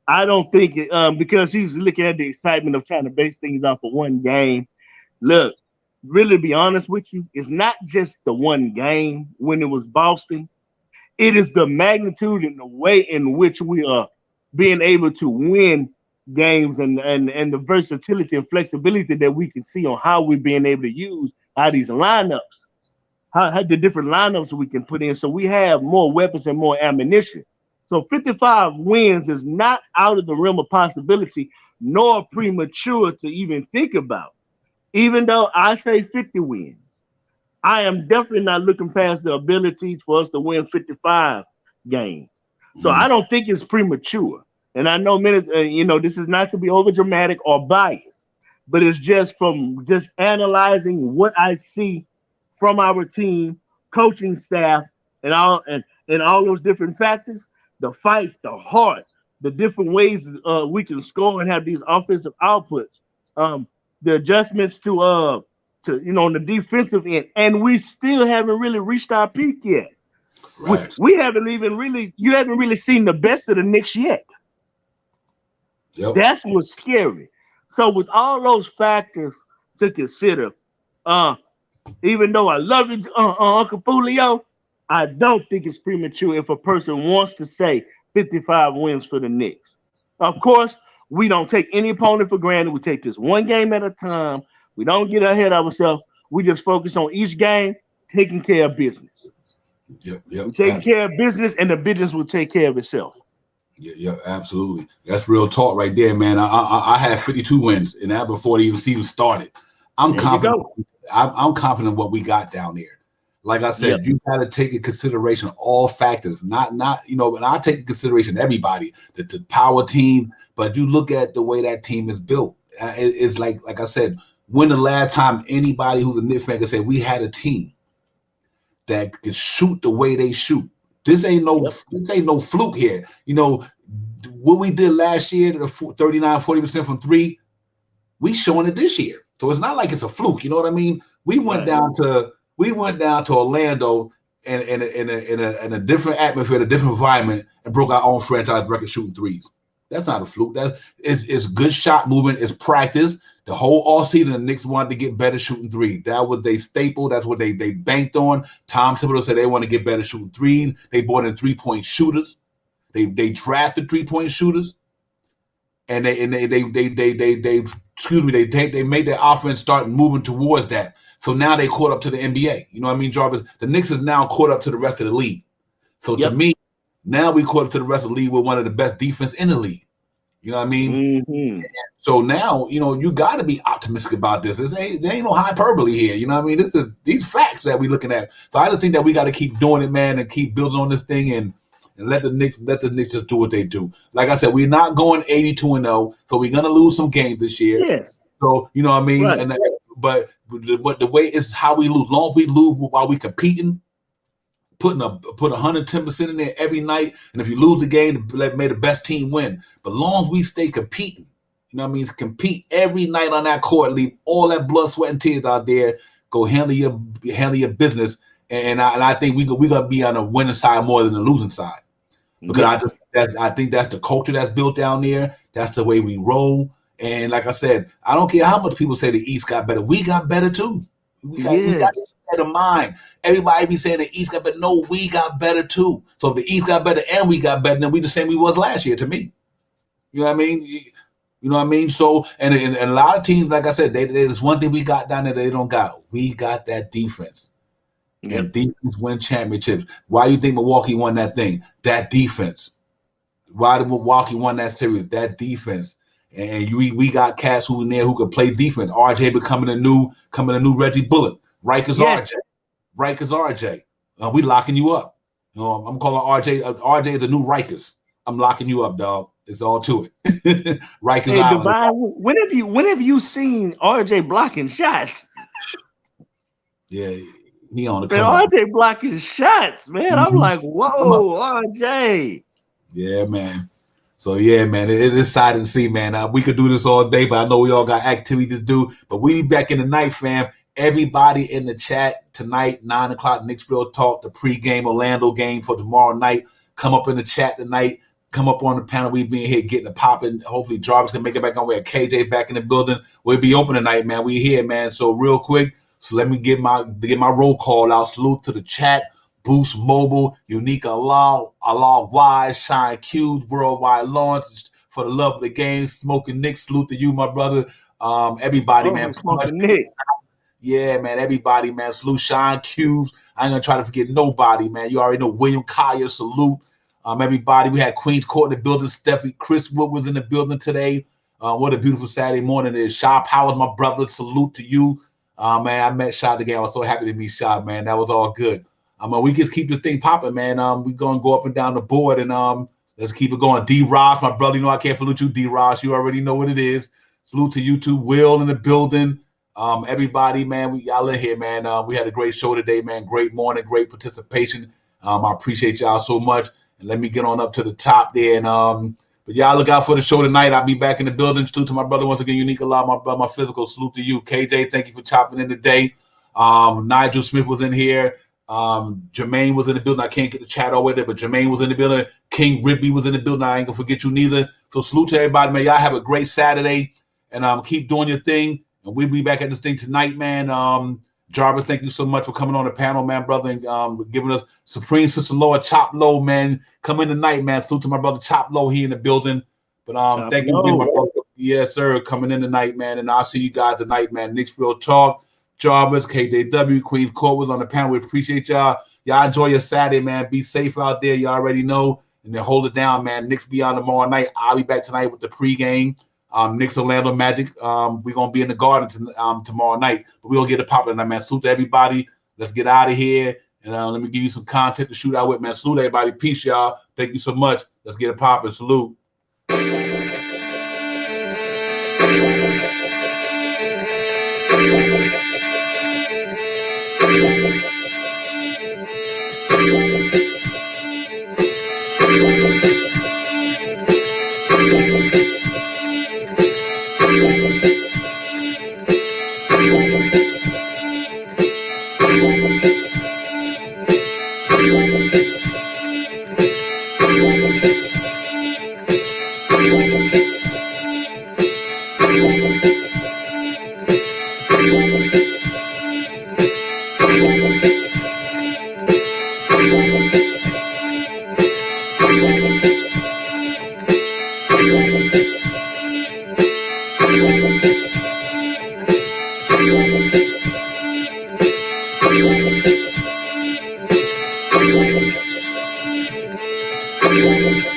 E: I don't think because he's looking at the excitement of trying to base things off of one game. Look, really be honest with you, it's not just the one game when it was Boston. It is the magnitude and the way in which we are being able to win games and the versatility and flexibility that we can see on how we're being able to use how these lineups, how the different lineups we can put in, so we have more weapons and more ammunition. So 55 wins is not out of the realm of possibility, nor premature to even think about. Even though I say 50 wins, I am definitely not looking past the ability for us to win 55 games. So I don't think it's premature. And I know this is not to be over dramatic or biased, but it's just from just analyzing what I see from our team, coaching staff, and all those different factors. The fight, the heart, the different ways we can score and have these offensive outputs, the adjustments to on the defensive end, and we still haven't really reached our peak yet.
A: Right.
E: We haven't even really. You haven't really seen the best of the Knicks yet.
A: Yep.
E: That's what's scary. So with all those factors to consider, even though I love you, Uncle Fulio, I don't think it's premature if a person wants to say 55 wins for the Knicks. Of course, we don't take any opponent for granted. We take this one game at a time. We don't get ahead of ourselves. We just focus on each game, taking care of business.
A: Yep.
E: We take care of business, and the business will take care of itself.
A: Yeah, absolutely. That's real talk right there, man. I had 52 wins, and that before the season started. I'm confident. I'm confident in what we got down there. Like I said, you got to take in consideration all factors, not but I take in consideration everybody, the power team. But you look at the way that team is built. It's like I said, when the last time anybody who's a Knicks fan could say we had a team that could shoot the way they shoot. This ain't no fluke here. What we did last year, the 39-40% from three, we showing it this year. So it's not like it's a fluke. You know what I mean? We went down to Orlando in a different atmosphere, a different environment, and broke our own franchise record shooting threes. That's not a fluke. That is good shot movement. It's practice. The whole offseason, the Knicks wanted to get better shooting threes. That was they staple. That's what they banked on. Tom Thibodeau said they want to get better shooting threes. They brought in 3-point shooters. They drafted 3-point shooters, and they made their offense start moving towards that. So now they caught up to the NBA. You know what I mean, Jarvis? The Knicks is now caught up to the rest of the league. So to me, now we caught up to the rest of the league with one of the best defense in the league. You know what I mean? Mm-hmm. So now, you got to be optimistic about this. There ain't no hyperbole here. You know what I mean? This is these facts that we're looking at. So I just think that we got to keep doing it, man, and keep building on this thing and let the Knicks just do what they do. Like I said, we're not going 82-0, so we're gonna lose some games this year. Yes. So you know what I mean? Right. But the way is how we lose. Long as we lose while we competing, put 110% in there every night. And if you lose the game, may the best team win. But long as we stay competing, you know what I mean? Compete every night on that court, leave all that blood, sweat, and tears out there. Go handle your business. And I think we're gonna be on the winning side more than the losing side. Because I think that's the culture that's built down there. That's the way we roll. And like I said, I don't care how much people say the East got better. We got better too. We got better mind. Everybody be saying the East got better. No, we got better too. So if the East got better and we got better, then we the same we was last year to me. You know what I mean? You know what I mean? So and a lot of teams, like I said, there's one thing we got down there that they don't got. We got that defense. Yep. And defense win championships. Why do you think Milwaukee won that thing? That defense. Why did Milwaukee won that series? That defense. And we got cats who in there who could play defense. RJ becoming a new Reggie Bullock. Rikers RJ. Rikers RJ. We locking you up. I'm calling RJ is the new Rikers. I'm locking you up, dog. It's all to it. Rikers
E: hey,
A: Island.
E: Dubai, when have you seen RJ blocking shots?
A: Yeah, he on the
E: man, RJ blocking shots, man. Mm-hmm. I'm like, whoa, RJ.
A: Yeah, man. So yeah, man, it's exciting to see, man. We could do this all day, but I know we all got activity to do. But we be back in the night, fam. Everybody in the chat tonight, 9 o'clock, Knicks Real Talk, the pregame Orlando game for tomorrow night. Come up in the chat tonight. Come up on the panel. We being here getting it popping. Hopefully Jarvis can make it back on. We have KJ back in the building. We'll be open tonight, man. We here, man. So real quick, so let me get my roll call out. Salute to the chat. Boost Mobile, Unique Allah Wise, Shine Cubes, Worldwide Launch, for the love of the game. Smoking Nick, salute to you, my brother. Everybody, man.
E: Smoking Nick.
A: Yeah, man. Everybody, man. Salute Shine Cubes. I ain't gonna try to forget nobody, man. You already know William Collier, salute. Everybody. We had Queens Court in the building. Stephanie Chris Wood was in the building today. What a beautiful Saturday morning it is. Shaw Powers, my brother. Salute to you. Man, I met Shaw again. I was so happy to meet Shaw, man. That was all good. We just keep this thing popping, man. We're going to go up and down the board, and let's keep it going. D-Ross, my brother, you know I can't salute you, D-Ross. You already know what it is. Salute to you too. Will in the building. Everybody, man, y'all in here, man. We had a great show today, man. Great morning, great participation. I appreciate y'all so much. And let me get on up to the top there. And but y'all look out for the show tonight. I'll be back in the building. Salute to my brother once again, Unique Allah, my brother, my physical. Salute to you. KJ, thank you for chopping in today. Nigel Smith was in here. Jermaine was in the building. I can't get the chat all the way there, but Jermaine was in the building. King Ribby was in the building. I ain't gonna forget you neither. So salute to everybody, man. Y'all have a great Saturday, and keep doing your thing. And we'll be back at this thing tonight, man. Jarvis, thank you so much for coming on the panel, man, brother, and giving us Supreme Sister Laura Chop Low, man. Come in tonight, man. Salute to my brother Chop Low here in the building. But thank you, my brother. Yes, sir, coming in tonight, man. And I'll see you guys tonight, man. Knicks Real Talk. Jarvis, KJW, Queens Court was on the panel. We appreciate y'all. Y'all enjoy your Saturday, man. Be safe out there. You already know. And then hold it down, man. Knicks be on tomorrow night. I'll be back tonight with the pregame. Knicks Orlando Magic. We're going to be in the Garden tomorrow night. But we're going to get it popping tonight, man. Salute to everybody. Let's get out of here. And let me give you some content to shoot out with, man. Salute everybody. Peace, y'all. Thank you so much. Let's get it popping. Salute. Thank you.